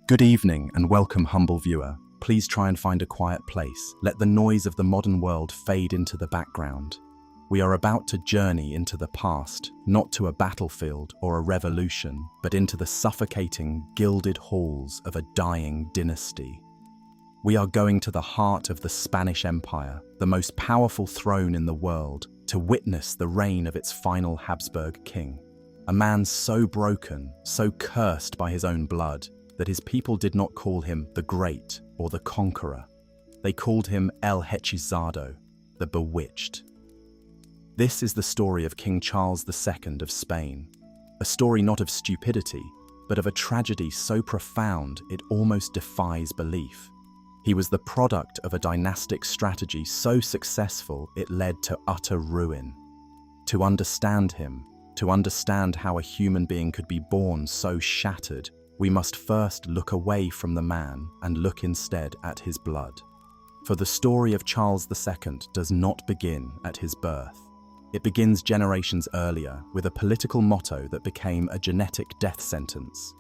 Good evening and welcome, humble viewer. Please try and find a quiet place. Let the noise of the modern world fade into the background. We are about to journey into the past, not to a battlefield or a revolution, but into the suffocating, gilded halls of a dying dynasty. We are going to the heart of the Spanish Empire, the most powerful throne in the world, to witness the reign of its final Habsburg king. A man so broken, so cursed by his own blood, that his people did not call him the Great or the Conqueror. They called him El Hechizado, the Bewitched. This is the story of King Charles II of Spain, a story not of stupidity, but of a tragedy so profound it almost defies belief. He was the product of a dynastic strategy so successful it led to utter ruin. To understand him, to understand how a human being could be born so shattered, we must first look away from the man and look instead at his blood. For the story of Charles II does not begin at his birth. It begins generations earlier with a political motto that became a genetic death sentence.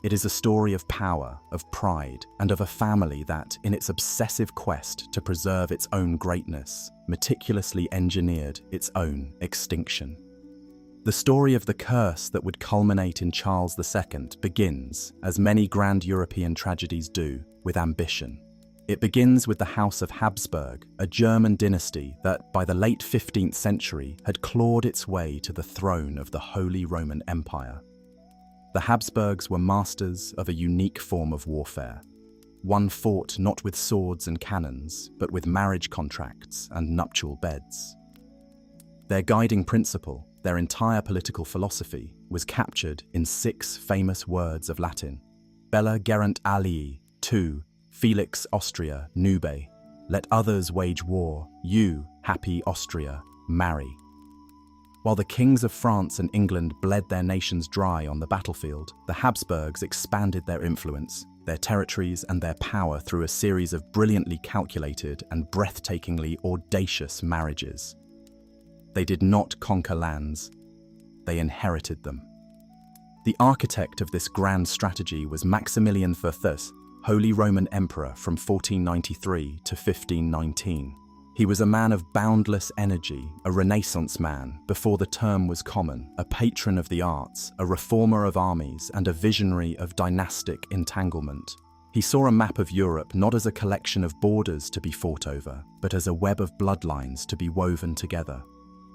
It is a story of power, of pride, and of a family that, in its obsessive quest to preserve its own greatness, meticulously engineered its own extinction. The story of the curse that would culminate in Charles II begins, as many grand European tragedies do, with ambition. It begins with the House of Habsburg, a German dynasty that, by the late 15th century, had clawed its way to the throne of the Holy Roman Empire. The Habsburgs were masters of a unique form of warfare. One fought not with swords and cannons, but with marriage contracts and nuptial beds. Their guiding principle, their entire political philosophy, was captured in 6 famous words of Latin. Bella gerunt alii, tu, Felix Austria, nube. Let others wage war, you, happy Austria, marry. While the kings of France and England bled their nations dry on the battlefield, the Habsburgs expanded their influence, their territories and their power through a series of brilliantly calculated and breathtakingly audacious marriages. They did not conquer lands, they inherited them. The architect of this grand strategy was Maximilian I, Holy Roman Emperor from 1493 to 1519. He was a man of boundless energy, a Renaissance man before the term was common, a patron of the arts, a reformer of armies, and a visionary of dynastic entanglement. He saw a map of Europe not as a collection of borders to be fought over, but as a web of bloodlines to be woven together.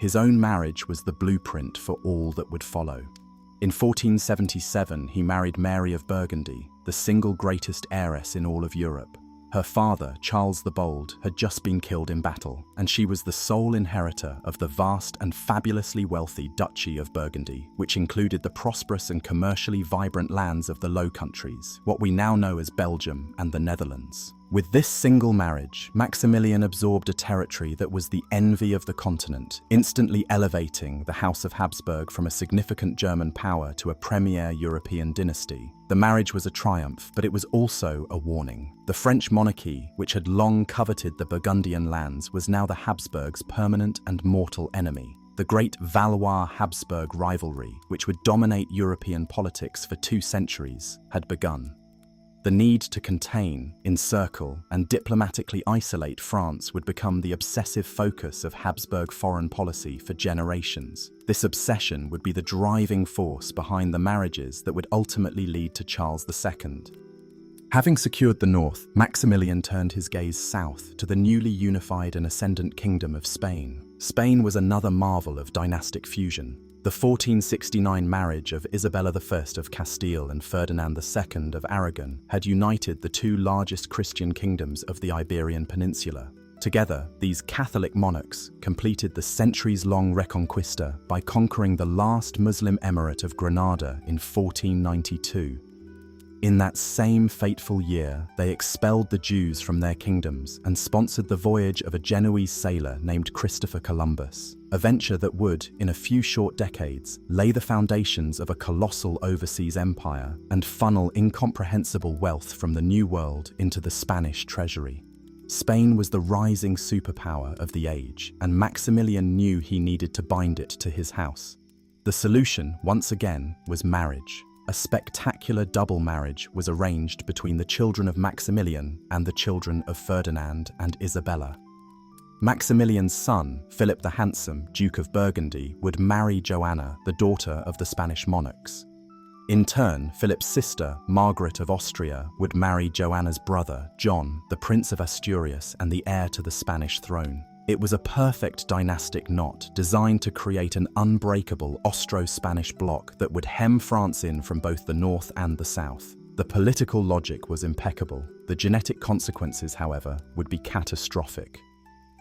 His own marriage was the blueprint for all that would follow. In 1477, he married Mary of Burgundy, the single greatest heiress in all of Europe. Her father, Charles the Bold, had just been killed in battle, and she was the sole inheritor of the vast and fabulously wealthy Duchy of Burgundy, which included the prosperous and commercially vibrant lands of the Low Countries, what we now know as Belgium and the Netherlands. With this single marriage, Maximilian absorbed a territory that was the envy of the continent, instantly elevating the House of Habsburg from a significant German power to a premier European dynasty. The marriage was a triumph, but it was also a warning. The French monarchy, which had long coveted the Burgundian lands, was now the Habsburgs' permanent and mortal enemy. The great Valois-Habsburg rivalry, which would dominate European politics for 2 centuries, had begun. The need to contain, encircle, and diplomatically isolate France would become the obsessive focus of Habsburg foreign policy for generations. This obsession would be the driving force behind the marriages that would ultimately lead to Charles II. Having secured the north, Maximilian turned his gaze south to the newly unified and ascendant Kingdom of Spain. Spain was another marvel of dynastic fusion. The 1469 marriage of Isabella I of Castile and Ferdinand II of Aragon had united the 2 largest Christian kingdoms of the Iberian Peninsula. Together, these Catholic monarchs completed the centuries-long Reconquista by conquering the last Muslim emirate of Granada in 1492. In that same fateful year, they expelled the Jews from their kingdoms and sponsored the voyage of a Genoese sailor named Christopher Columbus, a venture that would, in a few short decades, lay the foundations of a colossal overseas empire and funnel incomprehensible wealth from the New World into the Spanish treasury. Spain was the rising superpower of the age, and Maximilian knew he needed to bind it to his house. The solution, once again, was marriage. a spectacular double marriage was arranged between the children of Maximilian and the children of Ferdinand and Isabella. Maximilian's son, Philip the Handsome, Duke of Burgundy, would marry Joanna, the daughter of the Spanish monarchs. In turn, Philip's sister, Margaret of Austria, would marry Joanna's brother, John, the Prince of Asturias and the heir to the Spanish throne. It was a perfect dynastic knot designed to create an unbreakable Austro-Spanish bloc that would hem France in from both the north and the south. The political logic was impeccable. The genetic consequences, however, would be catastrophic.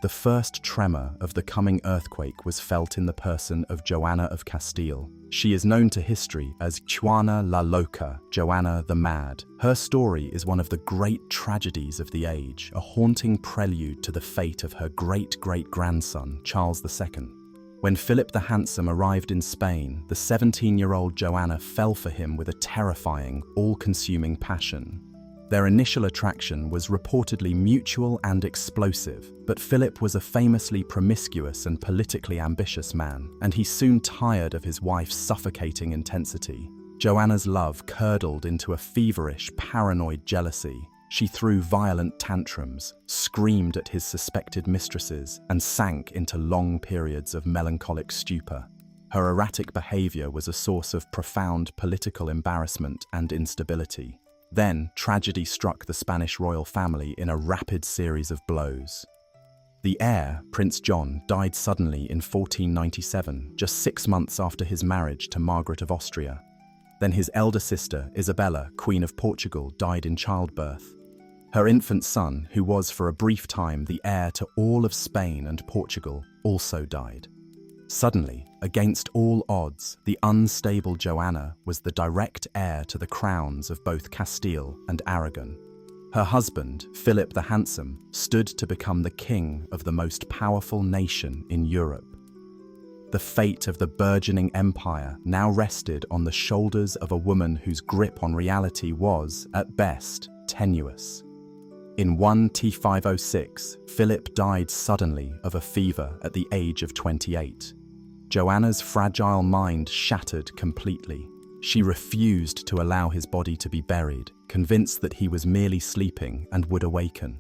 The first tremor of the coming earthquake was felt in the person of Joanna of Castile. She is known to history as Juana la Loca, Joanna the Mad. Her story is one of the great tragedies of the age, a haunting prelude to the fate of her great-great-grandson, Charles II. When Philip the Handsome arrived in Spain, the 17-year-old Joanna fell for him with a terrifying, all-consuming passion. Their initial attraction was reportedly mutual and explosive, but Philip was a famously promiscuous and politically ambitious man, and he soon tired of his wife's suffocating intensity. Joanna's love curdled into a feverish, paranoid jealousy. She threw violent tantrums, screamed at his suspected mistresses, and sank into long periods of melancholic stupor. Her erratic behavior was a source of profound political embarrassment and instability. Then, tragedy struck the Spanish royal family in a rapid series of blows. The heir, Prince John, died suddenly in 1497, just 6 months after his marriage to Margaret of Austria. Then his elder sister, Isabella, Queen of Portugal, died in childbirth. Her infant son, who was for a brief time the heir to all of Spain and Portugal, also died. Suddenly, against all odds, the unstable Joanna was the direct heir to the crowns of both Castile and Aragon. Her husband, Philip the Handsome, stood to become the king of the most powerful nation in Europe. The fate of the burgeoning empire now rested on the shoulders of a woman whose grip on reality was, at best, tenuous. In 1506, Philip died suddenly of a fever at the age of 28. Joanna's fragile mind shattered completely. She refused to allow his body to be buried, convinced that he was merely sleeping and would awaken.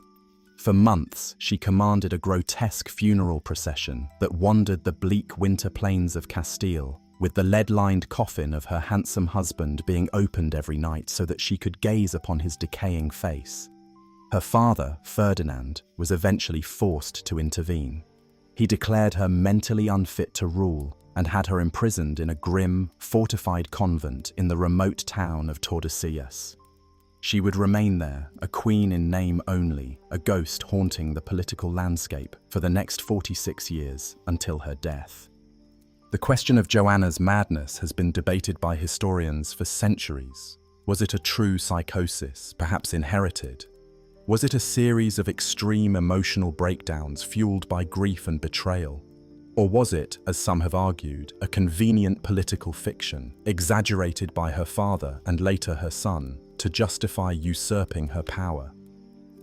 For months, she commanded a grotesque funeral procession that wandered the bleak winter plains of Castile, with the lead-lined coffin of her handsome husband being opened every night so that she could gaze upon his decaying face. Her father, Ferdinand, was eventually forced to intervene. He declared her mentally unfit to rule and had her imprisoned in a grim, fortified convent in the remote town of Tordesillas. She would remain there, a queen in name only, a ghost haunting the political landscape for the next 46 years until her death. The question of Joanna's madness has been debated by historians for centuries. Was it a true psychosis, perhaps inherited? Was it a series of extreme emotional breakdowns fueled by grief and betrayal? Or was it, as some have argued, a convenient political fiction, exaggerated by her father and later her son, to justify usurping her power?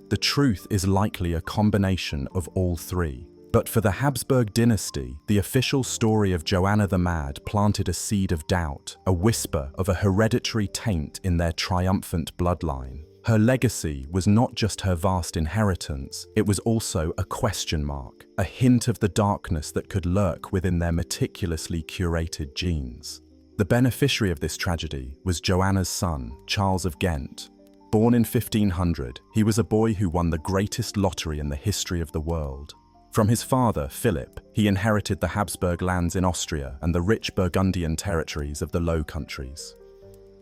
The truth is likely a combination of all three. But for the Habsburg dynasty, the official story of Joanna the Mad planted a seed of doubt, a whisper of a hereditary taint in their triumphant bloodline. Her legacy was not just her vast inheritance, it was also a question mark, a hint of the darkness that could lurk within their meticulously curated genes. The beneficiary of this tragedy was Joanna's son, Charles of Ghent. Born in 1500, he was a boy who won the greatest lottery in the history of the world. From his father, Philip, he inherited the Habsburg lands in Austria and the rich Burgundian territories of the Low Countries.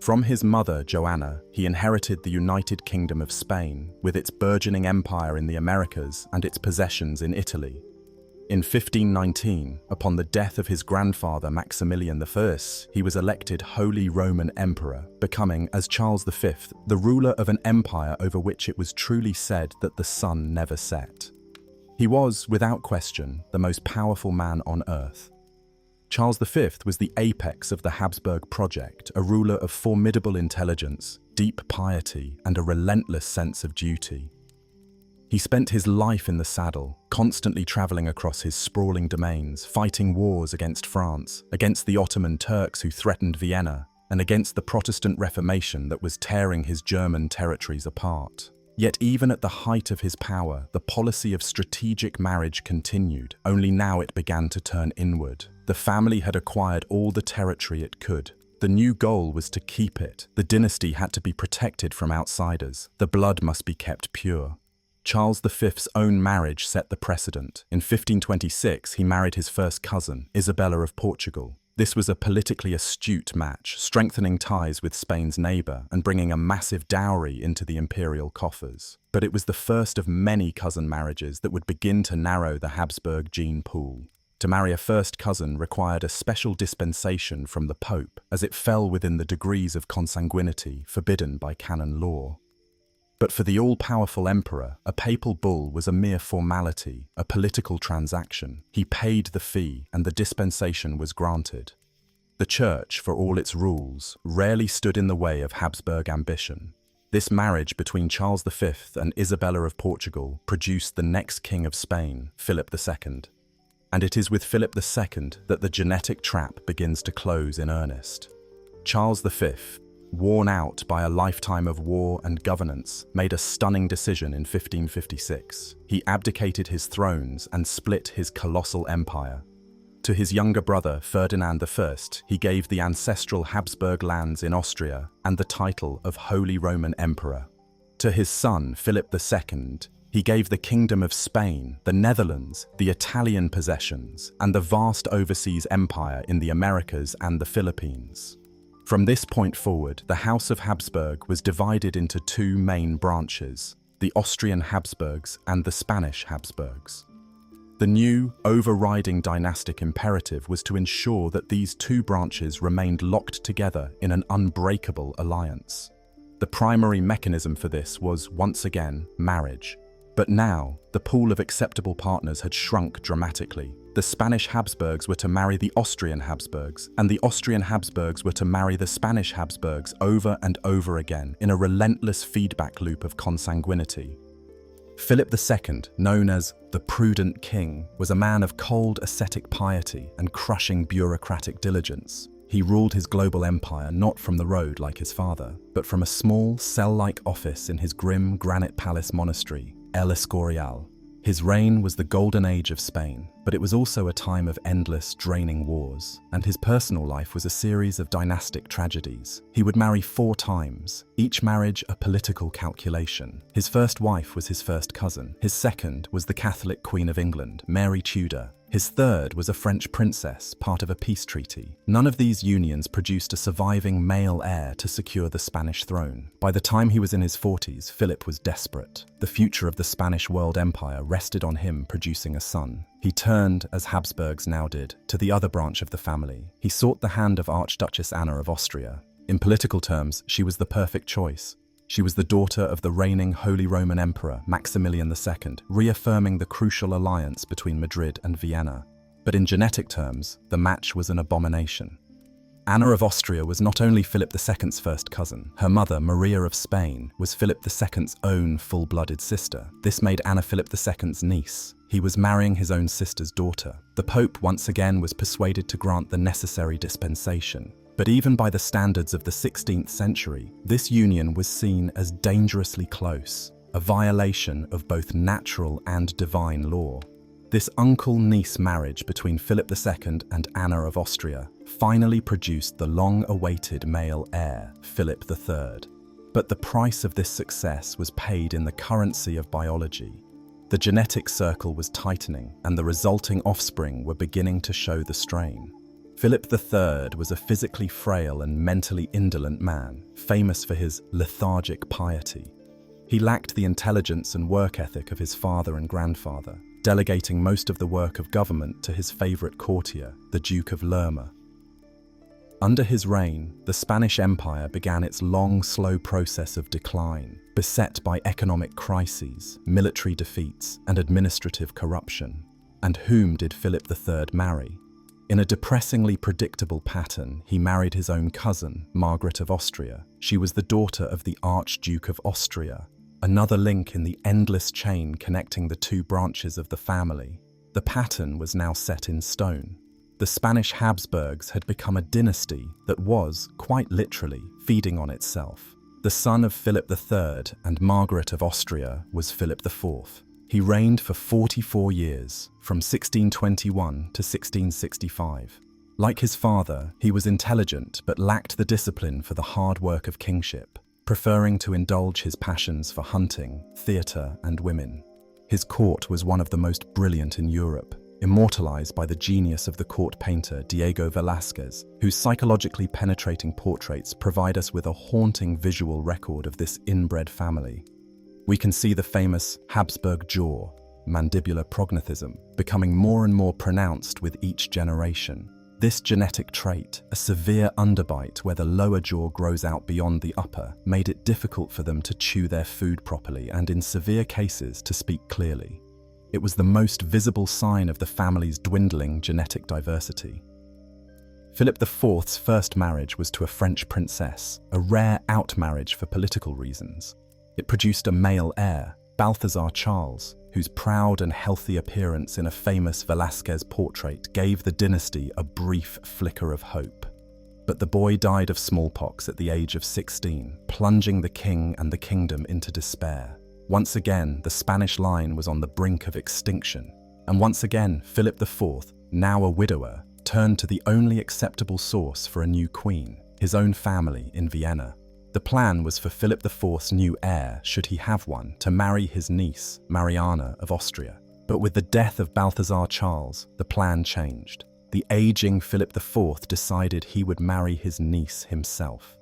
From his mother, Joanna, he inherited the United Kingdom of Spain, with its burgeoning empire in the Americas and its possessions in Italy. In 1519, upon the death of his grandfather Maximilian I, he was elected Holy Roman Emperor, becoming, as Charles V, the ruler of an empire over which it was truly said that the sun never set. He was, without question, the most powerful man on earth. Charles V was the apex of the Habsburg project, a ruler of formidable intelligence, deep piety, and a relentless sense of duty. He spent his life in the saddle, constantly traveling across his sprawling domains, fighting wars against France, against the Ottoman Turks who threatened Vienna, and against the Protestant Reformation that was tearing his German territories apart. Yet even at the height of his power, the policy of strategic marriage continued, only now it began to turn inward. The family had acquired all the territory it could. The new goal was to keep it. The dynasty had to be protected from outsiders. The blood must be kept pure. Charles V's own marriage set the precedent. In 1526, he married his first cousin, Isabella of Portugal. This was a politically astute match, strengthening ties with Spain's neighbor and bringing a massive dowry into the imperial coffers. But it was the first of many cousin marriages that would begin to narrow the Habsburg gene pool. To marry a first cousin required a special dispensation from the Pope, as it fell within the degrees of consanguinity forbidden by canon law. But for the all-powerful emperor, a papal bull was a mere formality, a political transaction. He paid the fee, and the dispensation was granted. The Church, for all its rules, rarely stood in the way of Habsburg ambition. This marriage between Charles V and Isabella of Portugal produced the next king of Spain, Philip II. And it is with Philip II that the genetic trap begins to close in earnest. Charles V, worn out by a lifetime of war and governance, made a stunning decision in 1556. He abdicated his thrones and split his colossal empire. To his younger brother, Ferdinand I, he gave the ancestral Habsburg lands in Austria and the title of Holy Roman Emperor. To his son, Philip II, he gave the Kingdom of Spain, the Netherlands, the Italian possessions, and the vast overseas empire in the Americas and the Philippines. From this point forward, the House of Habsburg was divided into two main branches, the Austrian Habsburgs and the Spanish Habsburgs. The new, overriding dynastic imperative was to ensure that these two branches remained locked together in an unbreakable alliance. The primary mechanism for this was, once again, marriage. But now, the pool of acceptable partners had shrunk dramatically. The Spanish Habsburgs were to marry the Austrian Habsburgs, and the Austrian Habsburgs were to marry the Spanish Habsburgs over and over again in a relentless feedback loop of consanguinity. Philip II, known as the Prudent King, was a man of cold ascetic piety and crushing bureaucratic diligence. He ruled his global empire not from the road like his father, but from a small, cell-like office in his grim granite palace monastery, El Escorial. His reign was the golden age of Spain, but it was also a time of endless, draining wars, and his personal life was a series of dynastic tragedies. He would marry 4 times, each marriage a political calculation. His first wife was his first cousin. His second was the Catholic Queen of England, Mary Tudor. His third was a French princess, part of a peace treaty. None of these unions produced a surviving male heir to secure the Spanish throne. By the time he was in his 40s, Philip was desperate. The future of the Spanish world empire rested on him producing a son. He turned, as Habsburgs now did, to the other branch of the family. He sought the hand of Archduchess Anna of Austria. In political terms, she was the perfect choice. She was the daughter of the reigning Holy Roman Emperor, Maximilian II, reaffirming the crucial alliance between Madrid and Vienna. But in genetic terms, the match was an abomination. Anna of Austria was not only Philip II's first cousin. Her mother, Maria of Spain, was Philip II's own full-blooded sister. This made Anna Philip II's niece. He was marrying his own sister's daughter. The Pope once again was persuaded to grant the necessary dispensation. But even by the standards of the 16th century, this union was seen as dangerously close, a violation of both natural and divine law. This uncle-niece marriage between Philip II and Anna of Austria finally produced the long-awaited male heir, Philip III. But the price of this success was paid in the currency of biology. The genetic circle was tightening, and the resulting offspring were beginning to show the strain. Philip III was a physically frail and mentally indolent man, famous for his lethargic piety. He lacked the intelligence and work ethic of his father and grandfather, delegating most of the work of government to his favorite courtier, the Duke of Lerma. Under his reign, the Spanish Empire began its long, slow process of decline, beset by economic crises, military defeats, and administrative corruption. And whom did Philip III marry? In a depressingly predictable pattern, he married his own cousin, Margaret of Austria. She was the daughter of the Archduke of Austria, another link in the endless chain connecting the two branches of the family. The pattern was now set in stone. The Spanish Habsburgs had become a dynasty that was, quite literally, feeding on itself. The son of Philip III and Margaret of Austria was Philip IV. He reigned for 44 years, from 1621 to 1665. Like his father, he was intelligent but lacked the discipline for the hard work of kingship, preferring to indulge his passions for hunting, theatre, and women. His court was one of the most brilliant in Europe, immortalized by the genius of the court painter Diego Velázquez, whose psychologically penetrating portraits provide us with a haunting visual record of this inbred family. We can see the famous Habsburg jaw, mandibular prognathism, becoming more and more pronounced with each generation. This genetic trait, a severe underbite where the lower jaw grows out beyond the upper, made it difficult for them to chew their food properly and, in severe cases, to speak clearly. It was the most visible sign of the family's dwindling genetic diversity. Philip IV's first marriage was to a French princess, a rare outmarriage for political reasons. It produced a male heir, Balthazar Charles, whose proud and healthy appearance in a famous Velázquez portrait gave the dynasty a brief flicker of hope. But the boy died of smallpox at the age of 16, plunging the king and the kingdom into despair. Once again, the Spanish line was on the brink of extinction, and once again, Philip IV, now a widower, turned to the only acceptable source for a new queen, his own family in Vienna. The plan was for Philip IV's new heir, should he have one, to marry his niece, Mariana of Austria. But with the death of Balthazar Charles, the plan changed. The aging Philip IV decided he would marry his niece himself.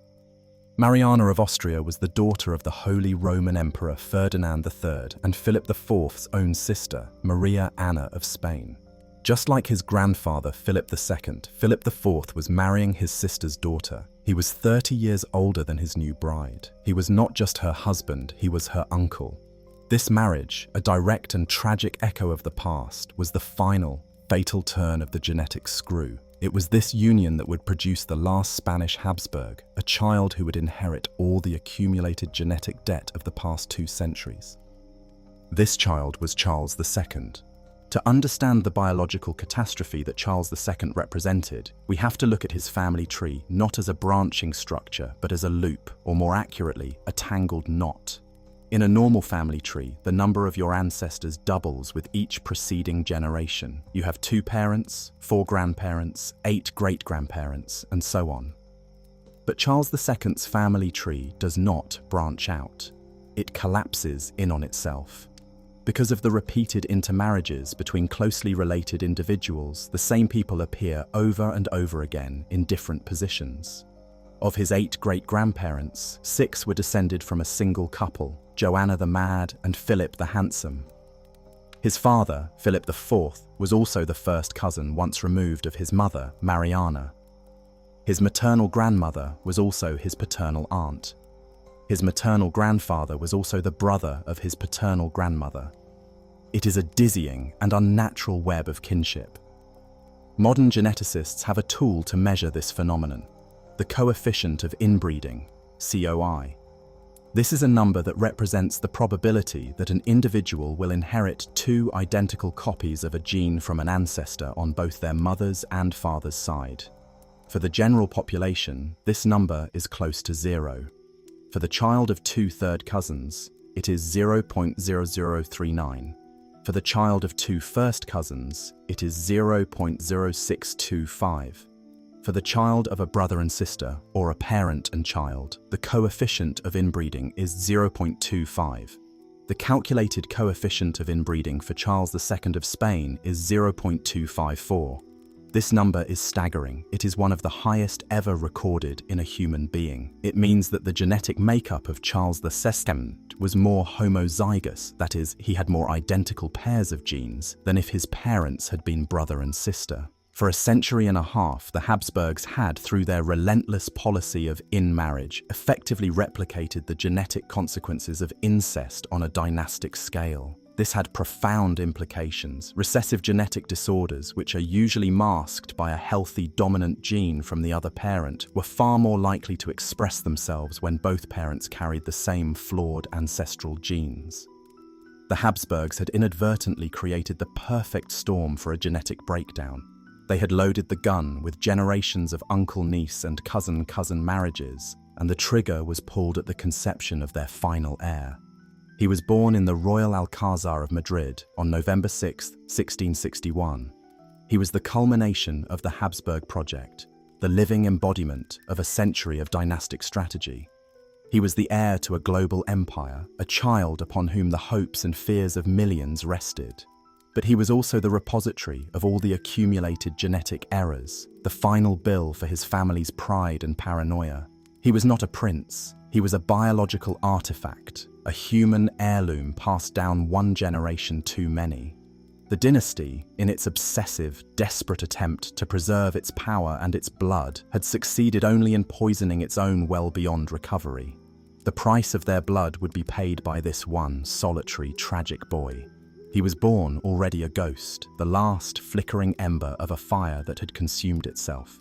Mariana of Austria was the daughter of the Holy Roman Emperor Ferdinand III and Philip IV's own sister, Maria Anna of Spain. Just like his grandfather Philip II, Philip IV was marrying his sister's daughter. He was 30 years older than his new bride. He was not just her husband, he was her uncle. This marriage, a direct and tragic echo of the past, was the final, fatal turn of the genetic screw. It was this union that would produce the last Spanish Habsburg, a child who would inherit all the accumulated genetic debt of the past 2 centuries. This child was Charles II. To understand the biological catastrophe that Charles II represented, we have to look at his family tree not as a branching structure, but as a loop, or more accurately, a tangled knot. In a normal family tree, the number of your ancestors doubles with each preceding generation. You have 2 parents, 4 grandparents, 8 great-grandparents, and so on. But Charles II's family tree does not branch out. It collapses in on itself. Because of the repeated intermarriages between closely related individuals, the same people appear over and over again in different positions. Of his 8 great-grandparents, 6 were descended from a single couple, Joanna the Mad and Philip the Handsome. His father, Philip IV, was also the first cousin once removed of his mother, Mariana. His maternal grandmother was also his paternal aunt. His maternal grandfather was also the brother of his paternal grandmother. It is a dizzying and unnatural web of kinship. Modern geneticists have a tool to measure this phenomenon, the coefficient of inbreeding, COI. This is a number that represents the probability that an individual will inherit 2 identical copies of a gene from an ancestor on both their mother's and father's side. For the general population, this number is close to 0. For the child of 2 third cousins, it is 0.0039. For the child of 2 first cousins, it is 0.0625. For the child of a brother and sister, or a parent and child, the coefficient of inbreeding is 0.25. The calculated coefficient of inbreeding for Charles II of Spain is 0.254. This number is staggering. It is one of the highest ever recorded in a human being. It means that the genetic makeup of Charles II was more homozygous, that is, he had more identical pairs of genes, than if his parents had been brother and sister. For a century and a half, the Habsburgs had, through their relentless policy of in-marriage, effectively replicated the genetic consequences of incest on a dynastic scale. This had profound implications. Recessive genetic disorders, which are usually masked by a healthy dominant gene from the other parent, were far more likely to express themselves when both parents carried the same flawed ancestral genes. The Habsburgs had inadvertently created the perfect storm for a genetic breakdown. They had loaded the gun with generations of uncle-niece and cousin-cousin marriages, and the trigger was pulled at the conception of their final heir. He was born in the Royal Alcázar of Madrid on November 6, 1661. He was the culmination of the Habsburg project, the living embodiment of a century of dynastic strategy. He was the heir to a global empire, a child upon whom the hopes and fears of millions rested. But he was also the repository of all the accumulated genetic errors, the final bill for his family's pride and paranoia. He was not a prince, he was a biological artifact, a human heirloom passed down one generation too many. The dynasty, in its obsessive, desperate attempt to preserve its power and its blood, had succeeded only in poisoning its own well beyond recovery. The price of their blood would be paid by this one solitary, tragic boy. He was born already a ghost, the last flickering ember of a fire that had consumed itself.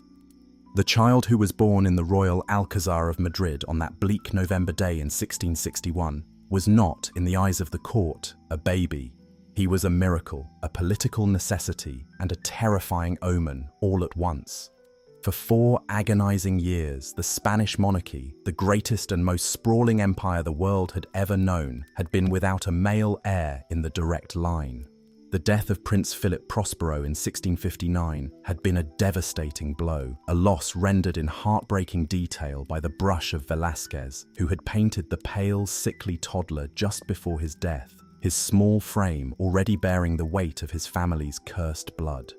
The child who was born in the Royal Alcázar of Madrid on that bleak November day in 1661 was not, in the eyes of the court, a baby. He was a miracle, a political necessity, and a terrifying omen all at once. For 4 agonizing years, the Spanish monarchy, the greatest and most sprawling empire the world had ever known, had been without a male heir in the direct line. The death of Prince Philip Prospero in 1659 had been a devastating blow, a loss rendered in heartbreaking detail by the brush of Velázquez, who had painted the pale, sickly toddler just before his death, his small frame already bearing the weight of his family's cursed blood.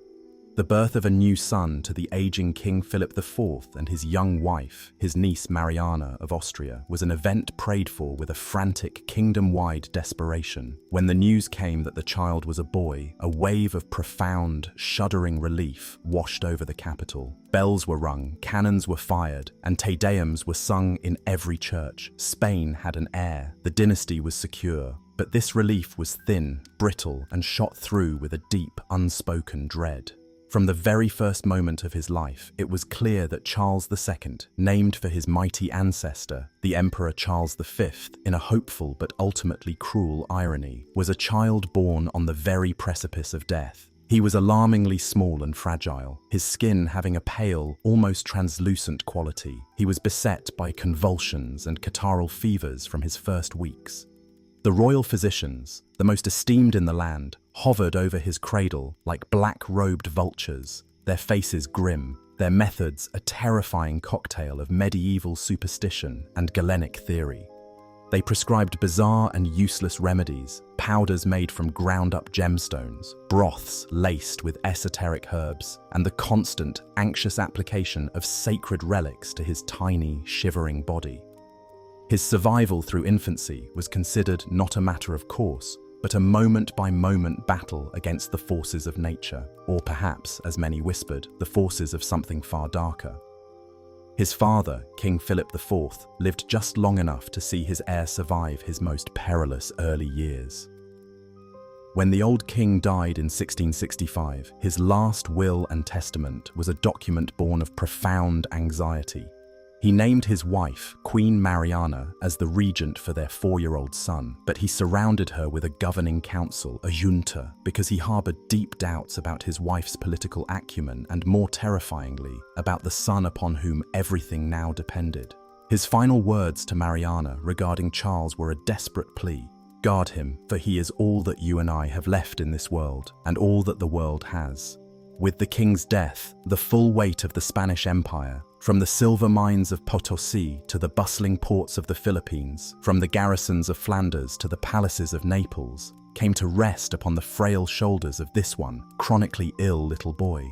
The birth of a new son to the aging King Philip IV and his young wife, his niece Mariana of Austria, was an event prayed for with a frantic, kingdom-wide desperation. When the news came that the child was a boy, a wave of profound, shuddering relief washed over the capital. Bells were rung, cannons were fired, and Te Deums were sung in every church. Spain had an heir. The dynasty was secure. But this relief was thin, brittle, and shot through with a deep, unspoken dread. From the very first moment of his life, it was clear that Charles II, named for his mighty ancestor, the Emperor Charles V, in a hopeful but ultimately cruel irony, was a child born on the very precipice of death. He was alarmingly small and fragile, his skin having a pale, almost translucent quality. He was beset by convulsions and catarrhal fevers from his first weeks. The royal physicians, the most esteemed in the land, hovered over his cradle like black-robed vultures, their faces grim, their methods a terrifying cocktail of medieval superstition and Galenic theory. They prescribed bizarre and useless remedies, powders made from ground-up gemstones, broths laced with esoteric herbs, and the constant, anxious application of sacred relics to his tiny, shivering body. His survival through infancy was considered not a matter of course, but a moment-by-moment battle against the forces of nature, or perhaps, as many whispered, the forces of something far darker. His father, King Philip IV, lived just long enough to see his heir survive his most perilous early years. When the old king died in 1665, his last will and testament was a document born of profound anxiety. He named his wife, Queen Mariana, as the regent for their 4-year-old son, but he surrounded her with a governing council, a junta, because he harbored deep doubts about his wife's political acumen and, more terrifyingly, about the son upon whom everything now depended. His final words to Mariana regarding Charles were a desperate plea: "Guard him, for he is all that you and I have left in this world, and all that the world has." With the king's death, the full weight of the Spanish Empire, from the silver mines of Potosi to the bustling ports of the Philippines, from the garrisons of Flanders to the palaces of Naples, came to rest upon the frail shoulders of this one, chronically ill little boy.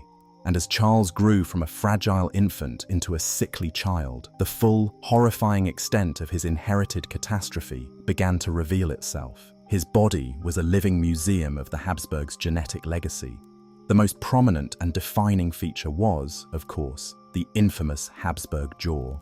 And as Charles grew from a fragile infant into a sickly child, the full, horrifying extent of his inherited catastrophe began to reveal itself. His body was a living museum of the Habsburgs' genetic legacy. The most prominent and defining feature was, of course, the infamous Habsburg jaw.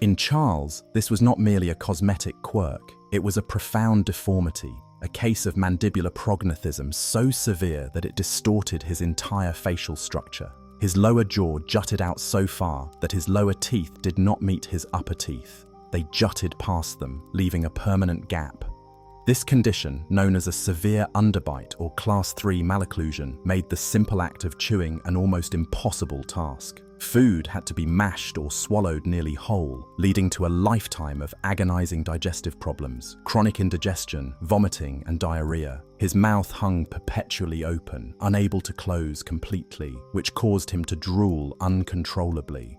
In Charles, this was not merely a cosmetic quirk, it was a profound deformity, a case of mandibular prognathism so severe that it distorted his entire facial structure. His lower jaw jutted out so far that his lower teeth did not meet his upper teeth. They jutted past them, leaving a permanent gap. This condition, known as a severe underbite or class 3 malocclusion, made the simple act of chewing an almost impossible task. Food had to be mashed or swallowed nearly whole, leading to a lifetime of agonizing digestive problems, chronic indigestion, vomiting, and diarrhea. His mouth hung perpetually open, unable to close completely, which caused him to drool uncontrollably.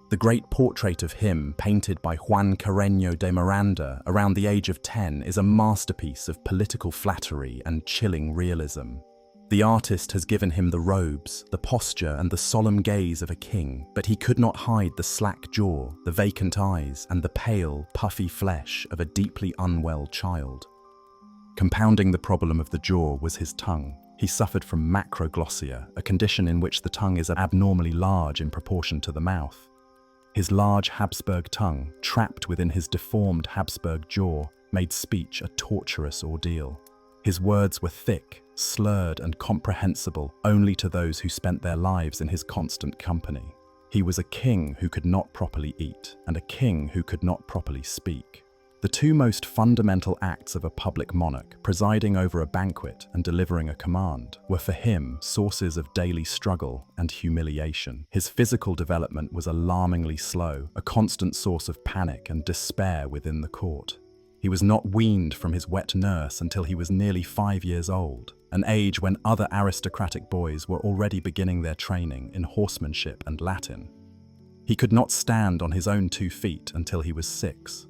The great portrait of him, painted by Juan Carreño de Miranda around the age of 10, is a masterpiece of political flattery and chilling realism. The artist has given him the robes, the posture, and the solemn gaze of a king, but he could not hide the slack jaw, the vacant eyes, and the pale, puffy flesh of a deeply unwell child. Compounding the problem of the jaw was his tongue. He suffered from macroglossia, a condition in which the tongue is abnormally large in proportion to the mouth. His large Habsburg tongue, trapped within his deformed Habsburg jaw, made speech a torturous ordeal. His words were thick, slurred, and comprehensible only to those who spent their lives in his constant company. He was a king who could not properly eat, and a king who could not properly speak. The two most fundamental acts of a public monarch, presiding over a banquet and delivering a command, were for him sources of daily struggle and humiliation. His physical development was alarmingly slow, a constant source of panic and despair within the court. He was not weaned from his wet nurse until he was nearly 5 years old, an age when other aristocratic boys were already beginning their training in horsemanship and Latin. He could not stand on his own 2 feet until he was 6.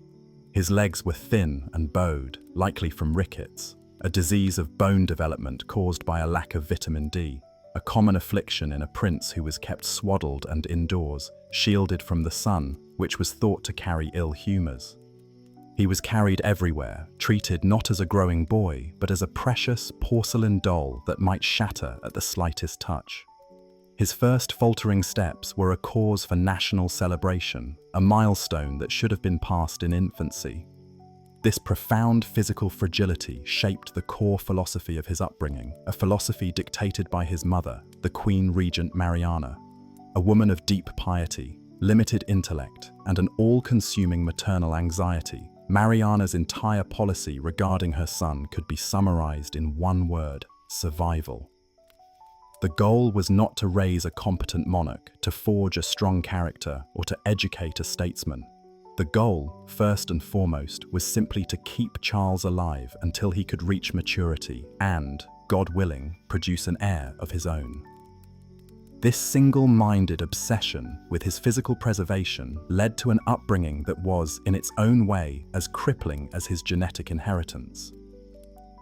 His legs were thin and bowed, likely from rickets, a disease of bone development caused by a lack of vitamin D, a common affliction in a prince who was kept swaddled and indoors, shielded from the sun, which was thought to carry ill humors. He was carried everywhere, treated not as a growing boy, but as a precious porcelain doll that might shatter at the slightest touch. His first faltering steps were a cause for national celebration, a milestone that should have been passed in infancy. This profound physical fragility shaped the core philosophy of his upbringing, a philosophy dictated by his mother, the Queen Regent Mariana, a woman of deep piety, limited intellect, and an all-consuming maternal anxiety. Mariana's entire policy regarding her son could be summarized in one word: survival. The goal was not to raise a competent monarch, to forge a strong character, or to educate a statesman. The goal, first and foremost, was simply to keep Charles alive until he could reach maturity and, God willing, produce an heir of his own. This single-minded obsession with his physical preservation led to an upbringing that was, in its own way, as crippling as his genetic inheritance.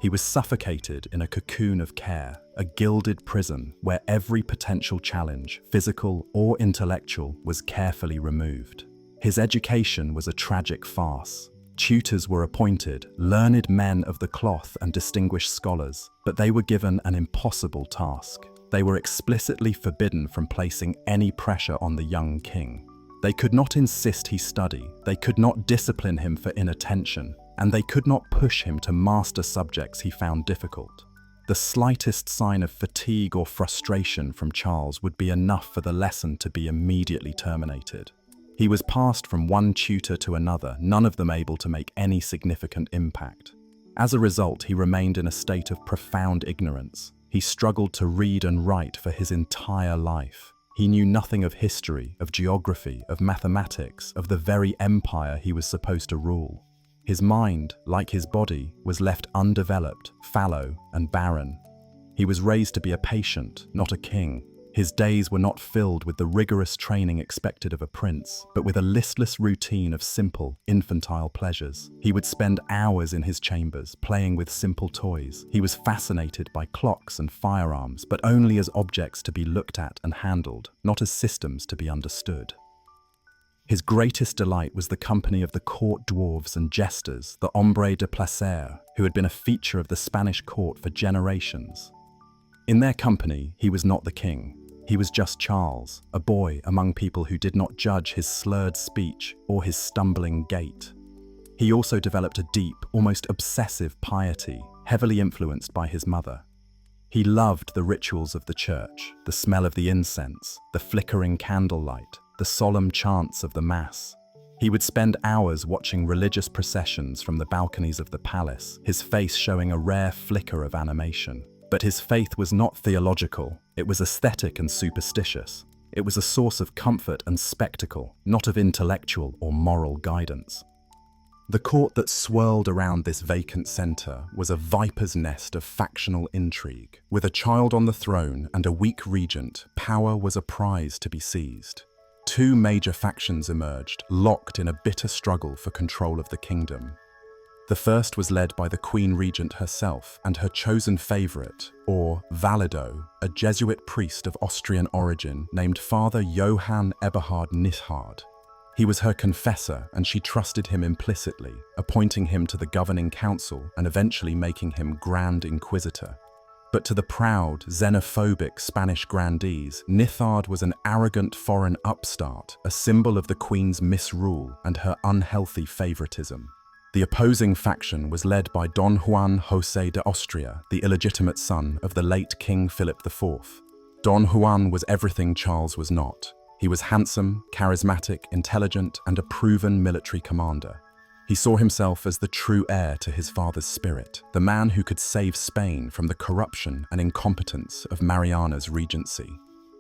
He was suffocated in a cocoon of care, a gilded prison where every potential challenge, physical or intellectual, was carefully removed. His education was a tragic farce. Tutors were appointed, learned men of the cloth and distinguished scholars, but they were given an impossible task. They were explicitly forbidden from placing any pressure on the young king. They could not insist he study, they could not discipline him for inattention, and they could not push him to master subjects he found difficult. The slightest sign of fatigue or frustration from Charles would be enough for the lesson to be immediately terminated. He was passed from one tutor to another, none of them able to make any significant impact. As a result, he remained in a state of profound ignorance. He struggled to read and write for his entire life. He knew nothing of history, of geography, of mathematics, of the very empire he was supposed to rule. His mind, like his body, was left undeveloped, fallow, and barren. He was raised to be a patient, not a king. His days were not filled with the rigorous training expected of a prince, but with a listless routine of simple, infantile pleasures. He would spend hours in his chambers, playing with simple toys. He was fascinated by clocks and firearms, but only as objects to be looked at and handled, not as systems to be understood. His greatest delight was the company of the court dwarves and jesters, the hombre de placer, who had been a feature of the Spanish court for generations. In their company, he was not the king. He was just Charles, a boy among people who did not judge his slurred speech or his stumbling gait. He also developed a deep, almost obsessive piety, heavily influenced by his mother. He loved the rituals of the church, the smell of the incense, the flickering candlelight, the solemn chants of the Mass. He would spend hours watching religious processions from the balconies of the palace, his face showing a rare flicker of animation. But his faith was not theological, it was aesthetic and superstitious. It was a source of comfort and spectacle, not of intellectual or moral guidance. The court that swirled around this vacant center was a viper's nest of factional intrigue. With a child on the throne and a weak regent, power was a prize to be seized. Two major factions emerged, locked in a bitter struggle for control of the kingdom. The first was led by the Queen Regent herself and her chosen favorite, or Valido, a Jesuit priest of Austrian origin named Father Johann Eberhard Nithard. He was her confessor, and she trusted him implicitly, appointing him to the governing council and eventually making him Grand Inquisitor. But to the proud, xenophobic Spanish grandees, Nithard was an arrogant foreign upstart, a symbol of the Queen's misrule and her unhealthy favoritism. The opposing faction was led by Don Juan José de Austria, the illegitimate son of the late King Philip IV. Don Juan was everything Charles was not. He was handsome, charismatic, intelligent, and a proven military commander. He saw himself as the true heir to his father's spirit, the man who could save Spain from the corruption and incompetence of Mariana's regency.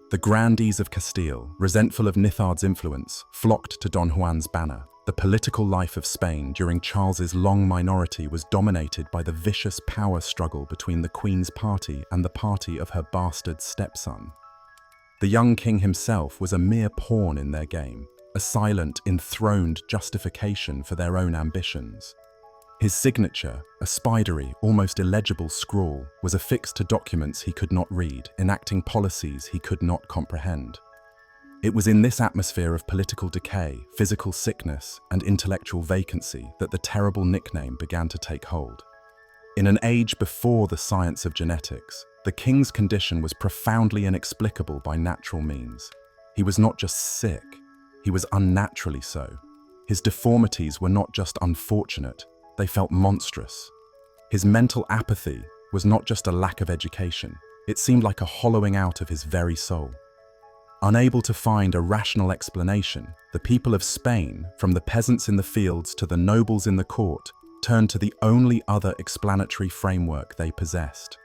The grandees of Castile, resentful of Nithard's influence, flocked to Don Juan's banner. The political life of Spain during Charles's long minority was dominated by the vicious power struggle between the Queen's party and the party of her bastard stepson. The young king himself was a mere pawn in their game, a silent, enthroned justification for their own ambitions. His signature, a spidery, almost illegible scrawl, was affixed to documents he could not read, enacting policies he could not comprehend. It was in this atmosphere of political decay, physical sickness, and intellectual vacancy that the terrible nickname began to take hold. In an age before the science of genetics, the king's condition was profoundly inexplicable by natural means. He was not just sick, he was unnaturally so. His deformities were not just unfortunate, they felt monstrous. His mental apathy was not just a lack of education, it seemed like a hollowing out of his very soul. Unable to find a rational explanation, the people of Spain, from the peasants in the fields to the nobles in the court, turned to the only other explanatory framework they possessed: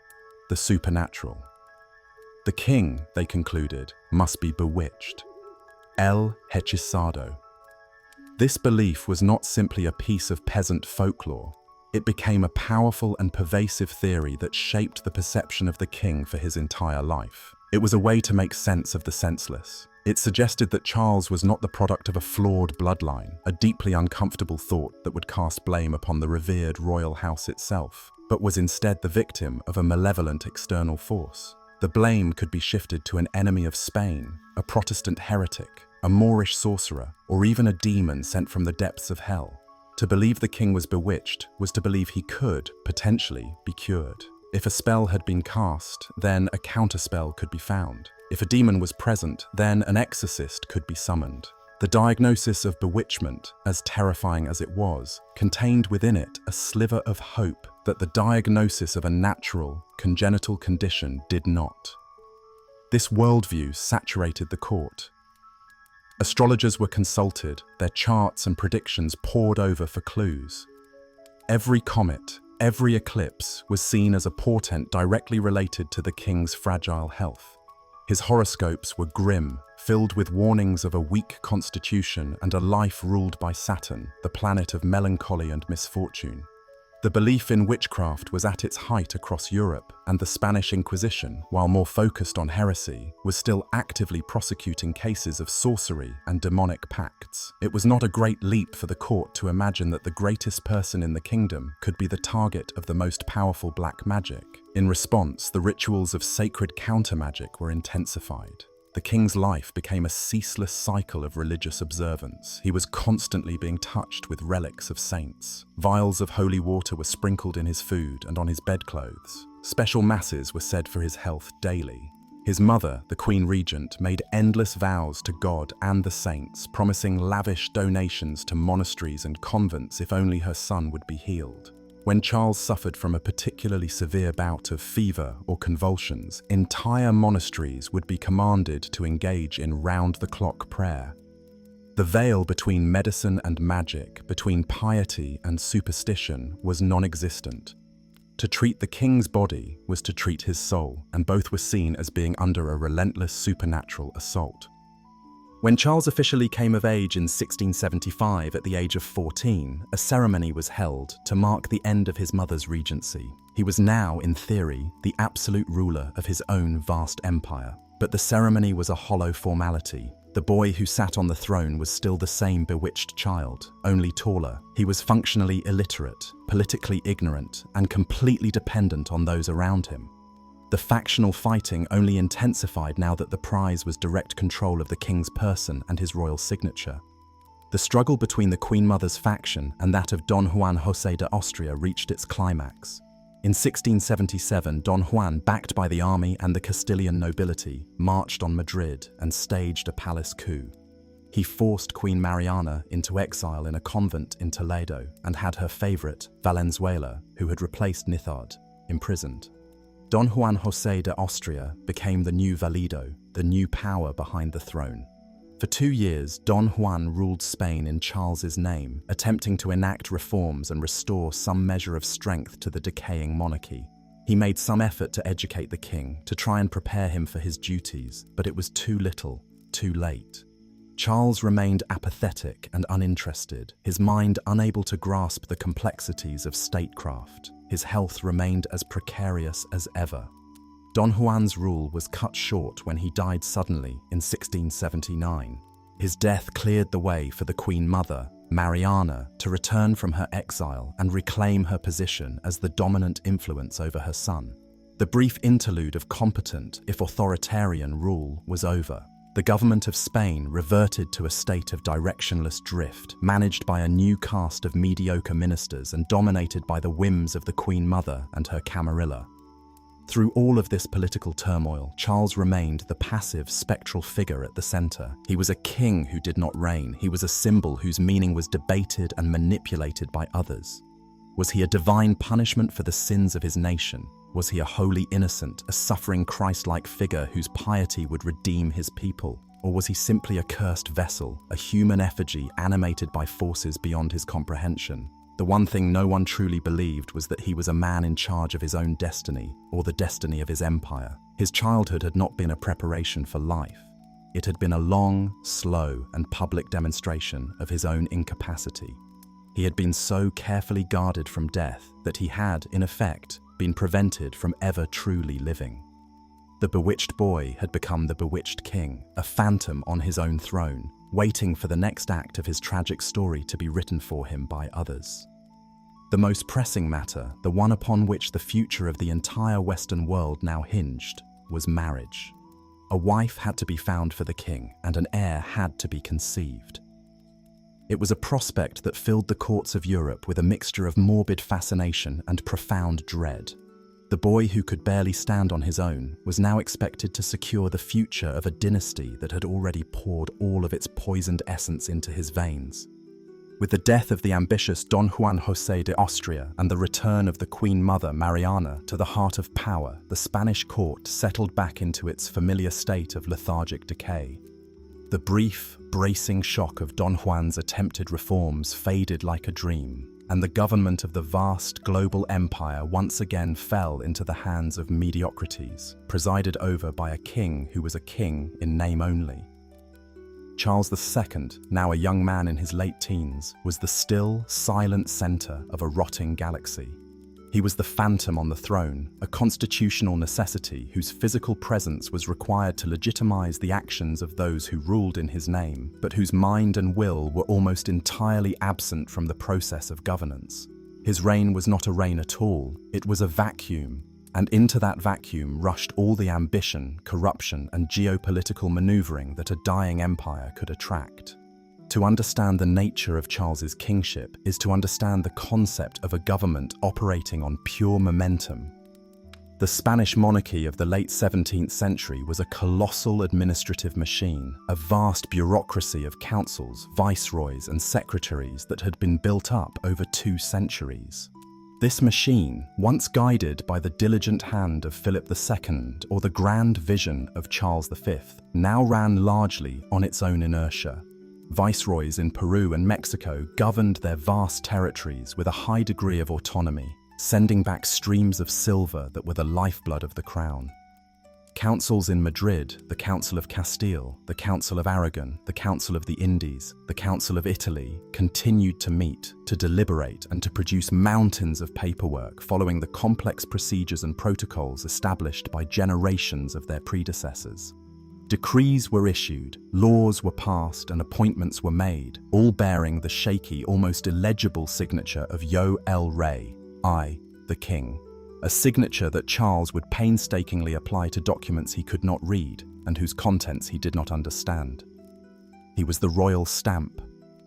the supernatural. The king, they concluded, must be bewitched. El hechizado. This belief was not simply a piece of peasant folklore. It became a powerful and pervasive theory that shaped the perception of the king for his entire life. It was a way to make sense of the senseless. It suggested that Charles was not the product of a flawed bloodline, a deeply uncomfortable thought that would cast blame upon the revered royal house itself, but was instead the victim of a malevolent external force. The blame could be shifted to an enemy of Spain, a Protestant heretic, a Moorish sorcerer, or even a demon sent from the depths of hell. To believe the king was bewitched was to believe he could, potentially, be cured. If a spell had been cast, then a counterspell could be found. If a demon was present, then an exorcist could be summoned. The diagnosis of bewitchment, as terrifying as it was, contained within it a sliver of hope that the diagnosis of a natural, congenital condition did not. This worldview saturated the court. Astrologers were consulted, their charts and predictions pored over for clues. Every comet, every eclipse was seen as a portent directly related to the king's fragile health. His horoscopes were grim, filled with warnings of a weak constitution and a life ruled by Saturn, the planet of melancholy and misfortune. The belief in witchcraft was at its height across Europe, and the Spanish Inquisition, while more focused on heresy, was still actively prosecuting cases of sorcery and demonic pacts. It was not a great leap for the court to imagine that the greatest person in the kingdom could be the target of the most powerful black magic. In response, the rituals of sacred counter-magic were intensified. The king's life became a ceaseless cycle of religious observance. He was constantly being touched with relics of saints. Vials of holy water were sprinkled in his food and on his bedclothes. Special masses were said for his health daily. His mother, the Queen Regent, made endless vows to God and the saints, promising lavish donations to monasteries and convents if only her son would be healed. When Charles suffered from a particularly severe bout of fever or convulsions, entire monasteries would be commanded to engage in round-the-clock prayer. The veil between medicine and magic, between piety and superstition, was non-existent. To treat the king's body was to treat his soul, and both were seen as being under a relentless supernatural assault. When Charles officially came of age in 1675 at the age of 14, a ceremony was held to mark the end of his mother's regency. He was now, in theory, the absolute ruler of his own vast empire. But the ceremony was a hollow formality. The boy who sat on the throne was still the same bewitched child, only taller. He was functionally illiterate, politically ignorant, and completely dependent on those around him. The factional fighting only intensified now that the prize was direct control of the king's person and his royal signature. The struggle between the Queen Mother's faction and that of Don Juan José de Austria reached its climax. In 1677, Don Juan, backed by the army and the Castilian nobility, marched on Madrid and staged a palace coup. He forced Queen Mariana into exile in a convent in Toledo and had her favorite, Valenzuela, who had replaced Nithard, imprisoned. Don Juan José de Austria became the new Valido, the new power behind the throne. For 2 years, Don Juan ruled Spain in Charles's name, attempting to enact reforms and restore some measure of strength to the decaying monarchy. He made some effort to educate the king, to try and prepare him for his duties, but it was too little, too late. Charles remained apathetic and uninterested, his mind unable to grasp the complexities of statecraft. His health remained as precarious as ever. Don Juan's rule was cut short when he died suddenly in 1679. His death cleared the way for the Queen Mother, Mariana, to return from her exile and reclaim her position as the dominant influence over her son. The brief interlude of competent, if authoritarian, rule was over. The government of Spain reverted to a state of directionless drift, managed by a new caste of mediocre ministers and dominated by the whims of the Queen Mother and her camarilla. Through all of this political turmoil, Charles remained the passive, spectral figure at the center. He was a king who did not reign. He was a symbol whose meaning was debated and manipulated by others. Was he a divine punishment for the sins of his nation? Was he a holy innocent, a suffering Christ-like figure whose piety would redeem his people? Or was he simply a cursed vessel, a human effigy animated by forces beyond his comprehension? The one thing no one truly believed was that he was a man in charge of his own destiny, or the destiny of his empire. His childhood had not been a preparation for life. It had been a long, slow, and public demonstration of his own incapacity. He had been so carefully guarded from death that he had, in effect, been prevented from ever truly living. The bewitched boy had become the bewitched king, a phantom on his own throne, waiting for the next act of his tragic story to be written for him by others. The most pressing matter, the one upon which the future of the entire Western world now hinged, was marriage. A wife had to be found for the king, and an heir had to be conceived. It was a prospect that filled the courts of Europe with a mixture of morbid fascination and profound dread. The boy who could barely stand on his own was now expected to secure the future of a dynasty that had already poured all of its poisoned essence into his veins. With the death of the ambitious Don Juan José de Austria and the return of the Queen Mother Mariana to the heart of power, the Spanish court settled back into its familiar state of lethargic decay. The brief, bracing shock of Don Juan's attempted reforms faded like a dream, and the government of the vast global empire once again fell into the hands of mediocrities, presided over by a king who was a king in name only. Charles II, now a young man in his late teens, was the still, silent center of a rotting galaxy. He was the phantom on the throne, a constitutional necessity whose physical presence was required to legitimize the actions of those who ruled in his name, but whose mind and will were almost entirely absent from the process of governance. His reign was not a reign at all, it was a vacuum, and into that vacuum rushed all the ambition, corruption, and geopolitical maneuvering that a dying empire could attract. To understand the nature of Charles's kingship is to understand the concept of a government operating on pure momentum. The Spanish monarchy of the late 17th century was a colossal administrative machine, a vast bureaucracy of councils, viceroys, and secretaries that had been built up over 2 centuries. This machine, once guided by the diligent hand of Philip II or the grand vision of Charles V, now ran largely on its own inertia. Viceroys in Peru and Mexico governed their vast territories with a high degree of autonomy, sending back streams of silver that were the lifeblood of the crown. Councils in Madrid, the Council of Castile, the Council of Aragon, the Council of the Indies, the Council of Italy continued to meet, to deliberate, and to produce mountains of paperwork following the complex procedures and protocols established by generations of their predecessors. Decrees were issued, laws were passed, and appointments were made, all bearing the shaky, almost illegible signature of Yo el Rey, I, the King. A signature that Charles would painstakingly apply to documents he could not read and whose contents he did not understand. He was the royal stamp,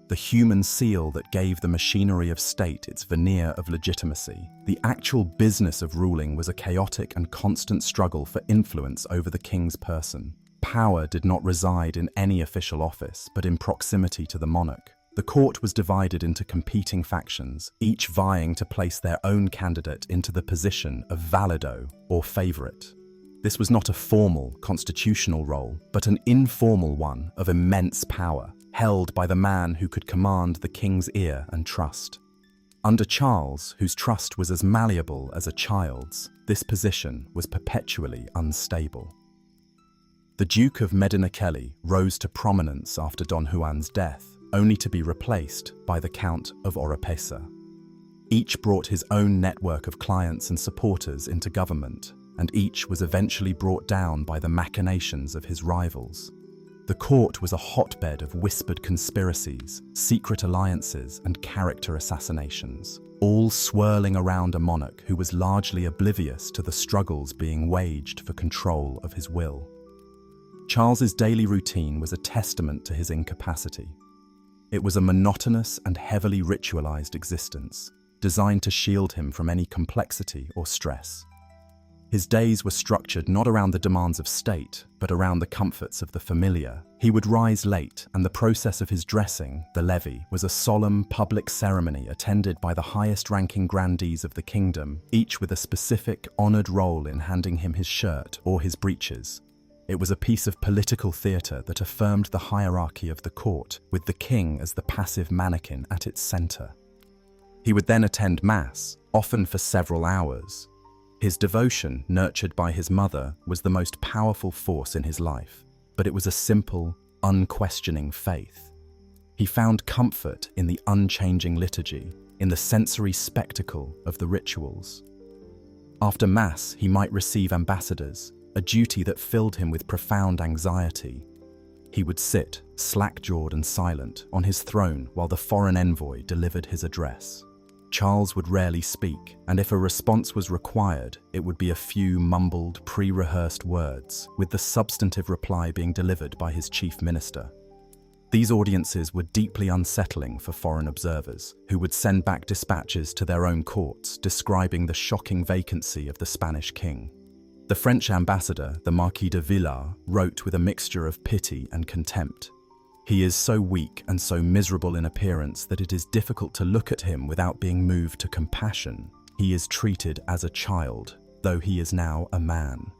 the human seal that gave the machinery of state its veneer of legitimacy. The actual business of ruling was a chaotic and constant struggle for influence over the king's person. Power did not reside in any official office, but in proximity to the monarch. The court was divided into competing factions, each vying to place their own candidate into the position of valido, or favorite. This was not a formal, constitutional role, but an informal one of immense power, held by the man who could command the king's ear and trust. Under Charles, whose trust was as malleable as a child's, this position was perpetually unstable. The Duke of Medinaceli rose to prominence after Don Juan's death, only to be replaced by the Count of Oropesa. Each brought his own network of clients and supporters into government, and each was eventually brought down by the machinations of his rivals. The court was a hotbed of whispered conspiracies, secret alliances, and character assassinations, all swirling around a monarch who was largely oblivious to the struggles being waged for control of his will. Charles's daily routine was a testament to his incapacity. It was a monotonous and heavily ritualized existence, designed to shield him from any complexity or stress. His days were structured not around the demands of state, but around the comforts of the familiar. He would rise late, and the process of his dressing, the levee, was a solemn public ceremony attended by the highest-ranking grandees of the kingdom, each with a specific, honored role in handing him his shirt or his breeches. It was a piece of political theatre that affirmed the hierarchy of the court, with the king as the passive mannequin at its center. He would then attend mass, often for several hours. His devotion, nurtured by his mother, was the most powerful force in his life, but it was a simple, unquestioning faith. He found comfort in the unchanging liturgy, in the sensory spectacle of the rituals. After mass, he might receive ambassadors, a duty that filled him with profound anxiety. He would sit, slack-jawed and silent, on his throne while the foreign envoy delivered his address. Charles would rarely speak, and if a response was required, it would be a few mumbled, pre-rehearsed words, with the substantive reply being delivered by his chief minister. These audiences were deeply unsettling for foreign observers, who would send back dispatches to their own courts describing the shocking vacancy of the Spanish king. The French ambassador, the Marquis de Villars, wrote with a mixture of pity and contempt. He is so weak and so miserable in appearance that it is difficult to look at him without being moved to compassion. He is treated as a child, though he is now a man.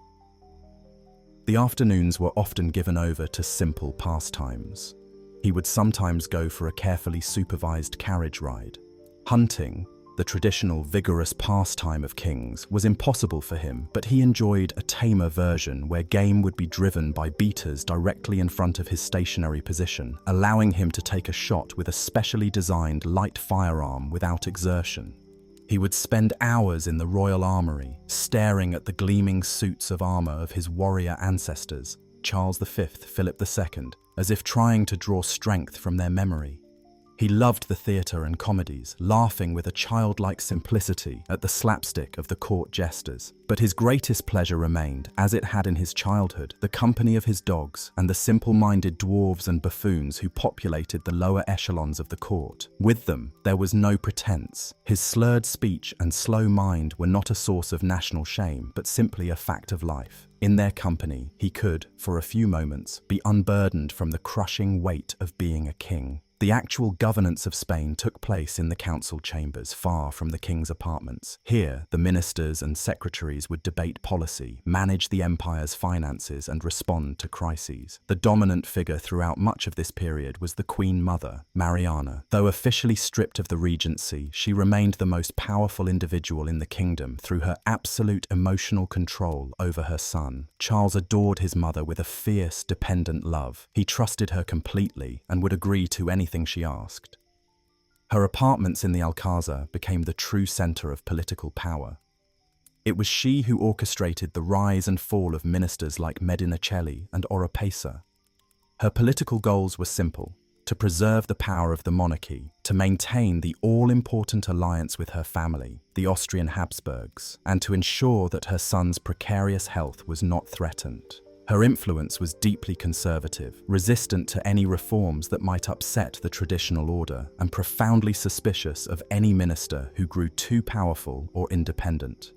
The afternoons were often given over to simple pastimes. He would sometimes go for a carefully supervised carriage ride. Hunting, the traditional vigorous pastime of kings, was impossible for him, but he enjoyed a tamer version where game would be driven by beaters directly in front of his stationary position, allowing him to take a shot with a specially designed light firearm without exertion. He would spend hours in the royal armory, staring at the gleaming suits of armor of his warrior ancestors, Charles V, Philip II, as if trying to draw strength from their memory. He loved the theatre and comedies, laughing with a childlike simplicity at the slapstick of the court jesters. But his greatest pleasure remained, as it had in his childhood, the company of his dogs and the simple-minded dwarves and buffoons who populated the lower echelons of the court. With them, there was no pretense. His slurred speech and slow mind were not a source of national shame, but simply a fact of life. In their company, he could, for a few moments, be unburdened from the crushing weight of being a king. The actual governance of Spain took place in the council chambers, far from the king's apartments. Here, the ministers and secretaries would debate policy, manage the empire's finances, and respond to crises. The dominant figure throughout much of this period was the Queen Mother, Mariana. Though officially stripped of the regency, she remained the most powerful individual in the kingdom through her absolute emotional control over her son. Charles adored his mother with a fierce, dependent love. He trusted her completely and would agree to anything she asked. Her apartments in the Alcázar became the true center of political power. It was she who orchestrated the rise and fall of ministers like Medinaceli and Oropesa. Her political goals were simple: to preserve the power of the monarchy, to maintain the all-important alliance with her family, the Austrian Habsburgs, and to ensure that her son's precarious health was not threatened. Her influence was deeply conservative, resistant to any reforms that might upset the traditional order, and profoundly suspicious of any minister who grew too powerful or independent.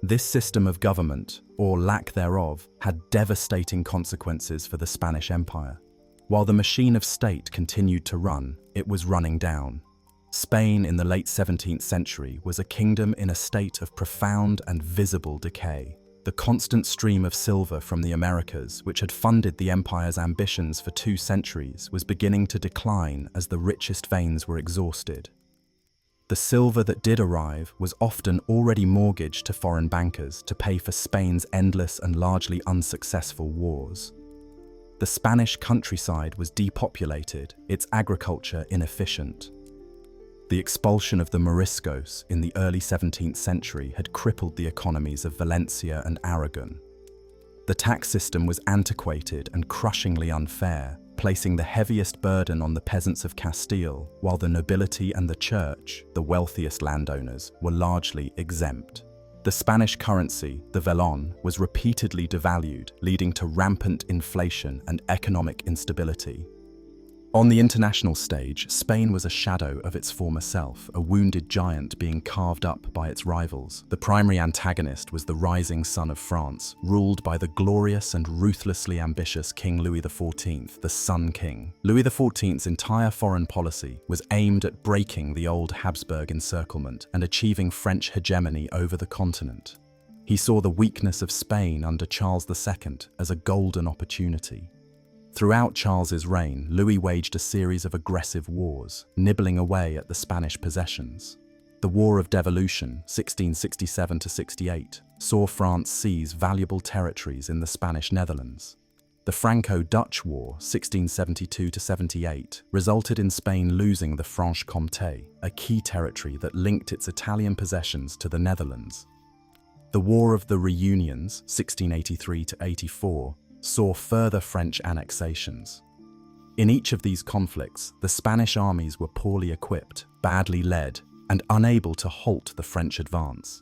This system of government, or lack thereof, had devastating consequences for the Spanish Empire. While the machine of state continued to run, it was running down. Spain in the late 17th century was a kingdom in a state of profound and visible decay. The constant stream of silver from the Americas, which had funded the empire's ambitions for 2 centuries, was beginning to decline as the richest veins were exhausted. The silver that did arrive was often already mortgaged to foreign bankers to pay for Spain's endless and largely unsuccessful wars. The Spanish countryside was depopulated, its agriculture inefficient. The expulsion of the Moriscos in the early 17th century had crippled the economies of Valencia and Aragon. The tax system was antiquated and crushingly unfair, placing the heaviest burden on the peasants of Castile, while the nobility and the church, the wealthiest landowners, were largely exempt. The Spanish currency, the velón, was repeatedly devalued, leading to rampant inflation and economic instability. On the international stage, Spain was a shadow of its former self, a wounded giant being carved up by its rivals. The primary antagonist was the rising son of France, ruled by the glorious and ruthlessly ambitious King Louis XIV, the Sun King. Louis XIV's entire foreign policy was aimed at breaking the old Habsburg encirclement and achieving French hegemony over the continent. He saw the weakness of Spain under Charles II as a golden opportunity. Throughout Charles's reign, Louis waged a series of aggressive wars, nibbling away at the Spanish possessions. The War of Devolution, 1667–68, saw France seize valuable territories in the Spanish Netherlands. The Franco-Dutch War, 1672–78, resulted in Spain losing the Franche-Comté, a key territory that linked its Italian possessions to the Netherlands. The War of the Reunions, 1683–84, saw further French annexations. In each of these conflicts, the Spanish armies were poorly equipped, badly led, and unable to halt the French advance.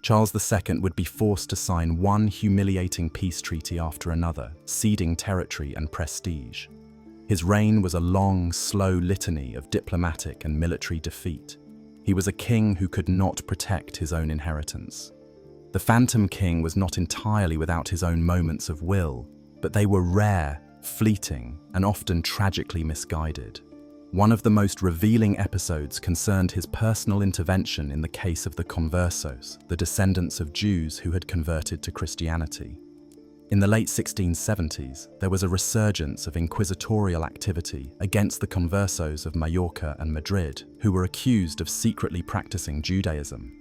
Charles II would be forced to sign one humiliating peace treaty after another, ceding territory and prestige. His reign was a long, slow litany of diplomatic and military defeat. He was a king who could not protect his own inheritance. The Phantom King was not entirely without his own moments of will, but they were rare, fleeting, and often tragically misguided. One of the most revealing episodes concerned his personal intervention in the case of the Conversos, the descendants of Jews who had converted to Christianity. In the late 1670s, there was a resurgence of inquisitorial activity against the Conversos of Mallorca and Madrid, who were accused of secretly practicing Judaism.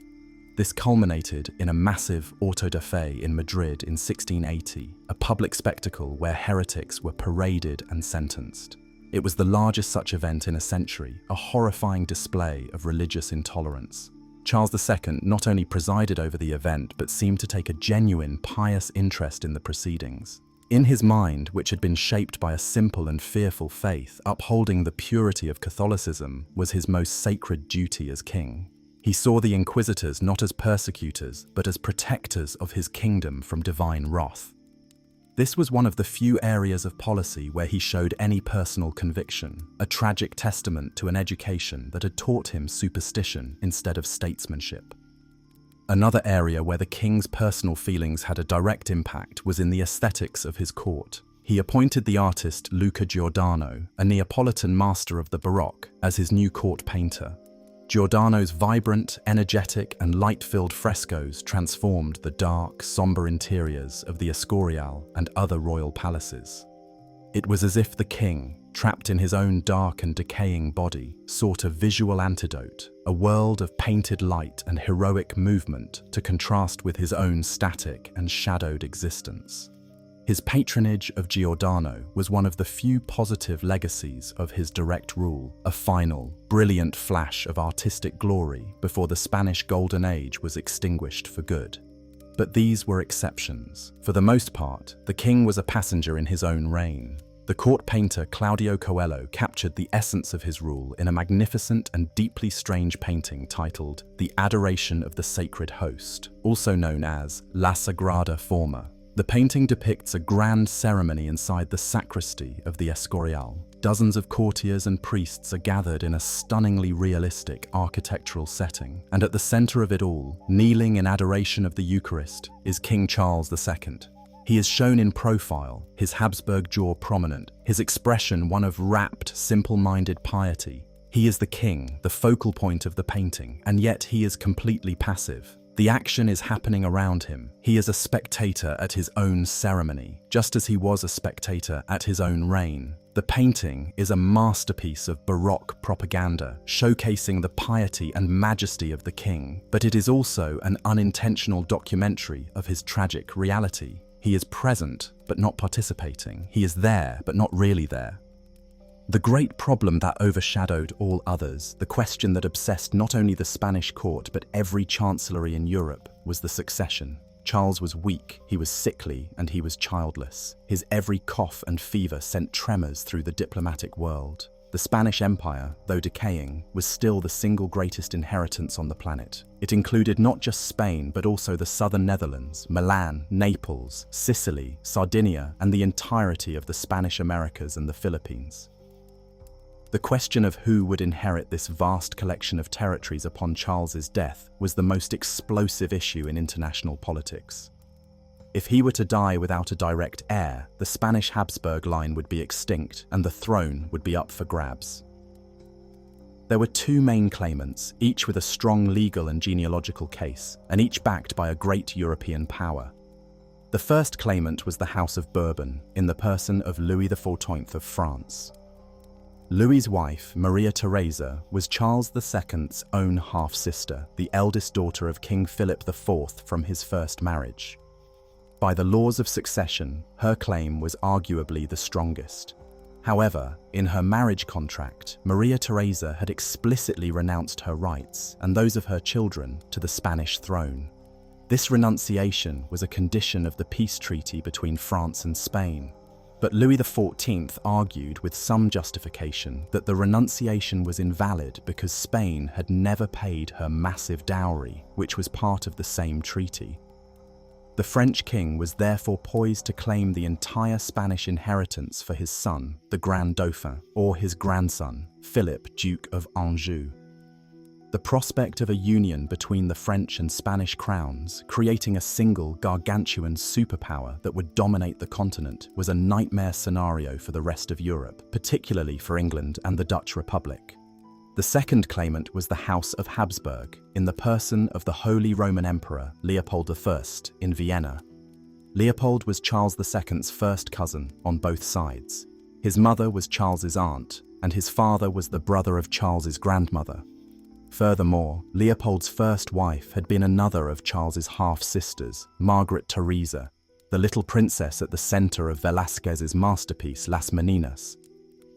This culminated in a massive auto da fe in Madrid in 1680, a public spectacle where heretics were paraded and sentenced. It was the largest such event in a century, a horrifying display of religious intolerance. Charles II not only presided over the event, but seemed to take a genuine, pious interest in the proceedings. In his mind, which had been shaped by a simple and fearful faith, upholding the purity of Catholicism was his most sacred duty as king. He saw the inquisitors not as persecutors, but as protectors of his kingdom from divine wrath. This was one of the few areas of policy where he showed any personal conviction, a tragic testament to an education that had taught him superstition instead of statesmanship. Another area where the king's personal feelings had a direct impact was in the aesthetics of his court. He appointed the artist Luca Giordano, a Neapolitan master of the Baroque, as his new court painter. Giordano's vibrant, energetic, and light-filled frescoes transformed the dark, somber interiors of the Escorial and other royal palaces. It was as if the king, trapped in his own dark and decaying body, sought a visual antidote, a world of painted light and heroic movement to contrast with his own static and shadowed existence. His patronage of Giordano was one of the few positive legacies of his direct rule, a final, brilliant flash of artistic glory before the Spanish Golden Age was extinguished for good. But these were exceptions. For the most part, the king was a passenger in his own reign. The court painter Claudio Coelho captured the essence of his rule in a magnificent and deeply strange painting titled The Adoration of the Sacred Host, also known as La Sagrada Forma. The painting depicts a grand ceremony inside the sacristy of the Escorial. Dozens of courtiers and priests are gathered in a stunningly realistic architectural setting, and at the center of it all, kneeling in adoration of the Eucharist, is King Charles II. He is shown in profile, his Habsburg jaw prominent, his expression one of rapt, simple-minded piety. He is the king, the focal point of the painting, and yet he is completely passive. The action is happening around him. He is a spectator at his own ceremony, just as he was a spectator at his own reign. The painting is a masterpiece of Baroque propaganda, showcasing the piety and majesty of the king, but it is also an unintentional documentary of his tragic reality. He is present, but not participating. He is there, but not really there. The great problem that overshadowed all others, the question that obsessed not only the Spanish court but every chancellery in Europe, was the succession. Charles was weak, he was sickly, and he was childless. His every cough and fever sent tremors through the diplomatic world. The Spanish Empire, though decaying, was still the single greatest inheritance on the planet. It included not just Spain but also the southern Netherlands, Milan, Naples, Sicily, Sardinia, and the entirety of the Spanish Americas and the Philippines. The question of who would inherit this vast collection of territories upon Charles's death was the most explosive issue in international politics. If he were to die without a direct heir, the Spanish Habsburg line would be extinct and the throne would be up for grabs. There were two main claimants, each with a strong legal and genealogical case, and each backed by a great European power. The first claimant was the House of Bourbon, in the person of Louis XIV of France. Louis's wife, Maria Theresa, was Charles II's own half-sister, the eldest daughter of King Philip IV from his first marriage. By the laws of succession, her claim was arguably the strongest. However, in her marriage contract, Maria Theresa had explicitly renounced her rights, and those of her children, to the Spanish throne. This renunciation was a condition of the peace treaty between France and Spain. But Louis XIV argued with some justification that the renunciation was invalid because Spain had never paid her massive dowry, which was part of the same treaty. The French king was therefore poised to claim the entire Spanish inheritance for his son, the Grand Dauphin, or his grandson, Philip, Duke of Anjou. The prospect of a union between the French and Spanish crowns, creating a single gargantuan superpower that would dominate the continent, was a nightmare scenario for the rest of Europe, particularly for England and the Dutch Republic. The second claimant was the House of Habsburg, in the person of the Holy Roman Emperor Leopold I in Vienna. Leopold was Charles II's first cousin on both sides. His mother was Charles's aunt, and his father was the brother of Charles's grandmother. Furthermore, Leopold's first wife had been another of Charles's half-sisters, Margaret Theresa, the little princess at the center of Velázquez's masterpiece Las Meninas.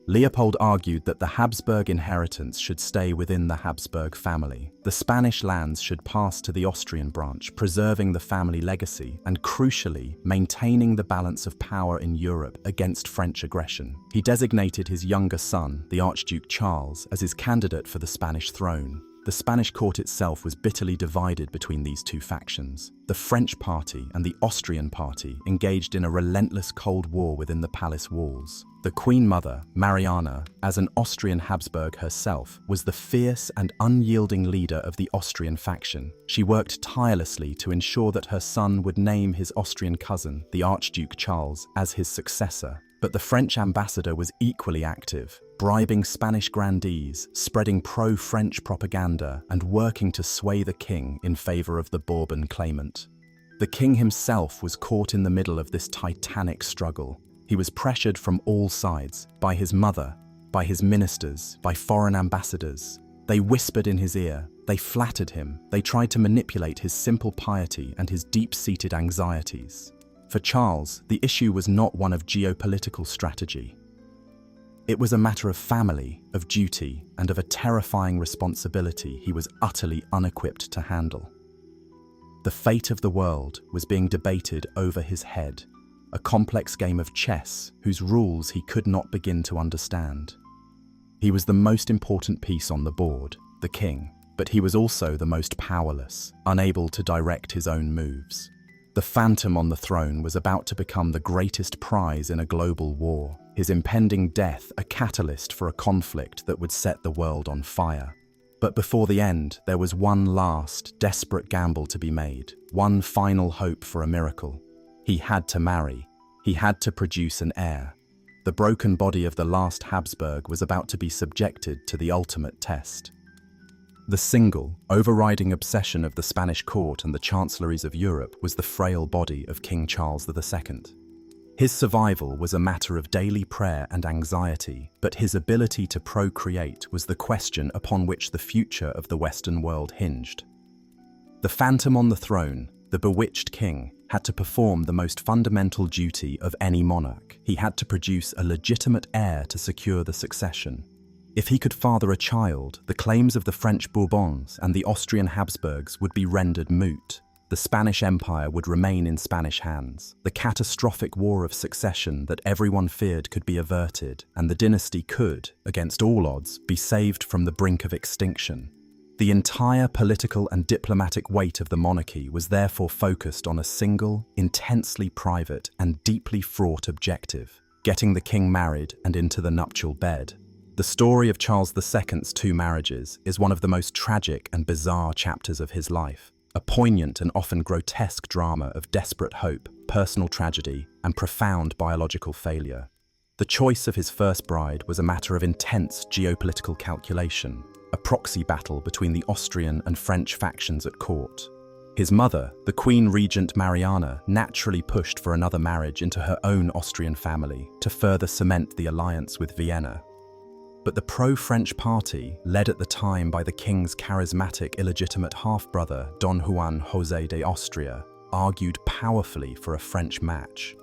Leopold argued that the Habsburg inheritance should stay within the Habsburg family. The Spanish lands should pass to the Austrian branch, preserving the family legacy and, crucially, maintaining the balance of power in Europe against French aggression. He designated his younger son, the Archduke Charles, as his candidate for the Spanish throne. The Spanish court itself was bitterly divided between these two factions. The French party and the Austrian party engaged in a relentless cold war within the palace walls. The Queen Mother, Mariana, as an Austrian Habsburg herself, was the fierce and unyielding leader of the Austrian faction. She worked tirelessly to ensure that her son would name his Austrian cousin, the Archduke Charles, as his successor. But the French ambassador was equally active, bribing Spanish grandees, spreading pro-French propaganda, and working to sway the king in favor of the Bourbon claimant. The king himself was caught in the middle of this titanic struggle. He was pressured from all sides, by his mother, by his ministers, by foreign ambassadors. They whispered in his ear, they flattered him, they tried to manipulate his simple piety and his deep-seated anxieties. For Charles, the issue was not one of geopolitical strategy. It was a matter of family, of duty, and of a terrifying responsibility he was utterly unequipped to handle. The fate of the world was being debated over his head, a complex game of chess whose rules he could not begin to understand. He was the most important piece on the board, the king, but he was also the most powerless, unable to direct his own moves. The phantom on the throne was about to become the greatest prize in a global war, his impending death a catalyst for a conflict that would set the world on fire. But before the end, there was one last, desperate gamble to be made, one final hope for a miracle. He had to marry. He had to produce an heir. The broken body of the last Habsburg was about to be subjected to the ultimate test. The single, overriding obsession of the Spanish court and the chancelleries of Europe was the frail body of King Charles II. His survival was a matter of daily prayer and anxiety, but his ability to procreate was the question upon which the future of the Western world hinged. The phantom on the throne, the bewitched king, had to perform the most fundamental duty of any monarch. He had to produce a legitimate heir to secure the succession. If he could father a child, the claims of the French Bourbons and the Austrian Habsburgs would be rendered moot. The Spanish Empire would remain in Spanish hands. The catastrophic war of succession that everyone feared could be averted, and the dynasty could, against all odds, be saved from the brink of extinction. The entire political and diplomatic weight of the monarchy was therefore focused on a single, intensely private, and deeply fraught objective: getting the king married and into the nuptial bed. The story of Charles II's two marriages is one of the most tragic and bizarre chapters of his life, a poignant and often grotesque drama of desperate hope, personal tragedy, and profound biological failure. The choice of his first bride was a matter of intense geopolitical calculation, a proxy battle between the Austrian and French factions at court. His mother, the Queen Regent Mariana, naturally pushed for another marriage into her own Austrian family to further cement the alliance with Vienna. But the pro-French party, led at the time by the king's charismatic illegitimate half-brother Don Juan José de Austria, argued powerfully for a French match.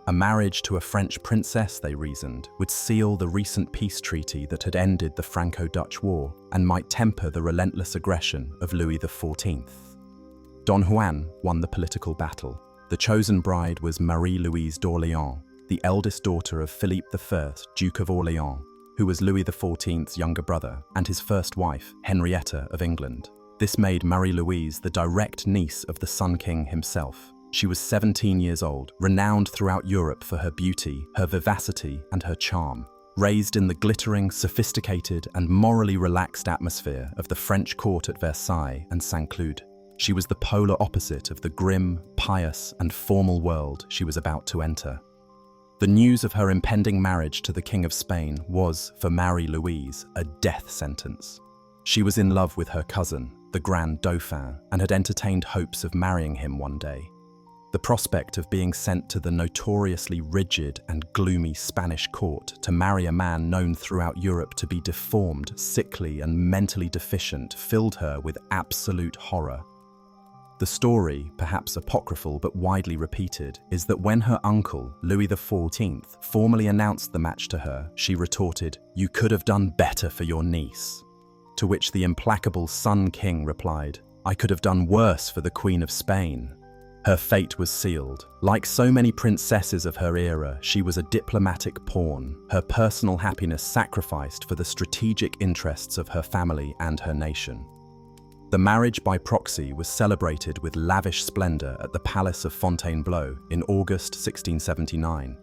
A marriage to a French princess, they reasoned, would seal the recent peace treaty that had ended the Franco-Dutch War and might temper the relentless aggression of Louis XIV. Don Juan won the political battle. The chosen bride was Marie-Louise d'Orléans, the eldest daughter of Philippe I, Duke of Orléans, who was Louis XIV's younger brother, and his first wife, Henrietta of England. This made Marie-Louise the direct niece of the Sun King himself. She was 17 years old, renowned throughout Europe for her beauty, her vivacity, and her charm. Raised in the glittering, sophisticated, and morally relaxed atmosphere of the French court at Versailles and Saint-Cloud, she was the polar opposite of the grim, pious, and formal world she was about to enter. The news of her impending marriage to the King of Spain was, for Marie-Louise, a death sentence. She was in love with her cousin, the Grand Dauphin, and had entertained hopes of marrying him one day. The prospect of being sent to the notoriously rigid and gloomy Spanish court to marry a man known throughout Europe to be deformed, sickly, and mentally deficient filled her with absolute horror. The story, perhaps apocryphal but widely repeated, is that when her uncle, Louis XIV, formally announced the match to her, she retorted, "You could have done better for your niece." To which the implacable Sun King replied, "I could have done worse for the Queen of Spain." Her fate was sealed. Like so many princesses of her era, she was a diplomatic pawn, her personal happiness sacrificed for the strategic interests of her family and her nation. The marriage by proxy was celebrated with lavish splendor at the Palace of Fontainebleau in August 1679.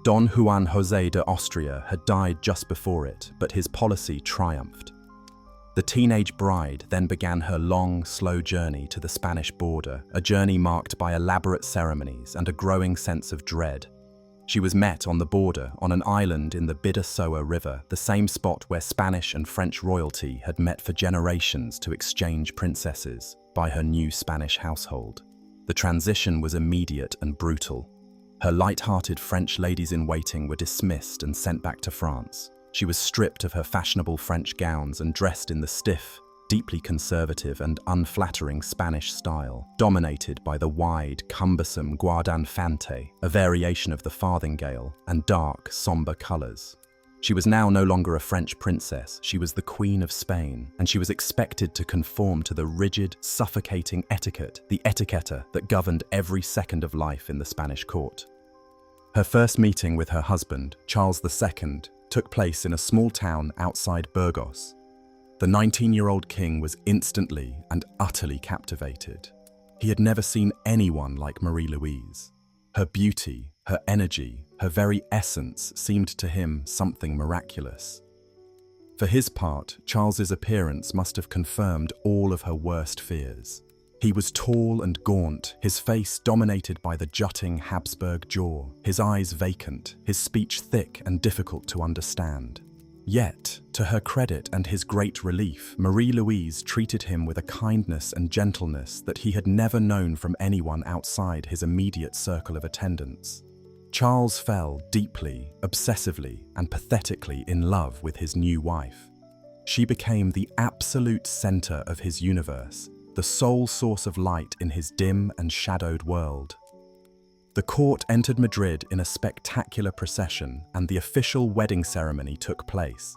Don Juan José de Austria had died just before it, but his policy triumphed. The teenage bride then began her long, slow journey to the Spanish border, a journey marked by elaborate ceremonies and a growing sense of dread. She was met on the border, on an island in the Bidasoa River, the same spot where Spanish and French royalty had met for generations to exchange princesses, by her new Spanish household. The transition was immediate and brutal. Her light-hearted French ladies-in-waiting were dismissed and sent back to France. She was stripped of her fashionable French gowns and dressed in the stiff, deeply conservative and unflattering Spanish style, dominated by the wide, cumbersome guardanfante, a variation of the farthingale, and dark, somber colors. She was now no longer a French princess, she was the Queen of Spain, and she was expected to conform to the rigid, suffocating etiquette, the etiquetta that governed every second of life in the Spanish court. Her first meeting with her husband, Charles II, took place in a small town outside Burgos. The 19-year-old king was instantly and utterly captivated. He had never seen anyone like Marie-Louise. Her beauty, her energy, her very essence seemed to him something miraculous. For his part, Charles's appearance must have confirmed all of her worst fears. He was tall and gaunt, his face dominated by the jutting Habsburg jaw, his eyes vacant, his speech thick and difficult to understand. Yet, to her credit and his great relief, Marie-Louise treated him with a kindness and gentleness that he had never known from anyone outside his immediate circle of attendants. Charles fell deeply, obsessively, and pathetically in love with his new wife. She became the absolute center of his universe, the sole source of light in his dim and shadowed world. The court entered Madrid in a spectacular procession, and the official wedding ceremony took place.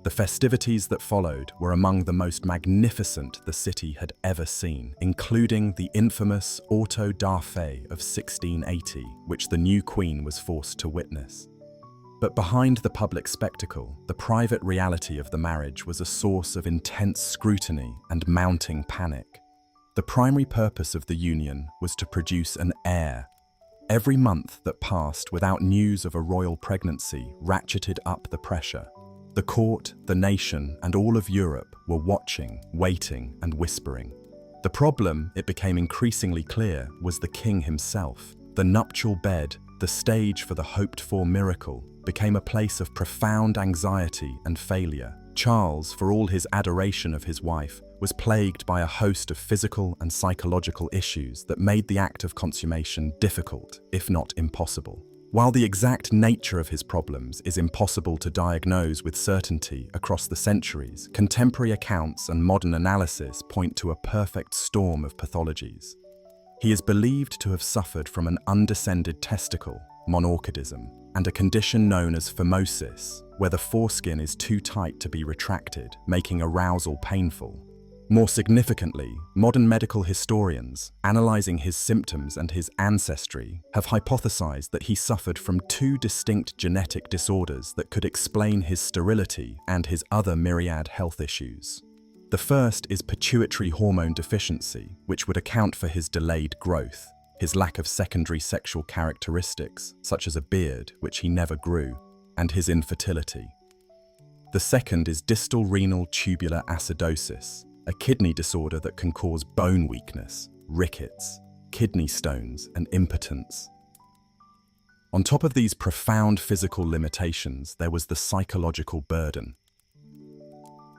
The festivities that followed were among the most magnificent the city had ever seen, including the infamous auto da fe of 1680, which the new queen was forced to witness. But behind the public spectacle, the private reality of the marriage was a source of intense scrutiny and mounting panic. The primary purpose of the union was to produce an heir. Every month that passed without news of a royal pregnancy ratcheted up the pressure. The court, the nation, and all of Europe were watching, waiting, and whispering. The problem, it became increasingly clear, was the king himself. The nuptial bed, the stage for the hoped-for miracle, became a place of profound anxiety and failure. Charles, for all his adoration of his wife, was plagued by a host of physical and psychological issues that made the act of consummation difficult, if not impossible. While the exact nature of his problems is impossible to diagnose with certainty across the centuries, contemporary accounts and modern analysis point to a perfect storm of pathologies. He is believed to have suffered from an undescended testicle, monarchism, and a condition known as phimosis, where the foreskin is too tight to be retracted, making arousal painful. More significantly, modern medical historians, analyzing his symptoms and his ancestry, have hypothesized that he suffered from two distinct genetic disorders that could explain his sterility and his other myriad health issues. The first is pituitary hormone deficiency, which would account for his delayed growth, his lack of secondary sexual characteristics, such as a beard, which he never grew, and his infertility. The second is distal renal tubular acidosis, a kidney disorder that can cause bone weakness, rickets, kidney stones, and impotence. On top of these profound physical limitations, there was the psychological burden.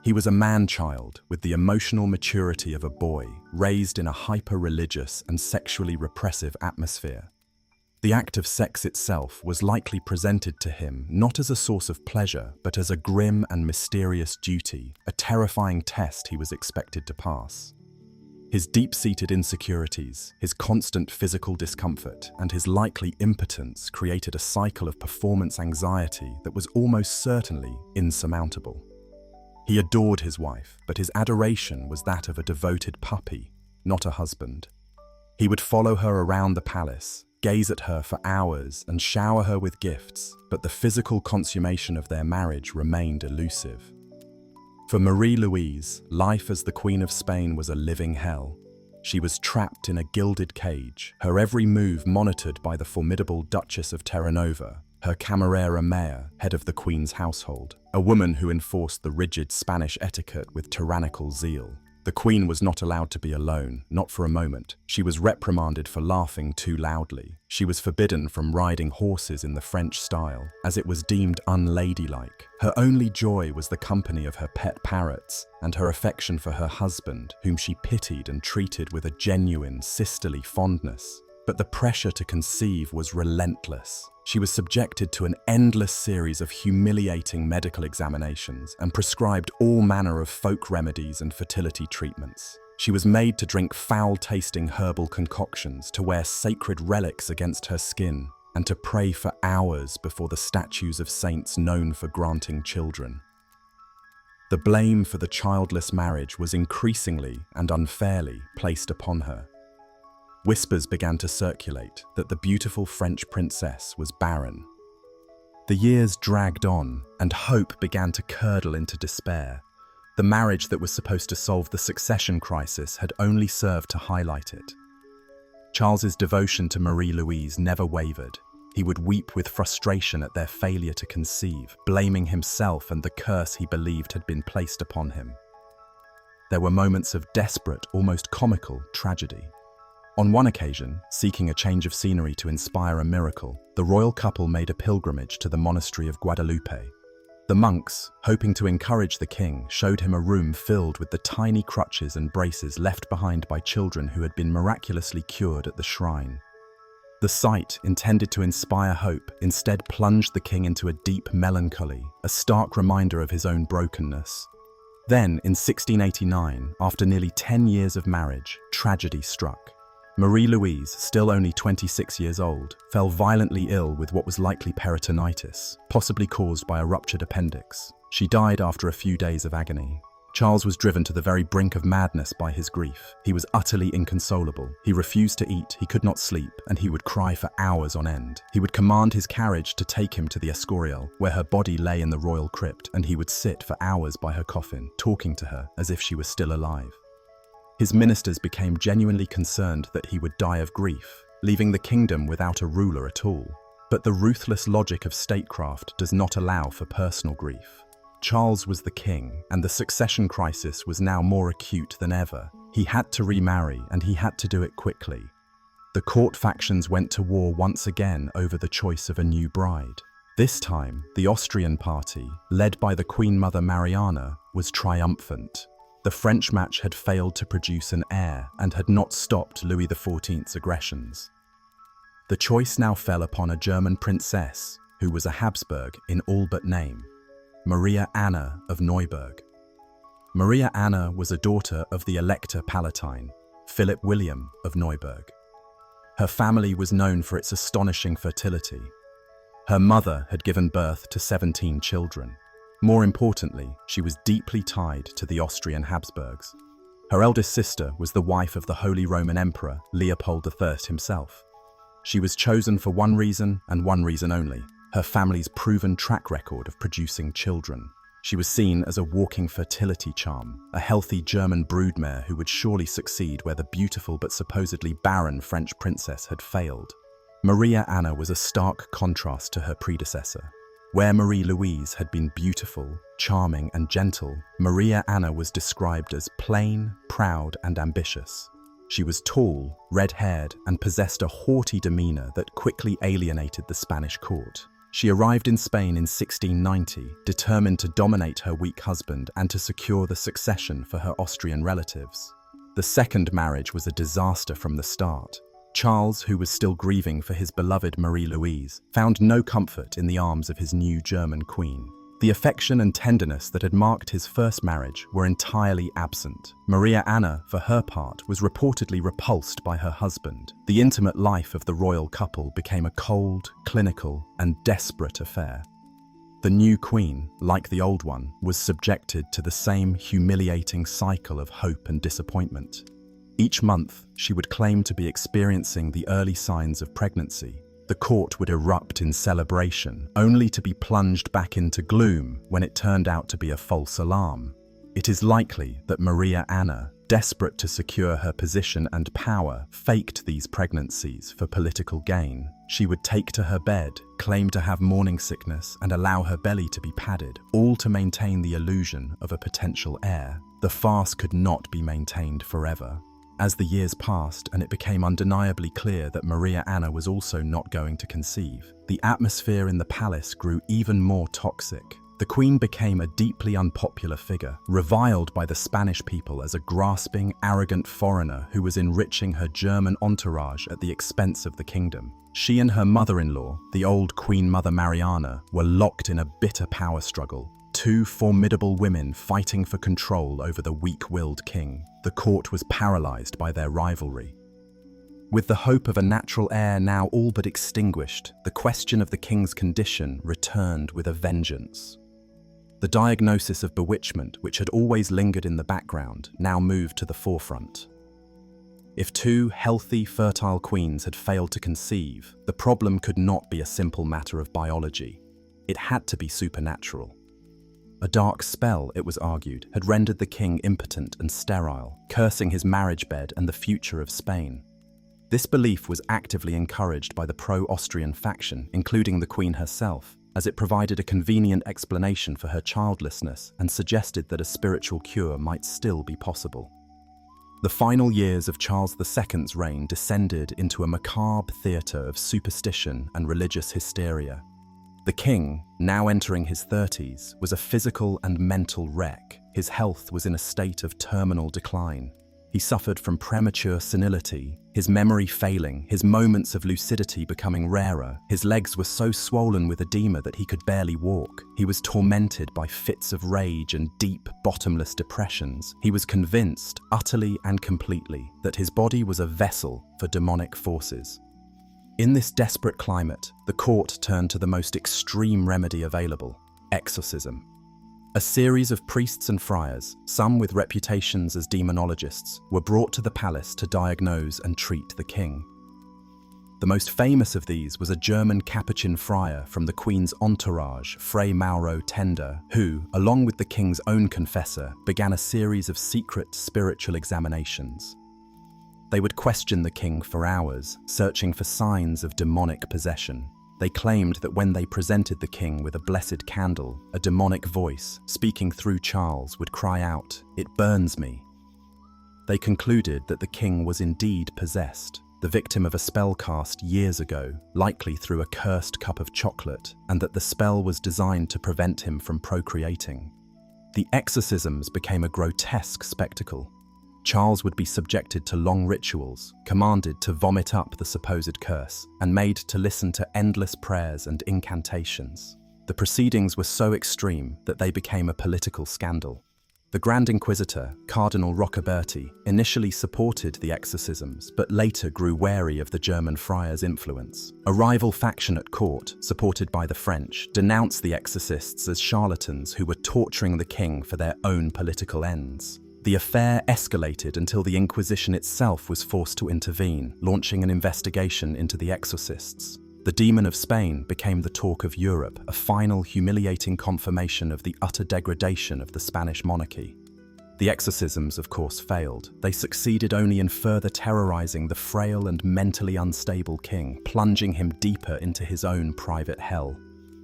He was a man-child with the emotional maturity of a boy, raised in a hyper-religious and sexually repressive atmosphere. The act of sex itself was likely presented to him not as a source of pleasure, but as a grim and mysterious duty, a terrifying test he was expected to pass. His deep-seated insecurities, his constant physical discomfort, and his likely impotence created a cycle of performance anxiety that was almost certainly insurmountable. He adored his wife, but his adoration was that of a devoted puppy, not a husband. He would follow her around the palace, gaze at her for hours, and shower her with gifts, but the physical consummation of their marriage remained elusive. For Marie-Louise, life as the Queen of Spain was a living hell. She was trapped in a gilded cage, her every move monitored by the formidable Duchess of Terranova, her camarera Maya, head of the Queen's household, a woman who enforced the rigid Spanish etiquette with tyrannical zeal. The Queen was not allowed to be alone, not for a moment. She was reprimanded for laughing too loudly. She was forbidden from riding horses in the French style, as it was deemed unladylike. Her only joy was the company of her pet parrots and her affection for her husband, whom she pitied and treated with a genuine sisterly fondness. But the pressure to conceive was relentless. She was subjected to an endless series of humiliating medical examinations and prescribed all manner of folk remedies and fertility treatments. She was made to drink foul-tasting herbal concoctions, to wear sacred relics against her skin, and to pray for hours before the statues of saints known for granting children. The blame for the childless marriage was increasingly and unfairly placed upon her. Whispers began to circulate that the beautiful French princess was barren. The years dragged on, and hope began to curdle into despair. The marriage that was supposed to solve the succession crisis had only served to highlight it. Charles's devotion to Marie-Louise never wavered. He would weep with frustration at their failure to conceive, blaming himself and the curse he believed had been placed upon him. There were moments of desperate, almost comical tragedy. On one occasion, seeking a change of scenery to inspire a miracle, the royal couple made a pilgrimage to the monastery of Guadalupe. The monks, hoping to encourage the king, showed him a room filled with the tiny crutches and braces left behind by children who had been miraculously cured at the shrine. The sight, intended to inspire hope, instead plunged the king into a deep melancholy, a stark reminder of his own brokenness. Then, in 1689, after nearly 10 years of marriage, tragedy struck. Marie-Louise, still only 26 years old, fell violently ill with what was likely peritonitis, possibly caused by a ruptured appendix. She died after a few days of agony. Charles was driven to the very brink of madness by his grief. He was utterly inconsolable. He refused to eat, he could not sleep, and he would cry for hours on end. He would command his carriage to take him to the Escorial, where her body lay in the royal crypt, and he would sit for hours by her coffin, talking to her as if she was still alive. His ministers became genuinely concerned that he would die of grief, leaving the kingdom without a ruler at all. But the ruthless logic of statecraft does not allow for personal grief. Charles was the king, and the succession crisis was now more acute than ever. He had to remarry, and he had to do it quickly. The court factions went to war once again over the choice of a new bride. This time, the Austrian party, led by the Queen Mother Mariana, was triumphant. The French match had failed to produce an heir and had not stopped Louis XIV's aggressions. The choice now fell upon a German princess who was a Habsburg in all but name, Maria Anna of Neuburg. Maria Anna was a daughter of the Elector Palatine, Philip William of Neuburg. Her family was known for its astonishing fertility. Her mother had given birth to 17 children. More importantly, she was deeply tied to the Austrian Habsburgs. Her eldest sister was the wife of the Holy Roman Emperor Leopold I himself. She was chosen for one reason and one reason only: her family's proven track record of producing children. She was seen as a walking fertility charm, a healthy German broodmare who would surely succeed where the beautiful but supposedly barren French princess had failed. Maria Anna was a stark contrast to her predecessor. Where Marie-Louise had been beautiful, charming, and gentle, Maria Anna was described as plain, proud, and ambitious. She was tall, red-haired, and possessed a haughty demeanor that quickly alienated the Spanish court. She arrived in Spain in 1690, determined to dominate her weak husband and to secure the succession for her Austrian relatives. The second marriage was a disaster from the start. Charles, who was still grieving for his beloved Marie-Louise, found no comfort in the arms of his new German queen. The affection and tenderness that had marked his first marriage were entirely absent. Maria Anna, for her part, was reportedly repulsed by her husband. The intimate life of the royal couple became a cold, clinical, and desperate affair. The new queen, like the old one, was subjected to the same humiliating cycle of hope and disappointment. Each month, she would claim to be experiencing the early signs of pregnancy. The court would erupt in celebration, only to be plunged back into gloom when it turned out to be a false alarm. It is likely that Maria Anna, desperate to secure her position and power, faked these pregnancies for political gain. She would take to her bed, claim to have morning sickness, and allow her belly to be padded, all to maintain the illusion of a potential heir. The farce could not be maintained forever. As the years passed and it became undeniably clear that Maria Anna was also not going to conceive, the atmosphere in the palace grew even more toxic. The queen became a deeply unpopular figure, reviled by the Spanish people as a grasping, arrogant foreigner who was enriching her German entourage at the expense of the kingdom. She and her mother-in-law, the old Queen Mother Mariana, were locked in a bitter power struggle. Two formidable women fighting for control over the weak-willed king. The court was paralyzed by their rivalry. With the hope of a natural heir now all but extinguished, the question of the king's condition returned with a vengeance. The diagnosis of bewitchment, which had always lingered in the background, now moved to the forefront. If two healthy, fertile queens had failed to conceive, the problem could not be a simple matter of biology. It had to be supernatural. A dark spell, it was argued, had rendered the king impotent and sterile, cursing his marriage bed and the future of Spain. This belief was actively encouraged by the pro-Austrian faction, including the queen herself, as it provided a convenient explanation for her childlessness and suggested that a spiritual cure might still be possible. The final years of Charles II's reign descended into a macabre theatre of superstition and religious hysteria. The king, now entering his 30s, was a physical and mental wreck. His health was in a state of terminal decline. He suffered from premature senility, his memory failing, his moments of lucidity becoming rarer. His legs were so swollen with edema that he could barely walk. He was tormented by fits of rage and deep, bottomless depressions. He was convinced, utterly and completely, that his body was a vessel for demonic forces. In this desperate climate, the court turned to the most extreme remedy available: exorcism. A series of priests and friars, some with reputations as demonologists, were brought to the palace to diagnose and treat the king. The most famous of these was a German Capuchin friar from the queen's entourage, Fray Mauro Tenda, who, along with the king's own confessor, began a series of secret spiritual examinations. They would question the king for hours, searching for signs of demonic possession. They claimed that when they presented the king with a blessed candle, a demonic voice, speaking through Charles, would cry out, "It burns me." They concluded that the king was indeed possessed, the victim of a spell cast years ago, likely through a cursed cup of chocolate, and that the spell was designed to prevent him from procreating. The exorcisms became a grotesque spectacle. Charles would be subjected to long rituals, commanded to vomit up the supposed curse, and made to listen to endless prayers and incantations. The proceedings were so extreme that they became a political scandal. The Grand Inquisitor, Cardinal Rocaberti, initially supported the exorcisms, but later grew wary of the German friars' influence. A rival faction at court, supported by the French, denounced the exorcists as charlatans who were torturing the king for their own political ends. The affair escalated until the Inquisition itself was forced to intervene, launching an investigation into the exorcists. The Demon of Spain became the talk of Europe, a final humiliating confirmation of the utter degradation of the Spanish monarchy. The exorcisms, of course, failed. They succeeded only in further terrorizing the frail and mentally unstable king, plunging him deeper into his own private hell.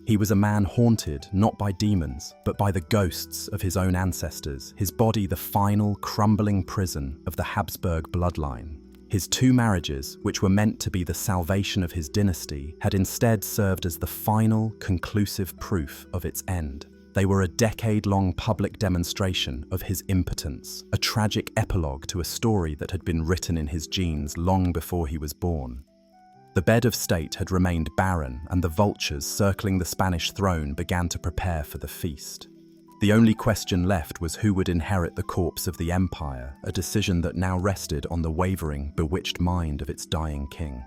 He was a man haunted not by demons, but by the ghosts of his own ancestors, his body the final, crumbling prison of the Habsburg bloodline. His two marriages, which were meant to be the salvation of his dynasty, had instead served as the final, conclusive proof of its end. They were a decade-long public demonstration of his impotence, a tragic epilogue to a story that had been written in his genes long before he was born. The bed of state had remained barren, and the vultures circling the Spanish throne began to prepare for the feast. The only question left was who would inherit the corpse of the empire, a decision that now rested on the wavering, bewitched mind of its dying king.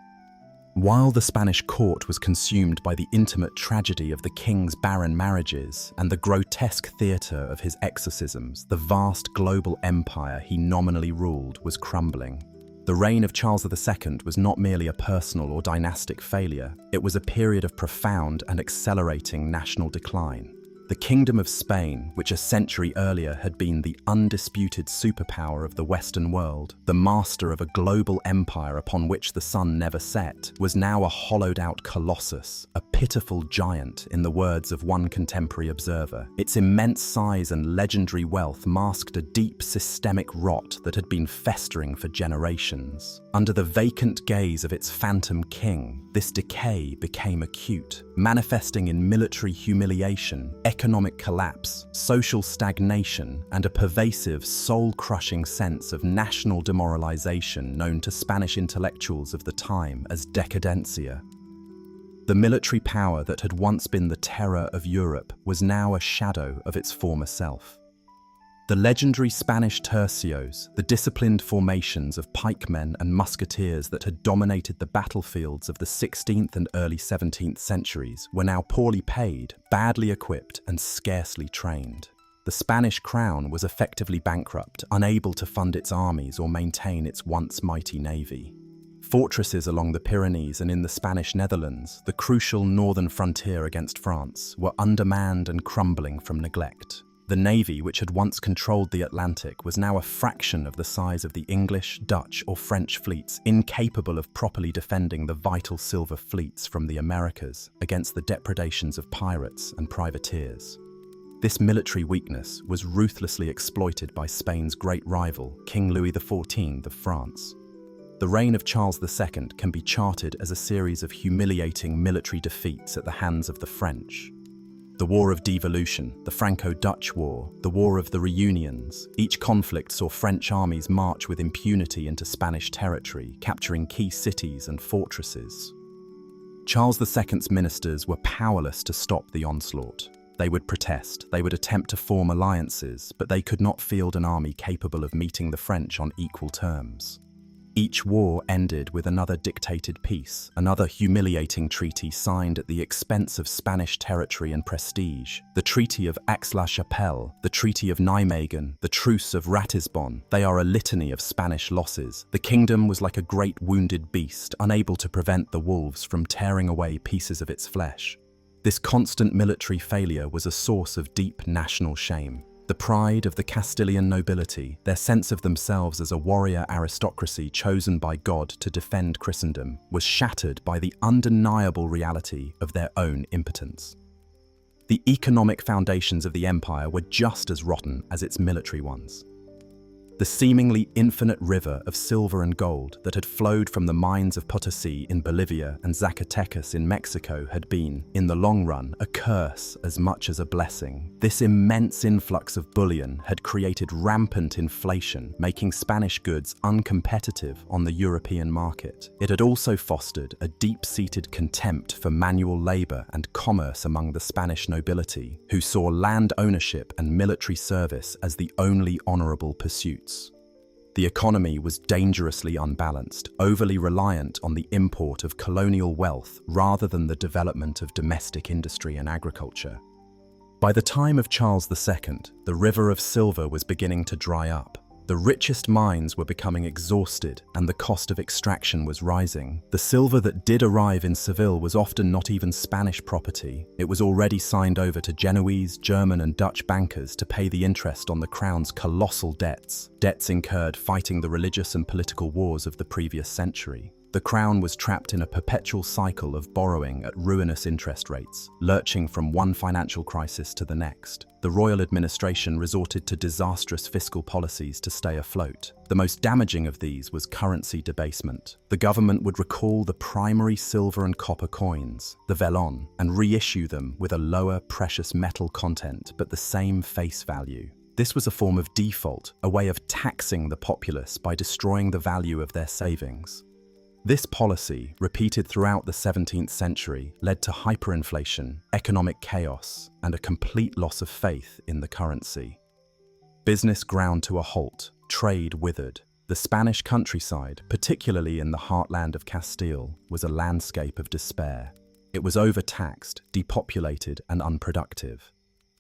While the Spanish court was consumed by the intimate tragedy of the king's barren marriages and the grotesque theatre of his exorcisms, the vast global empire he nominally ruled was crumbling. The reign of Charles II was not merely a personal or dynastic failure, it was a period of profound and accelerating national decline. The Kingdom of Spain, which a century earlier had been the undisputed superpower of the Western world, the master of a global empire upon which the sun never set, was now a hollowed-out colossus, a pitiful giant, in the words of one contemporary observer. Its immense size and legendary wealth masked a deep systemic rot that had been festering for generations. Under the vacant gaze of its phantom king, this decay became acute, manifesting in military humiliation, economic collapse, social stagnation, and a pervasive, soul-crushing sense of national demoralization known to Spanish intellectuals of the time as decadencia. The military power that had once been the terror of Europe was now a shadow of its former self. The legendary Spanish tercios, the disciplined formations of pikemen and musketeers that had dominated the battlefields of the 16th and early 17th centuries, were now poorly paid, badly equipped, and scarcely trained. The Spanish crown was effectively bankrupt, unable to fund its armies or maintain its once mighty navy. Fortresses along the Pyrenees and in the Spanish Netherlands, the crucial northern frontier against France, were undermanned and crumbling from neglect. The navy, which had once controlled the Atlantic, was now a fraction of the size of the English, Dutch, or French fleets, incapable of properly defending the vital silver fleets from the Americas against the depredations of pirates and privateers. This military weakness was ruthlessly exploited by Spain's great rival, King Louis XIV of France. The reign of Charles II can be charted as a series of humiliating military defeats at the hands of the French. The War of Devolution, the Franco-Dutch War, the War of the Reunions. Each conflict saw French armies march with impunity into Spanish territory, capturing key cities and fortresses. Charles II's ministers were powerless to stop the onslaught. They would protest, they would attempt to form alliances, but they could not field an army capable of meeting the French on equal terms. Each war ended with another dictated peace, another humiliating treaty signed at the expense of Spanish territory and prestige. The Treaty of Aix-la-Chapelle, the Treaty of Nijmegen, the Truce of Ratisbon, they are a litany of Spanish losses. The kingdom was like a great wounded beast, unable to prevent the wolves from tearing away pieces of its flesh. This constant military failure was a source of deep national shame. The pride of the Castilian nobility, their sense of themselves as a warrior aristocracy chosen by God to defend Christendom, was shattered by the undeniable reality of their own impotence. The economic foundations of the empire were just as rotten as its military ones. The seemingly infinite river of silver and gold that had flowed from the mines of Potosí in Bolivia and Zacatecas in Mexico had been, in the long run, a curse as much as a blessing. This immense influx of bullion had created rampant inflation, making Spanish goods uncompetitive on the European market. It had also fostered a deep-seated contempt for manual labor and commerce among the Spanish nobility, who saw land ownership and military service as the only honorable pursuits. The economy was dangerously unbalanced, overly reliant on the import of colonial wealth rather than the development of domestic industry and agriculture. By the time of Charles II, the river of silver was beginning to dry up. The richest mines were becoming exhausted and the cost of extraction was rising. The silver that did arrive in Seville was often not even Spanish property. It was already signed over to Genoese, German and Dutch bankers to pay the interest on the crown's colossal debts incurred fighting the religious and political wars of the previous century. The crown was trapped in a perpetual cycle of borrowing at ruinous interest rates, lurching from one financial crisis to the next. The royal administration resorted to disastrous fiscal policies to stay afloat. The most damaging of these was currency debasement. The government would recall the primary silver and copper coins, the vellon, and reissue them with a lower precious metal content but the same face value. This was a form of default, a way of taxing the populace by destroying the value of their savings. This policy, repeated throughout the 17th century, led to hyperinflation, economic chaos, and a complete loss of faith in the currency. Business ground to a halt, trade withered. The Spanish countryside, particularly in the heartland of Castile, was a landscape of despair. It was overtaxed, depopulated, and unproductive.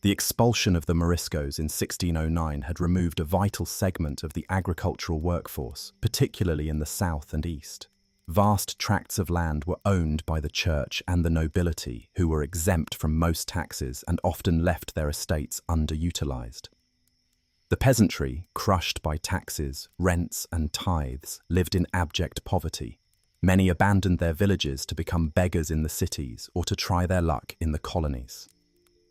The expulsion of the Moriscos in 1609 had removed a vital segment of the agricultural workforce, particularly in the south and east. Vast tracts of land were owned by the church and the nobility, who were exempt from most taxes and often left their estates underutilized. The peasantry, crushed by taxes, rents, and tithes, lived in abject poverty. Many abandoned their villages to become beggars in the cities or to try their luck in the colonies.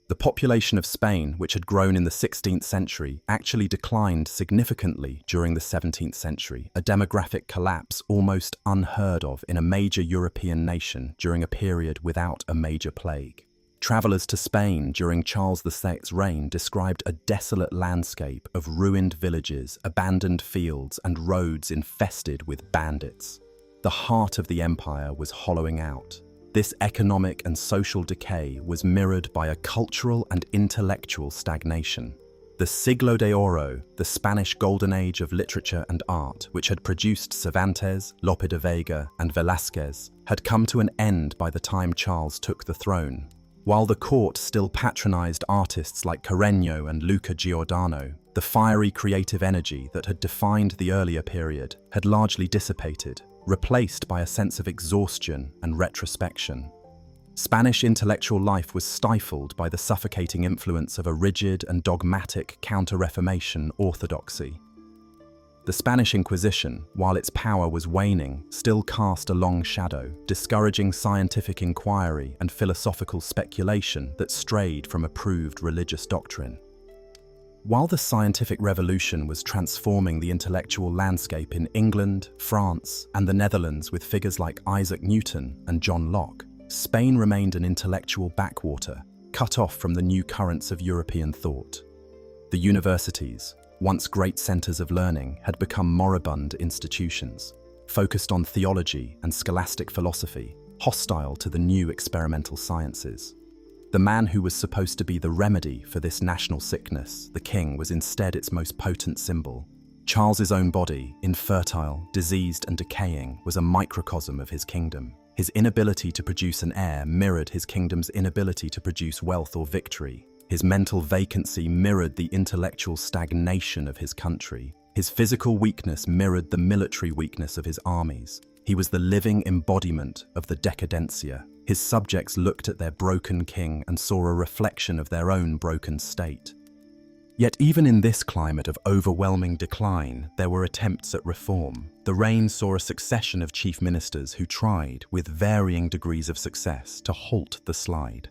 The population of Spain, which had grown in the 16th century, actually declined significantly during the 17th century, a demographic collapse almost unheard of in a major European nation during a period without a major plague. Travelers to Spain during Charles VI's reign described a desolate landscape of ruined villages, abandoned fields, and roads infested with bandits. The heart of the empire was hollowing out. This economic and social decay was mirrored by a cultural and intellectual stagnation. The Siglo de Oro, the Spanish golden age of literature and art, which had produced Cervantes, Lope de Vega, and Velázquez, had come to an end by the time Charles took the throne. While the court still patronized artists like Carreño and Luca Giordano, the fiery creative energy that had defined the earlier period had largely dissipated, replaced by a sense of exhaustion and retrospection. Spanish intellectual life was stifled by the suffocating influence of a rigid and dogmatic counter-Reformation orthodoxy. The Spanish Inquisition, while its power was waning, still cast a long shadow, discouraging scientific inquiry and philosophical speculation that strayed from approved religious doctrine. While the scientific revolution was transforming the intellectual landscape in England, France, and the Netherlands with figures like Isaac Newton and John Locke, Spain remained an intellectual backwater, cut off from the new currents of European thought. The universities, once great centers of learning, had become moribund institutions, focused on theology and scholastic philosophy, hostile to the new experimental sciences. The man who was supposed to be the remedy for this national sickness, the king, was instead its most potent symbol. Charles's own body, infertile, diseased and decaying, was a microcosm of his kingdom. His inability to produce an heir mirrored his kingdom's inability to produce wealth or victory. His mental vacancy mirrored the intellectual stagnation of his country. His physical weakness mirrored the military weakness of his armies. He was the living embodiment of the decadencia. His subjects looked at their broken king and saw a reflection of their own broken state. Yet even in this climate of overwhelming decline, there were attempts at reform. The reign saw a succession of chief ministers who tried, with varying degrees of success, to halt the slide.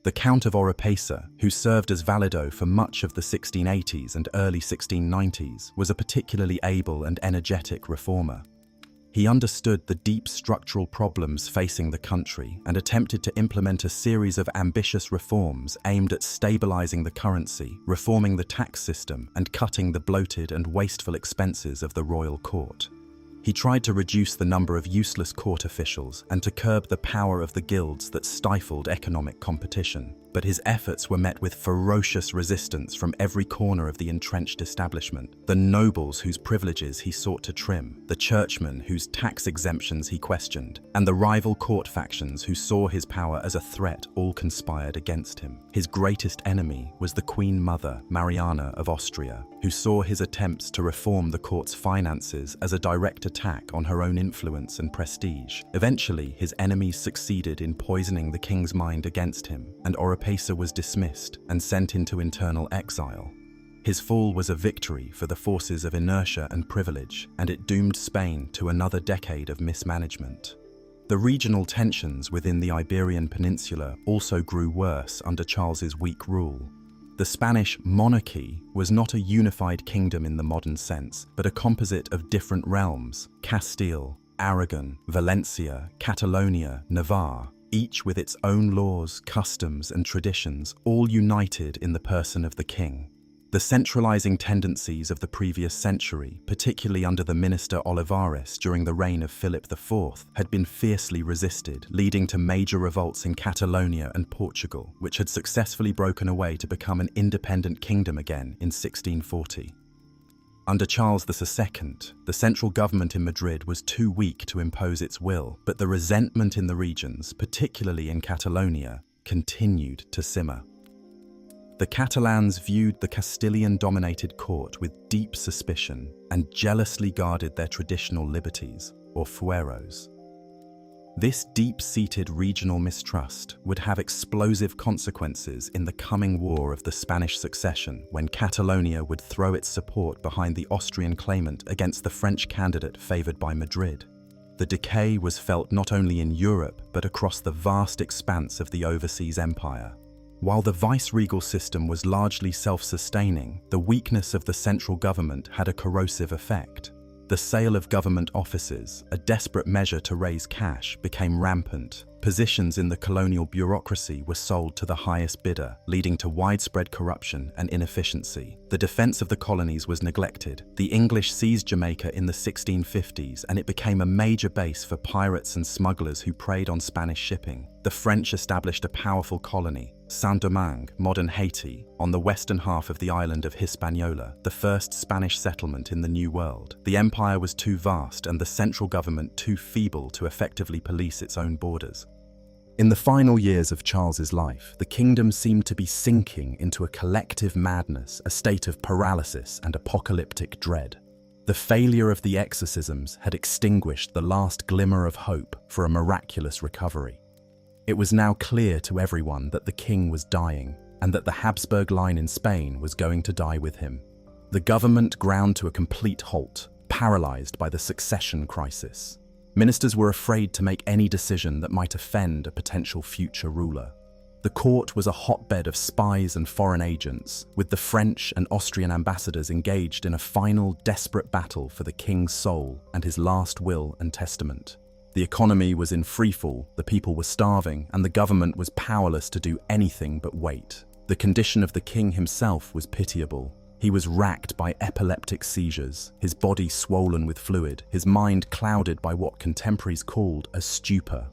The Count of Oropesa, who served as valido for much of the 1680s and early 1690s, was a particularly able and energetic reformer. He understood the deep structural problems facing the country and attempted to implement a series of ambitious reforms aimed at stabilizing the currency, reforming the tax system, and cutting the bloated and wasteful expenses of the royal court. He tried to reduce the number of useless court officials and to curb the power of the guilds that stifled economic competition. But his efforts were met with ferocious resistance from every corner of the entrenched establishment. The nobles whose privileges he sought to trim, the churchmen whose tax exemptions he questioned, and the rival court factions who saw his power as a threat all conspired against him. His greatest enemy was the Queen Mother, Mariana of Austria, who saw his attempts to reform the court's finances as a direct attack on her own influence and prestige. Eventually, his enemies succeeded in poisoning the king's mind against him, and Oropesa was dismissed and sent into internal exile. His fall was a victory for the forces of inertia and privilege, and it doomed Spain to another decade of mismanagement. The regional tensions within the Iberian Peninsula also grew worse under Charles's weak rule. The Spanish monarchy was not a unified kingdom in the modern sense, but a composite of different realms: Castile, Aragon, Valencia, Catalonia, Navarre, each with its own laws, customs, and traditions, all united in the person of the king. The centralizing tendencies of the previous century, particularly under the minister Olivares during the reign of Philip IV, had been fiercely resisted, leading to major revolts in Catalonia and Portugal, which had successfully broken away to become an independent kingdom again in 1640. Under Charles II, the central government in Madrid was too weak to impose its will, but the resentment in the regions, particularly in Catalonia, continued to simmer. The Catalans viewed the Castilian-dominated court with deep suspicion and jealously guarded their traditional liberties. or fueros. This deep-seated regional mistrust would have explosive consequences in the coming War of the Spanish Succession, when Catalonia would throw its support behind the Austrian claimant against the French candidate favored by Madrid. The decay was felt not only in Europe but across the vast expanse of the overseas empire. While the viceregal system was largely self-sustaining, the weakness of the central government had a corrosive effect. The sale of government offices, a desperate measure to raise cash, became rampant. Positions in the colonial bureaucracy were sold to the highest bidder, leading to widespread corruption and inefficiency. The defense of the colonies was neglected. The English seized Jamaica in the 1650s, and it became a major base for pirates and smugglers who preyed on Spanish shipping. The French established a powerful colony, Saint-Domingue, modern Haiti, on the western half of the island of Hispaniola, the first Spanish settlement in the New World. The empire was too vast and the central government too feeble to effectively police its own borders. In the final years of Charles's life, the kingdom seemed to be sinking into a collective madness, a state of paralysis and apocalyptic dread. The failure of the exorcisms had extinguished the last glimmer of hope for a miraculous recovery. It was now clear to everyone that the king was dying, and that the Habsburg line in Spain was going to die with him. The government ground to a complete halt, paralyzed by the succession crisis. Ministers were afraid to make any decision that might offend a potential future ruler. The court was a hotbed of spies and foreign agents, with the French and Austrian ambassadors engaged in a final, desperate battle for the king's soul and his last will and testament. The economy was in freefall, the people were starving, and the government was powerless to do anything but wait. The condition of the king himself was pitiable. He was racked by epileptic seizures, his body swollen with fluid, his mind clouded by what contemporaries called a stupor.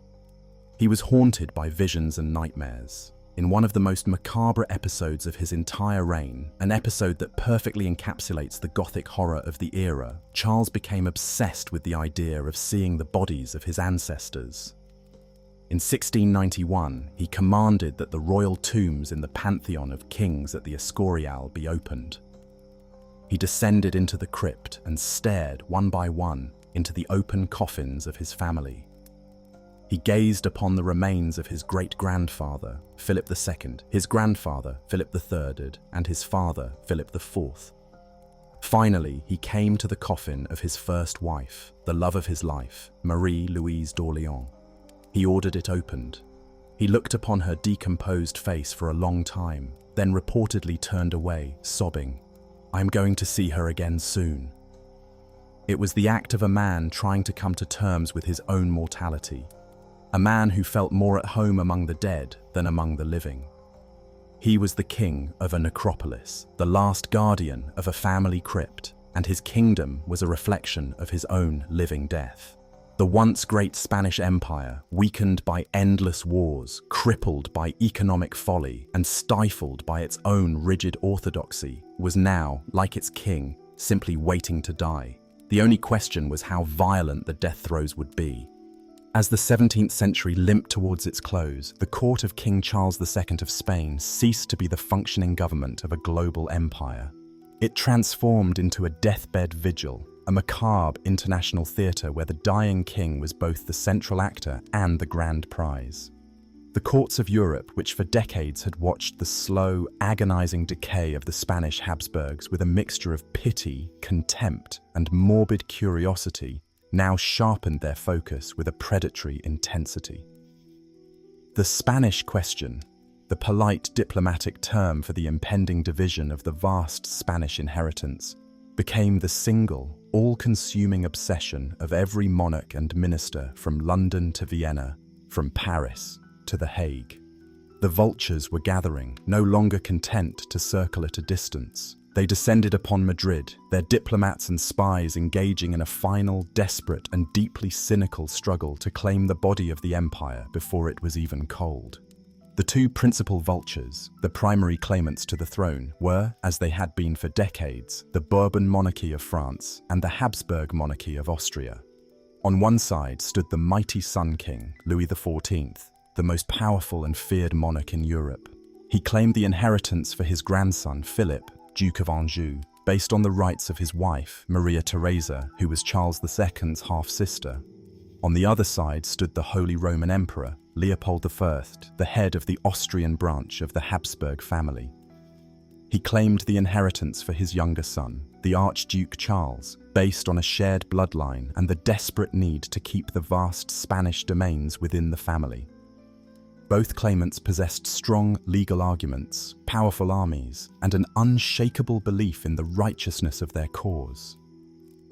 He was haunted by visions and nightmares. In one of the most macabre episodes of his entire reign, an episode that perfectly encapsulates the Gothic horror of the era, Charles became obsessed with the idea of seeing the bodies of his ancestors. In 1691, he commanded that the royal tombs in the Pantheon of Kings at the Escorial be opened. He descended into the crypt and stared, one by one, into the open coffins of his family. He gazed upon the remains of his great-grandfather, Philip II, his grandfather, Philip III, and his father, Philip IV. Finally, he came to the coffin of his first wife, the love of his life, Marie-Louise d'Orléans. He ordered it opened. He looked upon her decomposed face for a long time, then reportedly turned away, sobbing, "I am going to see her again soon." It was the act of a man trying to come to terms with his own mortality. A man who felt more at home among the dead than among the living. He was the king of a necropolis, the last guardian of a family crypt, and his kingdom was a reflection of his own living death. The once great Spanish Empire, weakened by endless wars, crippled by economic folly, and stifled by its own rigid orthodoxy, was now, like its king, simply waiting to die. The only question was how violent the death throes would be. As the 17th century limped towards its close, the court of King Charles II of Spain ceased to be the functioning government of a global empire. It transformed into a deathbed vigil, a macabre international theatre where the dying king was both the central actor and the grand prize. The courts of Europe, which for decades had watched the slow, agonizing decay of the Spanish Habsburgs with a mixture of pity, contempt, and morbid curiosity, now sharpened their focus with a predatory intensity. The Spanish question, the polite diplomatic term for the impending division of the vast Spanish inheritance, became the single, all-consuming obsession of every monarch and minister from London to Vienna, from Paris to The Hague. The vultures were gathering, no longer content to circle at a distance. They descended upon Madrid, their diplomats and spies engaging in a final, desperate and deeply cynical struggle to claim the body of the empire before it was even cold. The two principal vultures, the primary claimants to the throne, were, as they had been for decades, the Bourbon monarchy of France and the Habsburg monarchy of Austria. On one side stood the mighty Sun King, Louis XIV, the most powerful and feared monarch in Europe. He claimed the inheritance for his grandson, Philip, Duke of Anjou, based on the rights of his wife, Maria Theresa, who was Charles II's half-sister. On the other side stood the Holy Roman Emperor, Leopold I, the head of the Austrian branch of the Habsburg family. He claimed the inheritance for his younger son, the Archduke Charles, based on a shared bloodline and the desperate need to keep the vast Spanish domains within the family. Both claimants possessed strong legal arguments, powerful armies, and an unshakable belief in the righteousness of their cause.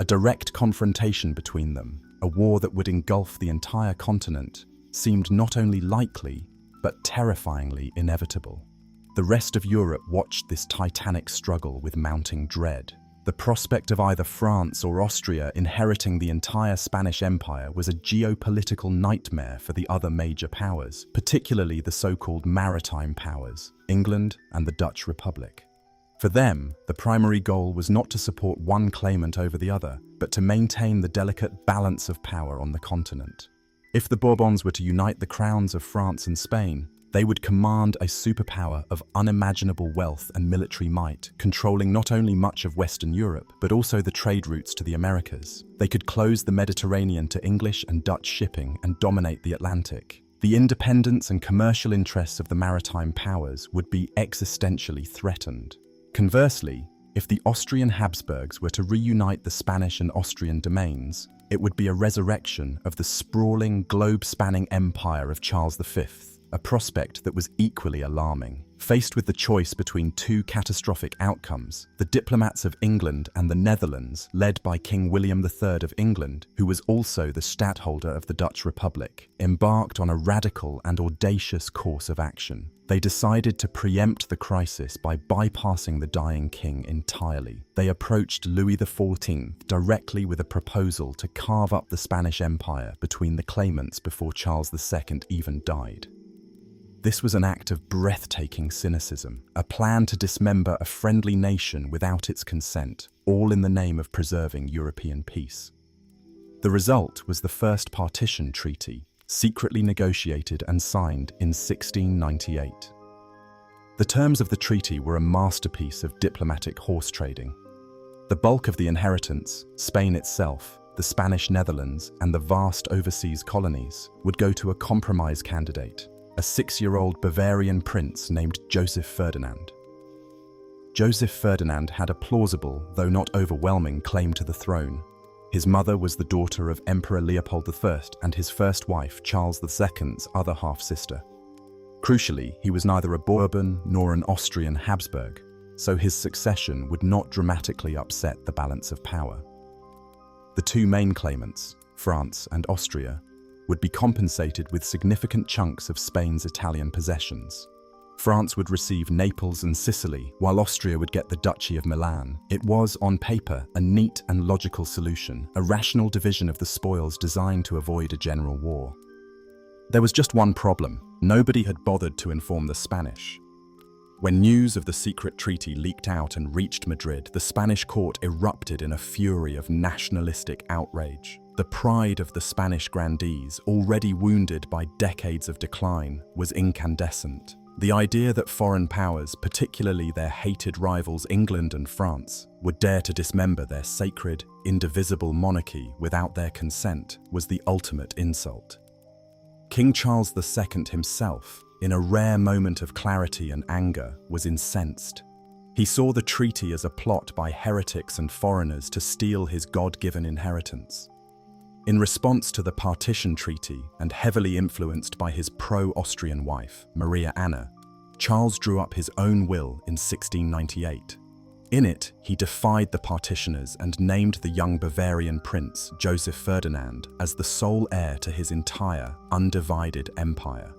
A direct confrontation between them, a war that would engulf the entire continent, seemed not only likely, but terrifyingly inevitable. The rest of Europe watched this titanic struggle with mounting dread. The prospect of either France or Austria inheriting the entire Spanish Empire was a geopolitical nightmare for the other major powers, particularly the so-called maritime powers, England and the Dutch Republic. For them, the primary goal was not to support one claimant over the other, but to maintain the delicate balance of power on the continent. If the Bourbons were to unite the crowns of France and Spain, they would command a superpower of unimaginable wealth and military might, controlling not only much of Western Europe, but also the trade routes to the Americas. They could close the Mediterranean to English and Dutch shipping and dominate the Atlantic. The independence and commercial interests of the maritime powers would be existentially threatened. Conversely, if the Austrian Habsburgs were to reunite the Spanish and Austrian domains, it would be a resurrection of the sprawling, globe-spanning empire of Charles V, a prospect that was equally alarming. Faced with the choice between two catastrophic outcomes, the diplomats of England and the Netherlands, led by King William III of England, who was also the stadtholder of the Dutch Republic, embarked on a radical and audacious course of action. They decided to preempt the crisis by bypassing the dying king entirely. They approached Louis XIV directly with a proposal to carve up the Spanish Empire between the claimants before Charles II even died. This was an act of breathtaking cynicism, a plan to dismember a friendly nation without its consent, all in the name of preserving European peace. The result was the First Partition Treaty, secretly negotiated and signed in 1698. The terms of the treaty were a masterpiece of diplomatic horse trading. The bulk of the inheritance, Spain itself, the Spanish Netherlands, and the vast overseas colonies, would go to a compromise candidate, a 6-year-old Bavarian prince named Joseph Ferdinand. Joseph Ferdinand had a plausible, though not overwhelming, claim to the throne. His mother was the daughter of Emperor Leopold I and his first wife, Charles II's other half-sister. Crucially, he was neither a Bourbon nor an Austrian Habsburg, so his succession would not dramatically upset the balance of power. The two main claimants, France and Austria, would be compensated with significant chunks of Spain's Italian possessions. France would receive Naples and Sicily, while Austria would get the Duchy of Milan. It was, on paper, a neat and logical solution, a rational division of the spoils designed to avoid a general war. There was just one problem. Nobody had bothered to inform the Spanish. When news of the secret treaty leaked out and reached Madrid, the Spanish court erupted in a fury of nationalistic outrage. The pride of the Spanish grandees, already wounded by decades of decline, was incandescent. The idea that foreign powers, particularly their hated rivals England and France, would dare to dismember their sacred, indivisible monarchy without their consent was the ultimate insult. King Charles II himself, in a rare moment of clarity and anger, was incensed. He saw the treaty as a plot by heretics and foreigners to steal his God-given inheritance. In response to the Partition Treaty, and heavily influenced by his pro-Austrian wife, Maria Anna, Charles drew up his own will in 1698. In it, he defied the partitioners and named the young Bavarian prince, Joseph Ferdinand, as the sole heir to his entire, undivided empire.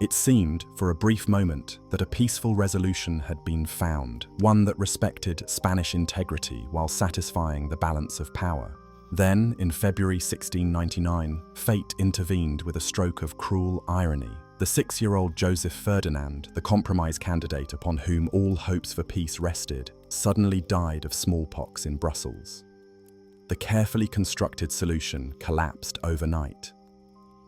It seemed, for a brief moment, that a peaceful resolution had been found, one that respected Spanish integrity while satisfying the balance of power. Then, in February 1699, fate intervened with a stroke of cruel irony. The 6-year-old Joseph Ferdinand, the compromise candidate upon whom all hopes for peace rested, suddenly died of smallpox in Brussels. The carefully constructed solution collapsed overnight.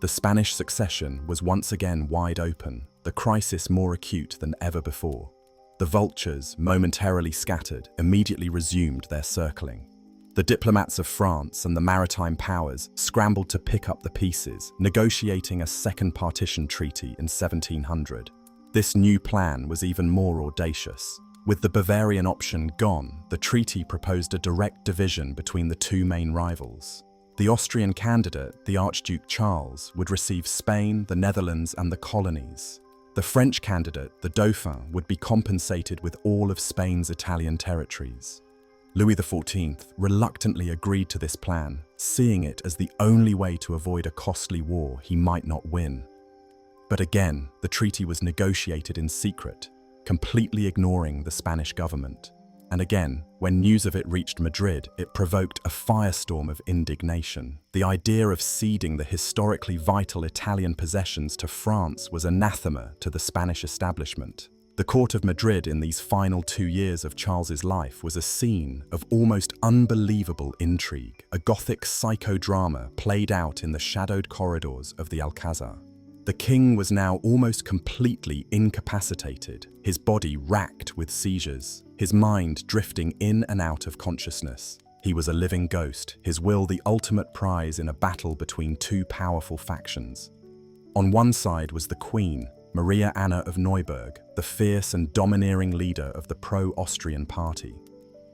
The Spanish succession was once again wide open, the crisis more acute than ever before. The vultures, momentarily scattered, immediately resumed their circling. The diplomats of France and the maritime powers scrambled to pick up the pieces, negotiating a second partition treaty in 1700. This new plan was even more audacious. With the Bavarian option gone, the treaty proposed a direct division between the two main rivals. The Austrian candidate, the Archduke Charles, would receive Spain, the Netherlands, and the colonies. The French candidate, the Dauphin, would be compensated with all of Spain's Italian territories. Louis XIV reluctantly agreed to this plan, seeing it as the only way to avoid a costly war he might not win. But again, the treaty was negotiated in secret, completely ignoring the Spanish government. And again, when news of it reached Madrid, it provoked a firestorm of indignation. The idea of ceding the historically vital Italian possessions to France was anathema to the Spanish establishment. The court of Madrid in these final 2 years of Charles's life was a scene of almost unbelievable intrigue, a Gothic psychodrama played out in the shadowed corridors of the Alcazar. The king was now almost completely incapacitated, his body racked with seizures, his mind drifting in and out of consciousness. He was a living ghost, his will the ultimate prize in a battle between two powerful factions. On one side was the Queen, Maria Anna of Neuburg, the fierce and domineering leader of the pro-Austrian party.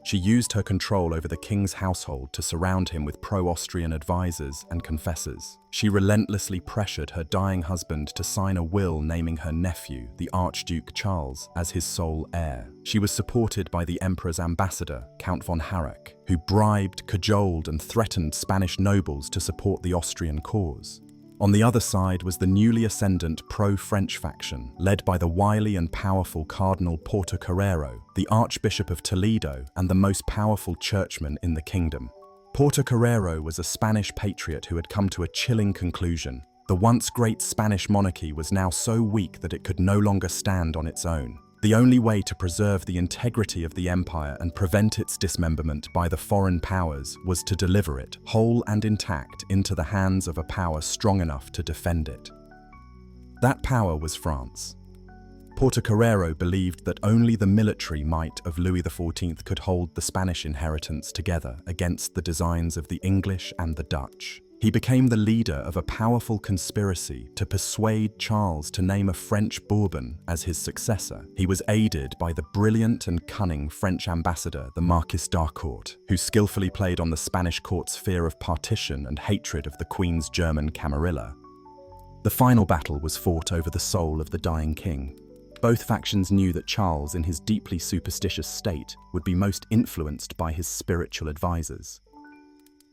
She used her control over the king's household to surround him with pro-Austrian advisors and confessors. She relentlessly pressured her dying husband to sign a will naming her nephew, the Archduke Charles, as his sole heir. She was supported by the emperor's ambassador, Count von Harrach, who bribed, cajoled, and threatened Spanish nobles to support the Austrian cause. On the other side was the newly ascendant pro-French faction, led by the wily and powerful Cardinal Portocarrero, the Archbishop of Toledo and the most powerful churchman in the kingdom. Portocarrero was a Spanish patriot who had come to a chilling conclusion. The once great Spanish monarchy was now so weak that it could no longer stand on its own. The only way to preserve the integrity of the empire and prevent its dismemberment by the foreign powers was to deliver it, whole and intact, into the hands of a power strong enough to defend it. That power was France. Portocarrero believed that only the military might of Louis XIV could hold the Spanish inheritance together against the designs of the English and the Dutch. He became the leader of a powerful conspiracy to persuade Charles to name a French Bourbon as his successor. He was aided by the brilliant and cunning French ambassador, the Marquis d'Harcourt, who skillfully played on the Spanish court's fear of partition and hatred of the Queen's German Camarilla. The final battle was fought over the soul of the dying king. Both factions knew that Charles, in his deeply superstitious state, would be most influenced by his spiritual advisors.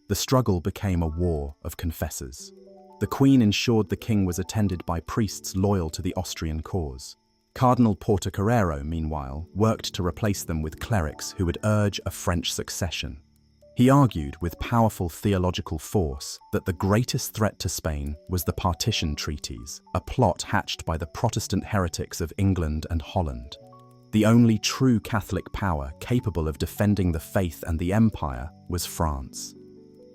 The struggle became a war of confessors. The Queen ensured the king was attended by priests loyal to the Austrian cause. Cardinal Portocarrero, meanwhile, worked to replace them with clerics who would urge a French succession. He argued with powerful theological force that the greatest threat to Spain was the partition treaties, a plot hatched by the Protestant heretics of England and Holland. The only true Catholic power capable of defending the faith and the empire was France.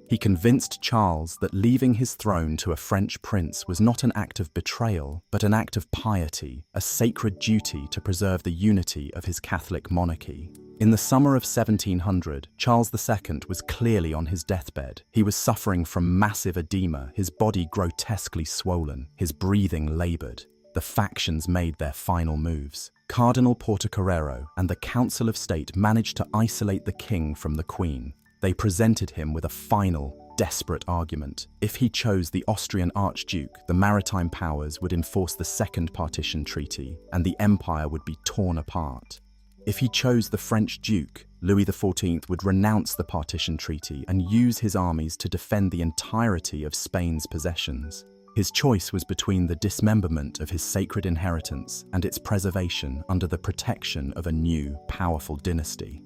He convinced Charles that leaving his throne to a French prince was not an act of betrayal, but an act of piety, a sacred duty to preserve the unity of his Catholic monarchy. In the summer of 1700, Charles II was clearly on his deathbed. He was suffering from massive edema, his body grotesquely swollen, his breathing labored. The factions made their final moves. Cardinal Portocarrero and the Council of State managed to isolate the king from the Queen. They presented him with a final, desperate argument. If he chose the Austrian Archduke, the maritime powers would enforce the Second Partition Treaty, and the empire would be torn apart. If he chose the French Duke, Louis XIV would renounce the Partition Treaty and use his armies to defend the entirety of Spain's possessions. His choice was between the dismemberment of his sacred inheritance and its preservation under the protection of a new, powerful dynasty.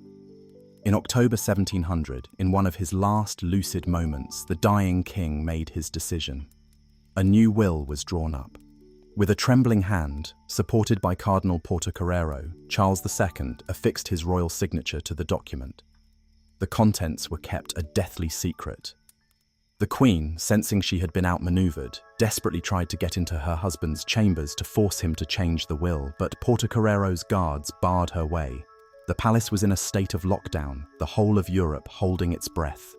In October 1700, in one of his last lucid moments, the dying king made his decision. A new will was drawn up. With a trembling hand, supported by Cardinal Portocarrero, Charles II affixed his royal signature to the document. The contents were kept a deathly secret. The queen, sensing she had been outmaneuvered, desperately tried to get into her husband's chambers to force him to change the will, but Portocarrero's guards barred her way. The palace was in a state of lockdown, the whole of Europe holding its breath.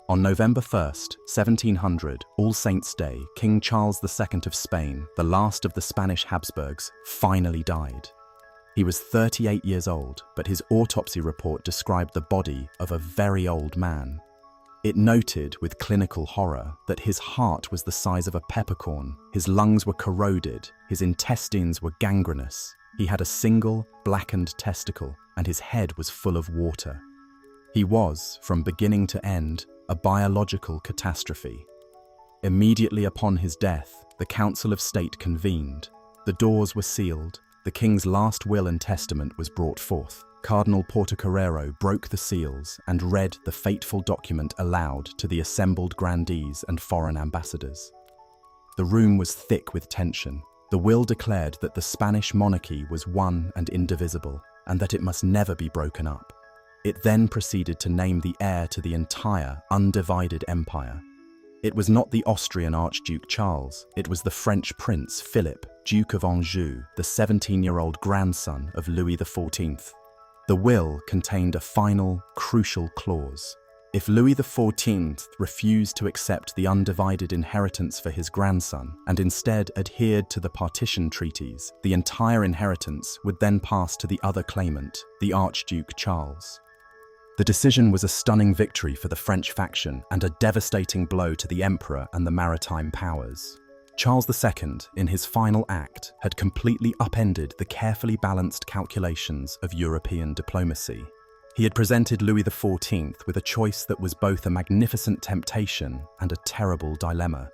On November 1st, 1700, All Saints' Day, King Charles II of Spain, the last of the Spanish Habsburgs, finally died. He was 38 years old, but his autopsy report described the body of a very old man. It noted with clinical horror that his heart was the size of a peppercorn, his lungs were corroded, his intestines were gangrenous, he had a single, blackened testicle, and his head was full of water. He was, from beginning to end, a biological catastrophe. Immediately upon his death, the Council of State convened. The doors were sealed, the king's last will and testament was brought forth. Cardinal Portocarrero broke the seals and read the fateful document aloud to the assembled grandees and foreign ambassadors. The room was thick with tension. The will declared that the Spanish monarchy was one and indivisible, and that it must never be broken up. It then proceeded to name the heir to the entire, undivided empire. It was not the Austrian Archduke Charles, it was the French Prince Philip, Duke of Anjou, the 17-year-old grandson of Louis XIV. The will contained a final, crucial clause. If Louis XIV refused to accept the undivided inheritance for his grandson and instead adhered to the partition treaties, the entire inheritance would then pass to the other claimant, the Archduke Charles. The decision was a stunning victory for the French faction and a devastating blow to the emperor and the maritime powers. Charles II, in his final act, had completely upended the carefully balanced calculations of European diplomacy. He had presented Louis XIV with a choice that was both a magnificent temptation and a terrible dilemma.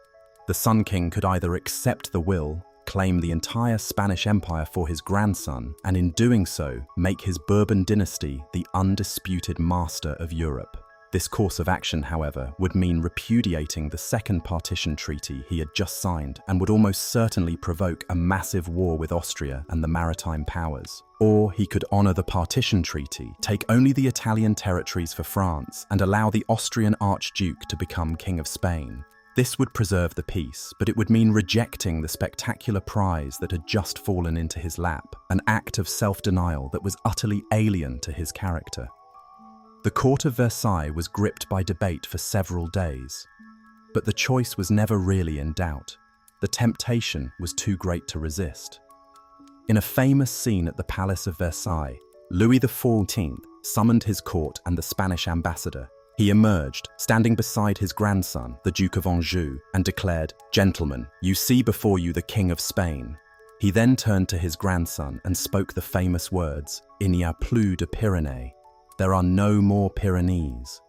The Sun King could either accept the will, claim the entire Spanish Empire for his grandson, and in doing so, make his Bourbon dynasty the undisputed master of Europe. This course of action, however, would mean repudiating the second partition treaty he had just signed and would almost certainly provoke a massive war with Austria and the maritime powers. Or he could honor the partition treaty, take only the Italian territories for France, and allow the Austrian Archduke to become King of Spain. This would preserve the peace, but it would mean rejecting the spectacular prize that had just fallen into his lap, an act of self-denial that was utterly alien to his character. The court of Versailles was gripped by debate for several days, but the choice was never really in doubt. The temptation was too great to resist. In a famous scene at the Palace of Versailles, Louis XIV summoned his court and the Spanish ambassador. He emerged, standing beside his grandson, the Duke of Anjou, and declared, "Gentlemen, you see before you the King of Spain." He then turned to his grandson and spoke the famous words, "Il n'y a plus de Pyrénées." There are no more Pyrenees.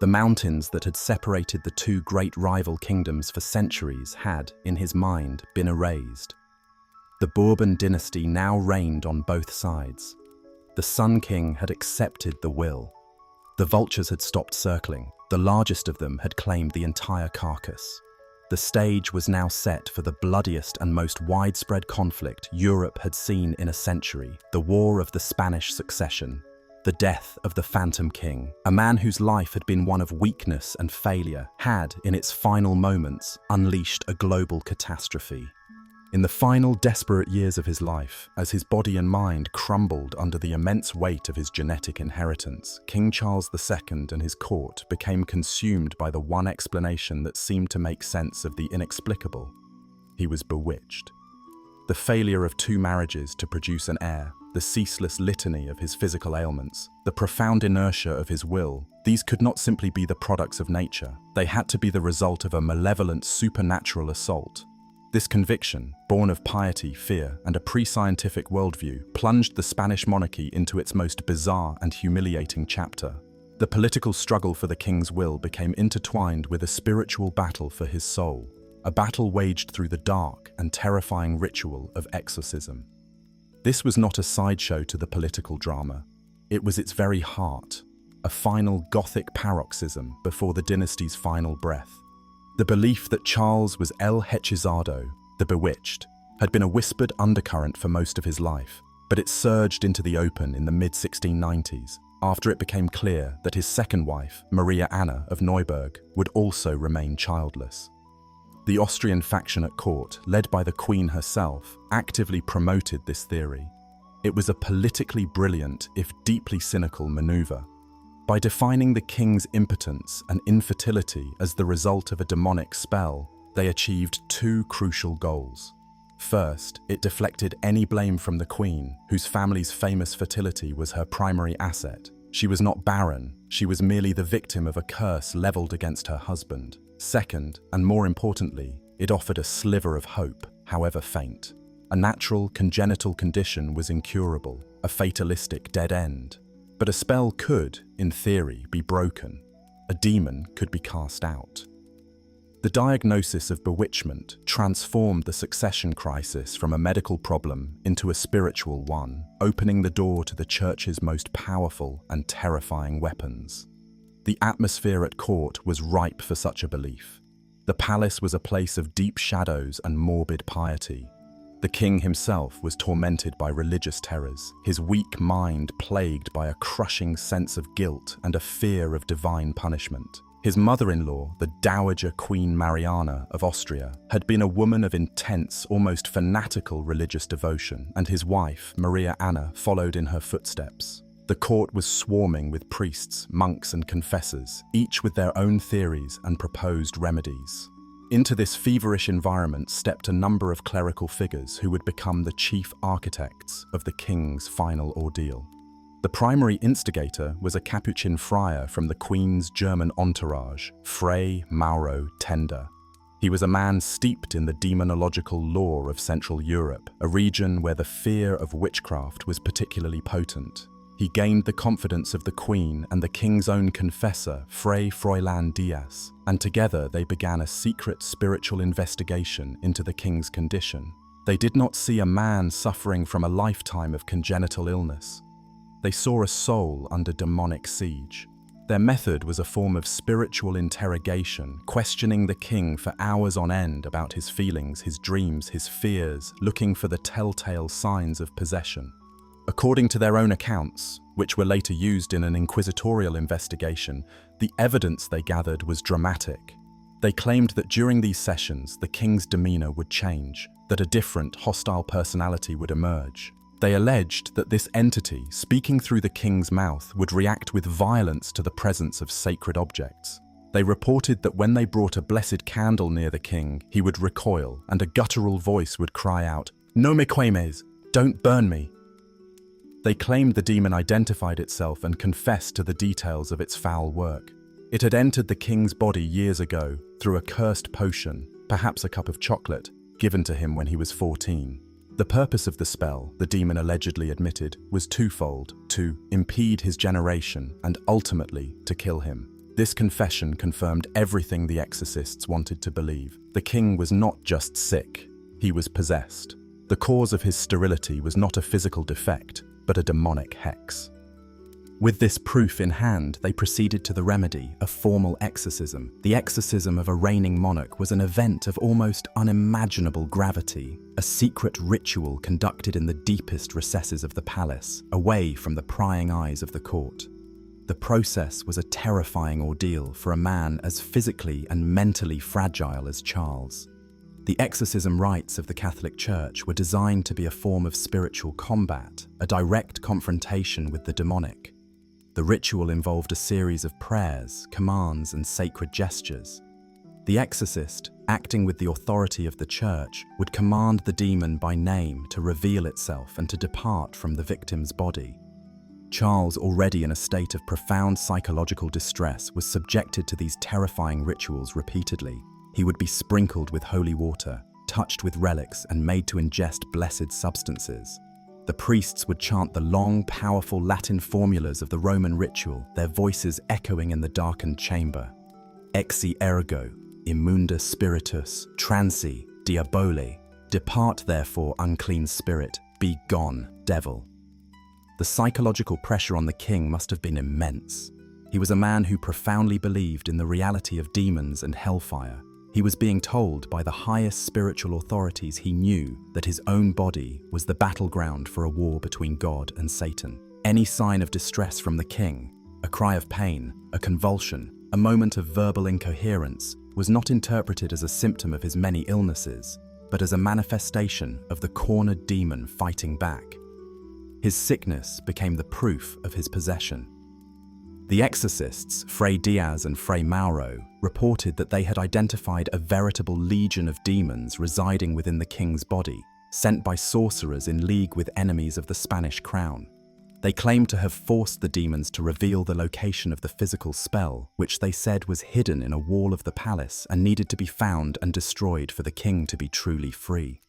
The mountains that had separated the two great rival kingdoms for centuries had, in his mind, been erased. The Bourbon dynasty now reigned on both sides. The Sun King had accepted the will. The vultures had stopped circling. The largest of them had claimed the entire carcass. The stage was now set for the bloodiest and most widespread conflict Europe had seen in a century, the War of the Spanish Succession. The death of the Phantom King, a man whose life had been one of weakness and failure, had, in its final moments, unleashed a global catastrophe. In the final desperate years of his life, as his body and mind crumbled under the immense weight of his genetic inheritance, King Charles II and his court became consumed by the one explanation that seemed to make sense of the inexplicable. He was bewitched. The failure of 2 marriages to produce an heir, the ceaseless litany of his physical ailments, the profound inertia of his will, these could not simply be the products of nature. They had to be the result of a malevolent supernatural assault. This conviction, born of piety, fear, and a pre-scientific worldview, plunged the Spanish monarchy into its most bizarre and humiliating chapter. The political struggle for the king's will became intertwined with a spiritual battle for his soul, a battle waged through the dark and terrifying ritual of exorcism. This was not a sideshow to the political drama. It was its very heart, a final Gothic paroxysm before the dynasty's final breath. The belief that Charles was El Hechizado, the bewitched, had been a whispered undercurrent for most of his life, but it surged into the open in the mid-1690s. after it became clear that his second wife, Maria Anna of Neuburg, would also remain childless. The Austrian faction at court, led by the Queen herself, actively promoted this theory. It was a politically brilliant, if deeply cynical, maneuver. By defining the king's impotence and infertility as the result of a demonic spell, they achieved two crucial goals. First, it deflected any blame from the Queen, whose family's famous fertility was her primary asset. She was not barren, she was merely the victim of a curse leveled against her husband. Second, and more importantly, it offered a sliver of hope, however faint. A natural, congenital condition was incurable, a fatalistic dead end. But a spell could, in theory, be broken. A demon could be cast out. The diagnosis of bewitchment transformed the succession crisis from a medical problem into a spiritual one, opening the door to the church's most powerful and terrifying weapons. The atmosphere at court was ripe for such a belief. The palace was a place of deep shadows and morbid piety. The king himself was tormented by religious terrors, his weak mind plagued by a crushing sense of guilt and a fear of divine punishment. His mother-in-law, the Dowager Queen Mariana of Austria, had been a woman of intense, almost fanatical religious devotion, and his wife, Maria Anna, followed in her footsteps. The court was swarming with priests, monks, and confessors, each with their own theories and proposed remedies. Into this feverish environment stepped a number of clerical figures who would become the chief architects of the king's final ordeal. The primary instigator was a Capuchin friar from the Queen's German entourage, Fray Mauro Tenda. He was a man steeped in the demonological lore of Central Europe, a region where the fear of witchcraft was particularly potent. He gained the confidence of the Queen and the king's own confessor, Fray Froilan Diaz, and together they began a secret spiritual investigation into the king's condition. They did not see a man suffering from a lifetime of congenital illness. They saw a soul under demonic siege. Their method was a form of spiritual interrogation, questioning the king for hours on end about his feelings, his dreams, his fears, looking for the telltale signs of possession. According to their own accounts, which were later used in an inquisitorial investigation, the evidence they gathered was dramatic. They claimed that during these sessions, the king's demeanor would change, that a different, hostile personality would emerge. They alleged that this entity, speaking through the king's mouth, would react with violence to the presence of sacred objects. They reported that when they brought a blessed candle near the king, he would recoil, and a guttural voice would cry out, "No me quemes, don't burn me." They claimed the demon identified itself and confessed to the details of its foul work. It had entered the king's body years ago through a cursed potion, perhaps a cup of chocolate, given to him when he was 14. The purpose of the spell, the demon allegedly admitted, was twofold: to impede his generation and ultimately to kill him. This confession confirmed everything the exorcists wanted to believe. The king was not just sick, he was possessed. The cause of his sterility was not a physical defect, but a demonic hex. With this proof in hand, they proceeded to the remedy, a formal exorcism. The exorcism of a reigning monarch was an event of almost unimaginable gravity, a secret ritual conducted in the deepest recesses of the palace, away from the prying eyes of the court. The process was a terrifying ordeal for a man as physically and mentally fragile as Charles. The exorcism rites of the Catholic Church were designed to be a form of spiritual combat, a direct confrontation with the demonic. The ritual involved a series of prayers, commands, and sacred gestures. The exorcist, acting with the authority of the Church, would command the demon by name to reveal itself and to depart from the victim's body. Charles, already in a state of profound psychological distress, was subjected to these terrifying rituals repeatedly. He would be sprinkled with holy water, touched with relics, and made to ingest blessed substances. The priests would chant the long, powerful Latin formulas of the Roman ritual, their voices echoing in the darkened chamber. Exi ergo, immunda spiritus, transi, diabole. Depart therefore, unclean spirit, be gone, devil. The psychological pressure on the king must have been immense. He was a man who profoundly believed in the reality of demons and hellfire. He was being told by the highest spiritual authorities he knew that his own body was the battleground for a war between God and Satan. Any sign of distress from the king, a cry of pain, a convulsion, a moment of verbal incoherence, was not interpreted as a symptom of his many illnesses, but as a manifestation of the cornered demon fighting back. His sickness became the proof of his possession. The exorcists, Fray Diaz and Fray Mauro, reported that they had identified a veritable legion of demons residing within the king's body, sent by sorcerers in league with enemies of the Spanish crown. They claimed to have forced the demons to reveal the location of the physical spell, which they said was hidden in a wall of the palace and needed to be found and destroyed for the king to be truly free.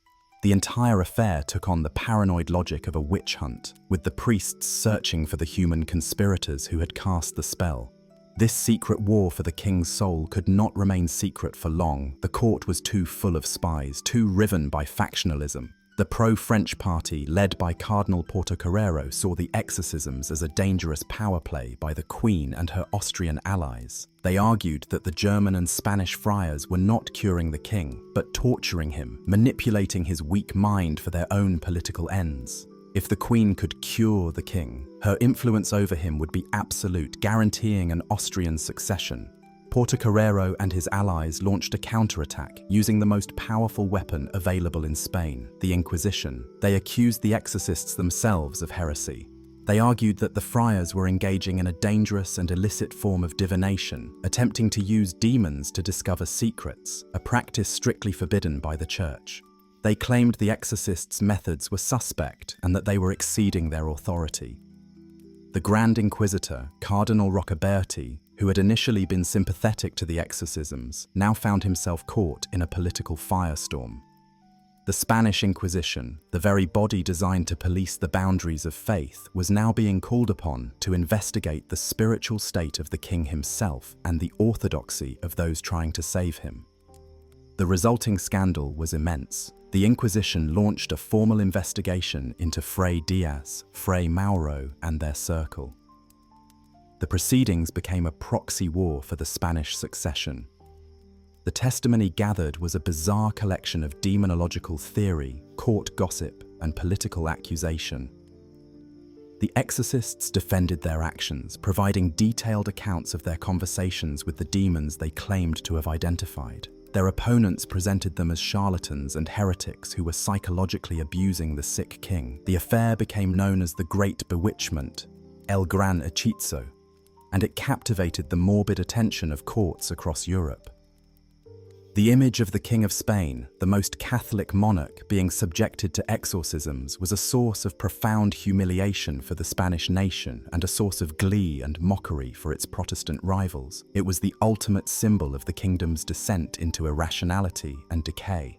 The entire affair took on the paranoid logic of a witch hunt, with the priests searching for the human conspirators who had cast the spell. This secret war for the king's soul could not remain secret for long. The court was too full of spies, too riven by factionalism. The pro-French party, led by Cardinal Portocarrero, saw the exorcisms as a dangerous power play by the Queen and her Austrian allies. They argued that the German and Spanish friars were not curing the king, but torturing him, manipulating his weak mind for their own political ends. If the Queen could cure the king, her influence over him would be absolute, guaranteeing an Austrian succession. Portocarrero and his allies launched a counterattack using the most powerful weapon available in Spain, the Inquisition. They accused the exorcists themselves of heresy. They argued that the friars were engaging in a dangerous and illicit form of divination, attempting to use demons to discover secrets, a practice strictly forbidden by the Church. They claimed the exorcists' methods were suspect and that they were exceeding their authority. The Grand Inquisitor, Cardinal Rocaberti, who had initially been sympathetic to the exorcisms, now found himself caught in a political firestorm. The Spanish Inquisition, the very body designed to police the boundaries of faith, was now being called upon to investigate the spiritual state of the king himself and the orthodoxy of those trying to save him. The resulting scandal was immense. The Inquisition launched a formal investigation into Fray Diaz, Fray Mauro, and their circle. The proceedings became a proxy war for the Spanish succession. The testimony gathered was a bizarre collection of demonological theory, court gossip, and political accusation. The exorcists defended their actions, providing detailed accounts of their conversations with the demons they claimed to have identified. Their opponents presented them as charlatans and heretics who were psychologically abusing the sick king. The affair became known as the Great Bewitchment, El Gran Hechizo, and it captivated the morbid attention of courts across Europe. The image of the King of Spain, the most Catholic monarch, being subjected to exorcisms was a source of profound humiliation for the Spanish nation and a source of glee and mockery for its Protestant rivals. It was the ultimate symbol of the kingdom's descent into irrationality and decay.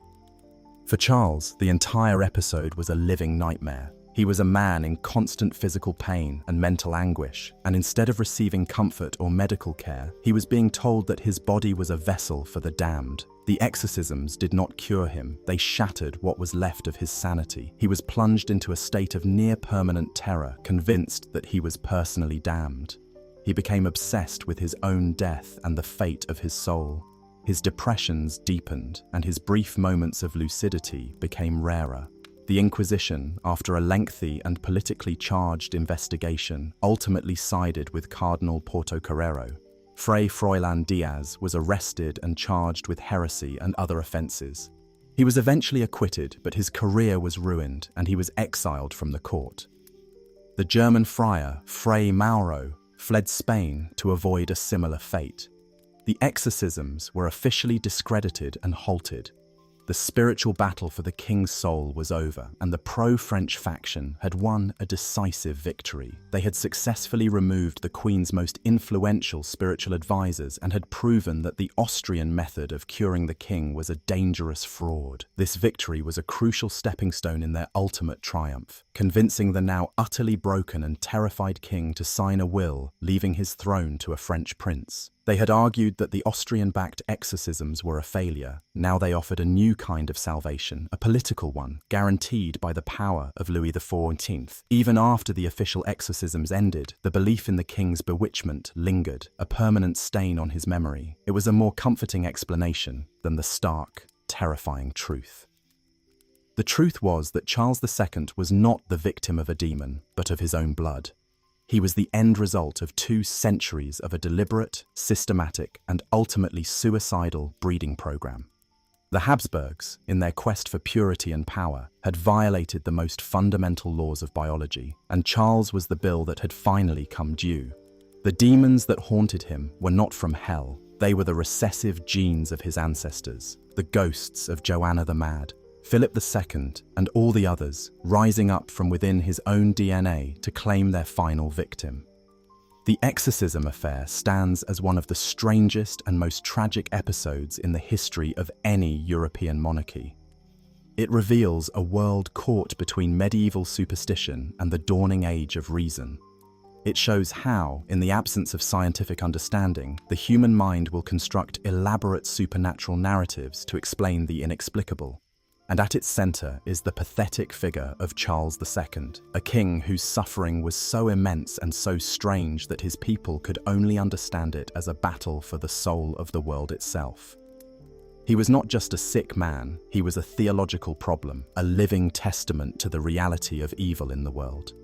For Charles, the entire episode was a living nightmare. He was a man in constant physical pain and mental anguish, and instead of receiving comfort or medical care, he was being told that his body was a vessel for the damned. The exorcisms did not cure him, they shattered what was left of his sanity. He was plunged into a state of near-permanent terror, convinced that he was personally damned. He became obsessed with his own death and the fate of his soul. His depressions deepened, and his brief moments of lucidity became rarer. The Inquisition, after a lengthy and politically charged investigation, ultimately sided with Cardinal Portocarrero. Fray Froilan Diaz was arrested and charged with heresy and other offences. He was eventually acquitted, but his career was ruined and he was exiled from the court. The German friar, Fray Mauro, fled Spain to avoid a similar fate. The exorcisms were officially discredited and halted. The spiritual battle for the king's soul was over, and the pro-French faction had won a decisive victory. They had successfully removed the Queen's most influential spiritual advisors and had proven that the Austrian method of curing the king was a dangerous fraud. This victory was a crucial stepping stone in their ultimate triumph, convincing the now utterly broken and terrified king to sign a will, leaving his throne to a French prince. They had argued that the Austrian-backed exorcisms were a failure. Now they offered a new kind of salvation, a political one, guaranteed by the power of Louis XIV. Even after the official exorcisms ended, the belief in the king's bewitchment lingered, a permanent stain on his memory. It was a more comforting explanation than the stark, terrifying truth. The truth was that Charles II was not the victim of a demon, but of his own blood. He was the end result of 2 centuries of a deliberate, systematic, and ultimately suicidal breeding program. The Habsburgs, in their quest for purity and power, had violated the most fundamental laws of biology, and Charles was the bill that had finally come due. The demons that haunted him were not from hell. They were the recessive genes of his ancestors, the ghosts of Joanna the Mad, Philip II, and all the others, rising up from within his own DNA to claim their final victim. The exorcism affair stands as one of the strangest and most tragic episodes in the history of any European monarchy. It reveals a world caught between medieval superstition and the dawning age of reason. It shows how, in the absence of scientific understanding, the human mind will construct elaborate supernatural narratives to explain the inexplicable. And at its center is the pathetic figure of Charles II, a king whose suffering was so immense and so strange that his people could only understand it as a battle for the soul of the world itself. He was not just a sick man, he was a theological problem, a living testament to the reality of evil in the world.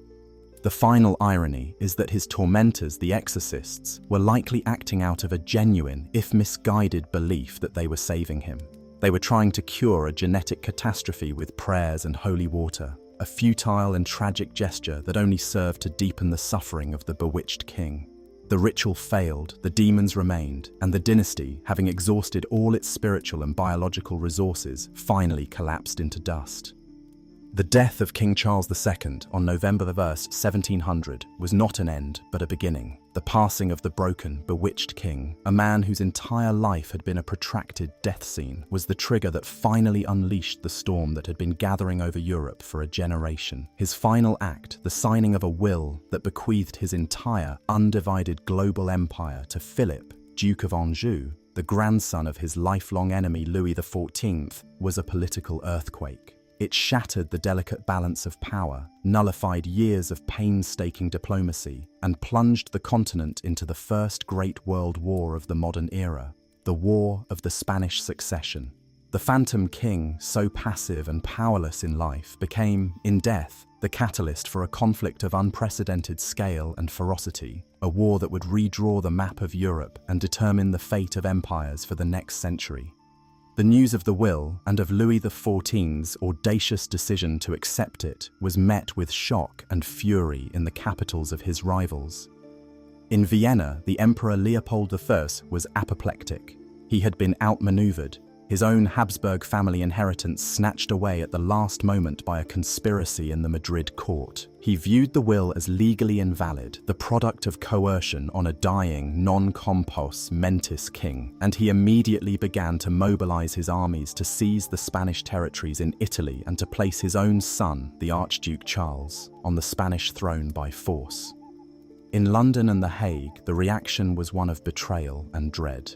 The final irony is that his tormentors, the exorcists, were likely acting out of a genuine, if misguided, belief that they were saving him. They were trying to cure a genetic catastrophe with prayers and holy water, a futile and tragic gesture that only served to deepen the suffering of the bewitched king. The ritual failed, the demons remained, and the dynasty, having exhausted all its spiritual and biological resources, finally collapsed into dust. The death of King Charles II on November 1st, 1700, was not an end, but a beginning. The passing of the broken, bewitched king, a man whose entire life had been a protracted death scene, was the trigger that finally unleashed the storm that had been gathering over Europe for a generation. His final act, the signing of a will that bequeathed his entire, undivided global empire to Philip, Duke of Anjou, the grandson of his lifelong enemy Louis XIV, was a political earthquake. It shattered the delicate balance of power, nullified years of painstaking diplomacy, and plunged the continent into the first great world war of the modern era, the War of the Spanish Succession. The Phantom King, so passive and powerless in life, became, in death, the catalyst for a conflict of unprecedented scale and ferocity, a war that would redraw the map of Europe and determine the fate of empires for the next century. The news of the will and of Louis XIV's audacious decision to accept it was met with shock and fury in the capitals of his rivals. In Vienna, the Emperor Leopold I was apoplectic. He had been outmaneuvered, his own Habsburg family inheritance snatched away at the last moment by a conspiracy in the Madrid court. He viewed the will as legally invalid, the product of coercion on a dying, non-compos mentis king, and he immediately began to mobilize his armies to seize the Spanish territories in Italy and to place his own son, the Archduke Charles, on the Spanish throne by force. In London and The Hague, the reaction was one of betrayal and dread.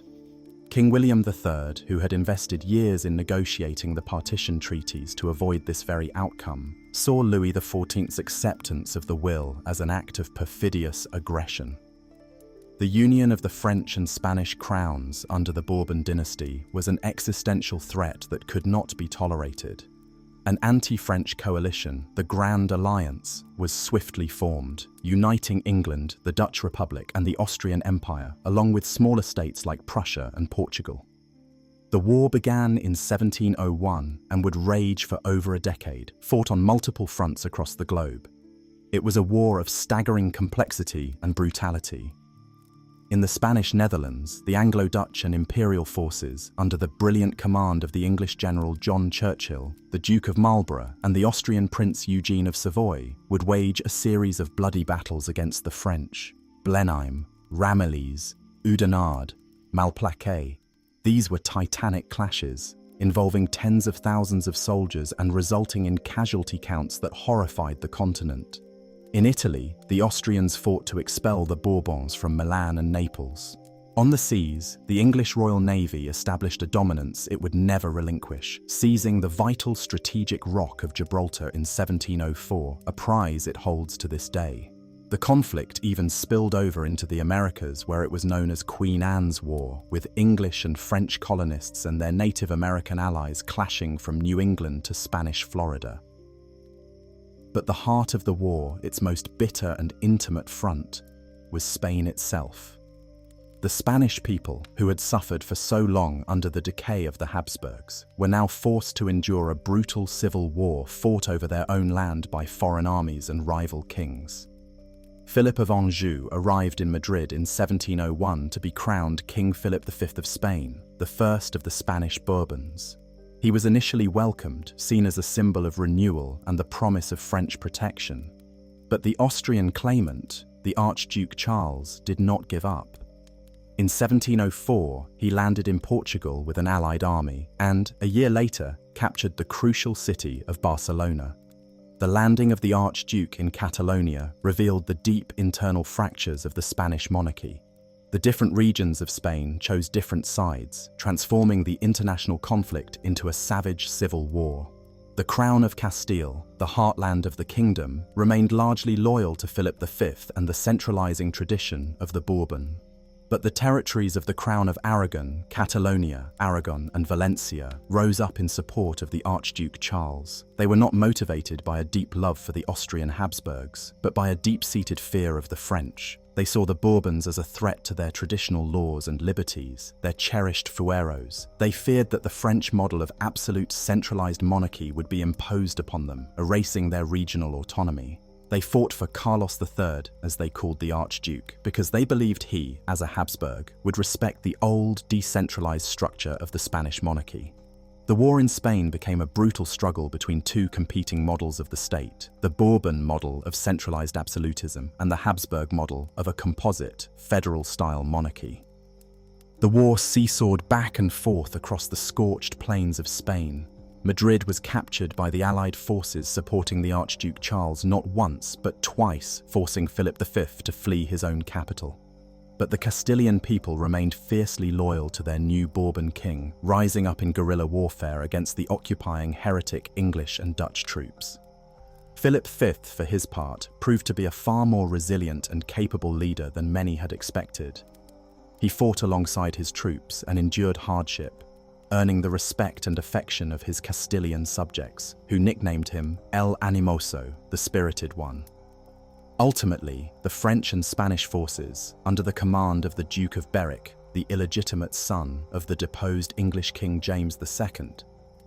King William III, who had invested years in negotiating the partition treaties to avoid this very outcome, saw Louis XIV's acceptance of the will as an act of perfidious aggression. The union of the French and Spanish crowns under the Bourbon dynasty was an existential threat that could not be tolerated. An anti-French coalition, the Grand Alliance, was swiftly formed, uniting England, the Dutch Republic, and the Austrian Empire, along with smaller states like Prussia and Portugal. The war began in 1701 and would rage for over a decade, fought on multiple fronts across the globe. It was a war of staggering complexity and brutality. In the Spanish Netherlands, the Anglo-Dutch and Imperial forces, under the brilliant command of the English general John Churchill, the Duke of Marlborough, and the Austrian Prince Eugene of Savoy, would wage a series of bloody battles against the French. Blenheim, Ramillies, Oudenarde, Malplaquet. These were titanic clashes, involving tens of thousands of soldiers and resulting in casualty counts that horrified the continent. In Italy, the Austrians fought to expel the Bourbons from Milan and Naples. On the seas, the English Royal Navy established a dominance it would never relinquish, seizing the vital strategic rock of Gibraltar in 1704, a prize it holds to this day. The conflict even spilled over into the Americas, where it was known as Queen Anne's War, with English and French colonists and their Native American allies clashing from New England to Spanish Florida. But the heart of the war, its most bitter and intimate front, was Spain itself. The Spanish people, who had suffered for so long under the decay of the Habsburgs, were now forced to endure a brutal civil war fought over their own land by foreign armies and rival kings. Philip of Anjou arrived in Madrid in 1701 to be crowned King Philip V of Spain, the first of the Spanish Bourbons. He was initially welcomed, seen as a symbol of renewal and the promise of French protection. But the Austrian claimant, the Archduke Charles, did not give up. In 1704, he landed in Portugal with an allied army and, a year later, captured the crucial city of Barcelona. The landing of the Archduke in Catalonia revealed the deep internal fractures of the Spanish monarchy. The different regions of Spain chose different sides, transforming the international conflict into a savage civil war. The Crown of Castile, the heartland of the kingdom, remained largely loyal to Philip V and the centralizing tradition of the Bourbon. But the territories of the Crown of Aragon, Catalonia, Aragon, and Valencia rose up in support of the Archduke Charles. They were not motivated by a deep love for the Austrian Habsburgs, but by a deep-seated fear of the French. They saw the Bourbons as a threat to their traditional laws and liberties, their cherished fueros. They feared that the French model of absolute centralized monarchy would be imposed upon them, erasing their regional autonomy. They fought for Carlos III, as they called the Archduke, because they believed he, as a Habsburg, would respect the old, decentralized structure of the Spanish monarchy. The war in Spain became a brutal struggle between two competing models of the state, the Bourbon model of centralized absolutism and the Habsburg model of a composite, federal-style monarchy. The war seesawed back and forth across the scorched plains of Spain. Madrid was captured by the Allied forces supporting the Archduke Charles not once but twice, forcing Philip V to flee his own capital. But the Castilian people remained fiercely loyal to their new Bourbon king, rising up in guerrilla warfare against the occupying heretic English and Dutch troops. Philip V, for his part, proved to be a far more resilient and capable leader than many had expected. He fought alongside his troops and endured hardship, earning the respect and affection of his Castilian subjects, who nicknamed him El Animoso, the Spirited One. Ultimately, the French and Spanish forces, under the command of the Duke of Berwick, the illegitimate son of the deposed English King James II,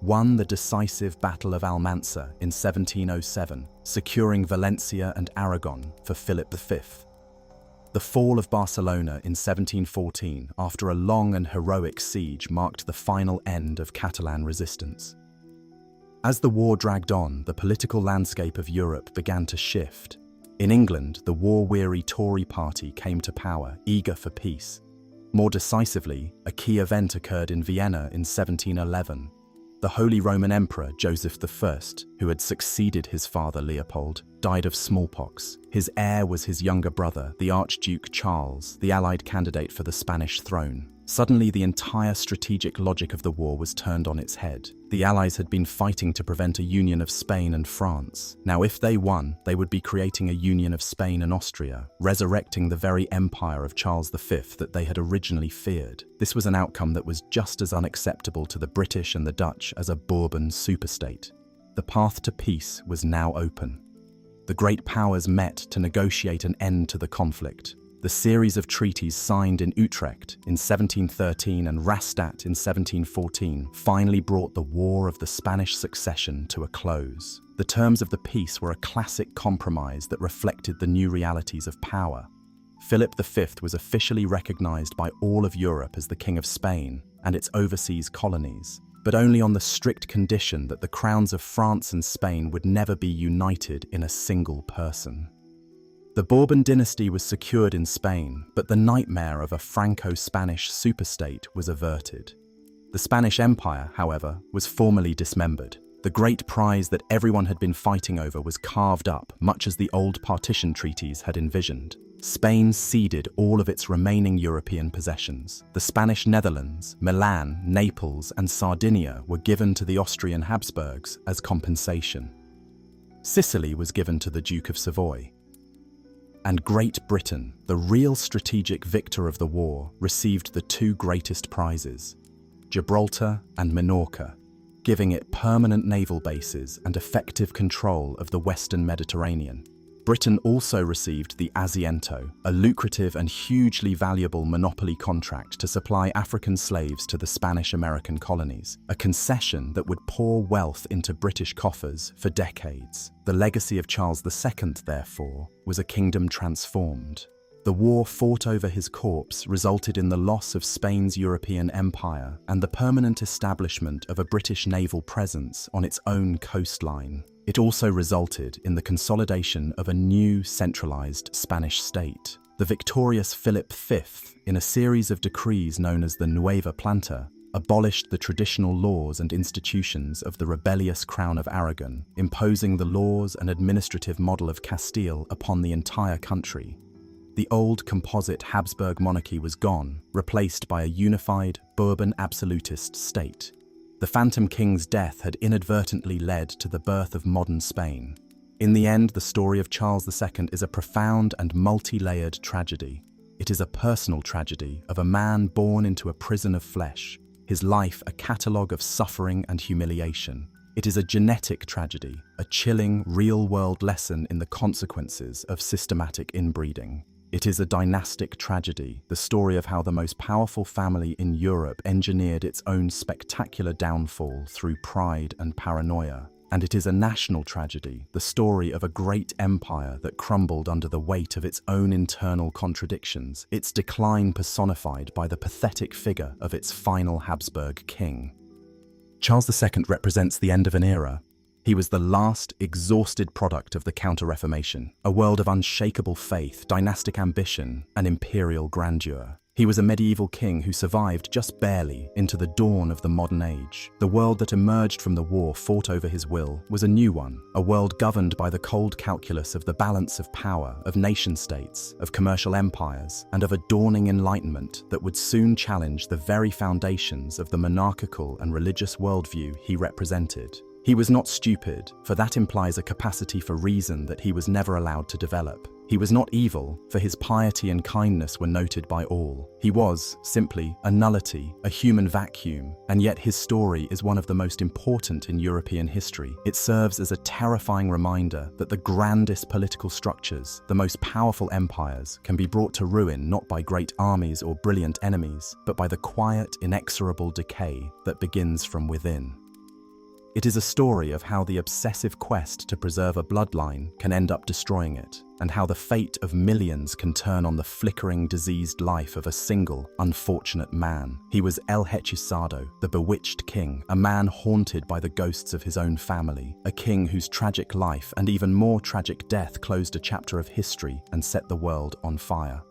won the decisive Battle of Almansa in 1707, securing Valencia and Aragon for Philip V. The fall of Barcelona in 1714, after a long and heroic siege, marked the final end of Catalan resistance. As the war dragged on, the political landscape of Europe began to shift. In England, the war-weary Tory party came to power, eager for peace. More decisively, a key event occurred in Vienna in 1711. The Holy Roman Emperor Joseph I, who had succeeded his father Leopold, died of smallpox. His heir was his younger brother, the Archduke Charles, the allied candidate for the Spanish throne. Suddenly, the entire strategic logic of the war was turned on its head. The Allies had been fighting to prevent a union of Spain and France. Now, if they won, they would be creating a union of Spain and Austria, resurrecting the very empire of Charles V that they had originally feared. This was an outcome that was just as unacceptable to the British and the Dutch as a Bourbon superstate. The path to peace was now open. The great powers met to negotiate an end to the conflict. The series of treaties signed in Utrecht in 1713 and Rastatt in 1714 finally brought the War of the Spanish Succession to a close. The terms of the peace were a classic compromise that reflected the new realities of power. Philip V was officially recognized by all of Europe as the King of Spain and its overseas colonies, but only on the strict condition that the crowns of France and Spain would never be united in a single person. The Bourbon dynasty was secured in Spain, but the nightmare of a Franco-Spanish superstate was averted. The Spanish Empire, however, was formally dismembered. The great prize that everyone had been fighting over was carved up, much as the old partition treaties had envisioned. Spain ceded all of its remaining European possessions. The Spanish Netherlands, Milan, Naples, and Sardinia were given to the Austrian Habsburgs as compensation. Sicily was given to the Duke of Savoy. And Great Britain, the real strategic victor of the war, received the two greatest prizes, Gibraltar and Minorca, giving it permanent naval bases and effective control of the Western Mediterranean. Britain also received the Asiento, a lucrative and hugely valuable monopoly contract to supply African slaves to the Spanish-American colonies, a concession that would pour wealth into British coffers for decades. The legacy of Charles II, therefore, was a kingdom transformed. The war fought over his corpse resulted in the loss of Spain's European empire and the permanent establishment of a British naval presence on its own coastline. It also resulted in the consolidation of a new centralized Spanish state. The victorious Philip V, in a series of decrees known as the Nueva Planta, abolished the traditional laws and institutions of the rebellious Crown of Aragon, imposing the laws and administrative model of Castile upon the entire country. The old composite Habsburg monarchy was gone, replaced by a unified Bourbon absolutist state. The Phantom King's death had inadvertently led to the birth of modern Spain. In the end, the story of Charles II is a profound and multi-layered tragedy. It is a personal tragedy of a man born into a prison of flesh, his life a catalogue of suffering and humiliation. It is a genetic tragedy, a chilling, real-world lesson in the consequences of systematic inbreeding. It is a dynastic tragedy, the story of how the most powerful family in Europe engineered its own spectacular downfall through pride and paranoia. And it is a national tragedy, the story of a great empire that crumbled under the weight of its own internal contradictions, its decline personified by the pathetic figure of its final Habsburg king. Charles II represents the end of an era. He was the last, exhausted product of the Counter-Reformation, a world of unshakable faith, dynastic ambition, and imperial grandeur. He was a medieval king who survived just barely into the dawn of the modern age. The world that emerged from the war fought over his will was a new one, a world governed by the cold calculus of the balance of power, of nation-states, of commercial empires, and of a dawning enlightenment that would soon challenge the very foundations of the monarchical and religious worldview he represented. He was not stupid, for that implies a capacity for reason that he was never allowed to develop. He was not evil, for his piety and kindness were noted by all. He was, simply, a nullity, a human vacuum, and yet his story is one of the most important in European history. It serves as a terrifying reminder that the grandest political structures, the most powerful empires, can be brought to ruin not by great armies or brilliant enemies, but by the quiet, inexorable decay that begins from within. It is a story of how the obsessive quest to preserve a bloodline can end up destroying it, and how the fate of millions can turn on the flickering, diseased life of a single, unfortunate man. He was El Hechizado, the bewitched king, a man haunted by the ghosts of his own family, a king whose tragic life and even more tragic death closed a chapter of history and set the world on fire.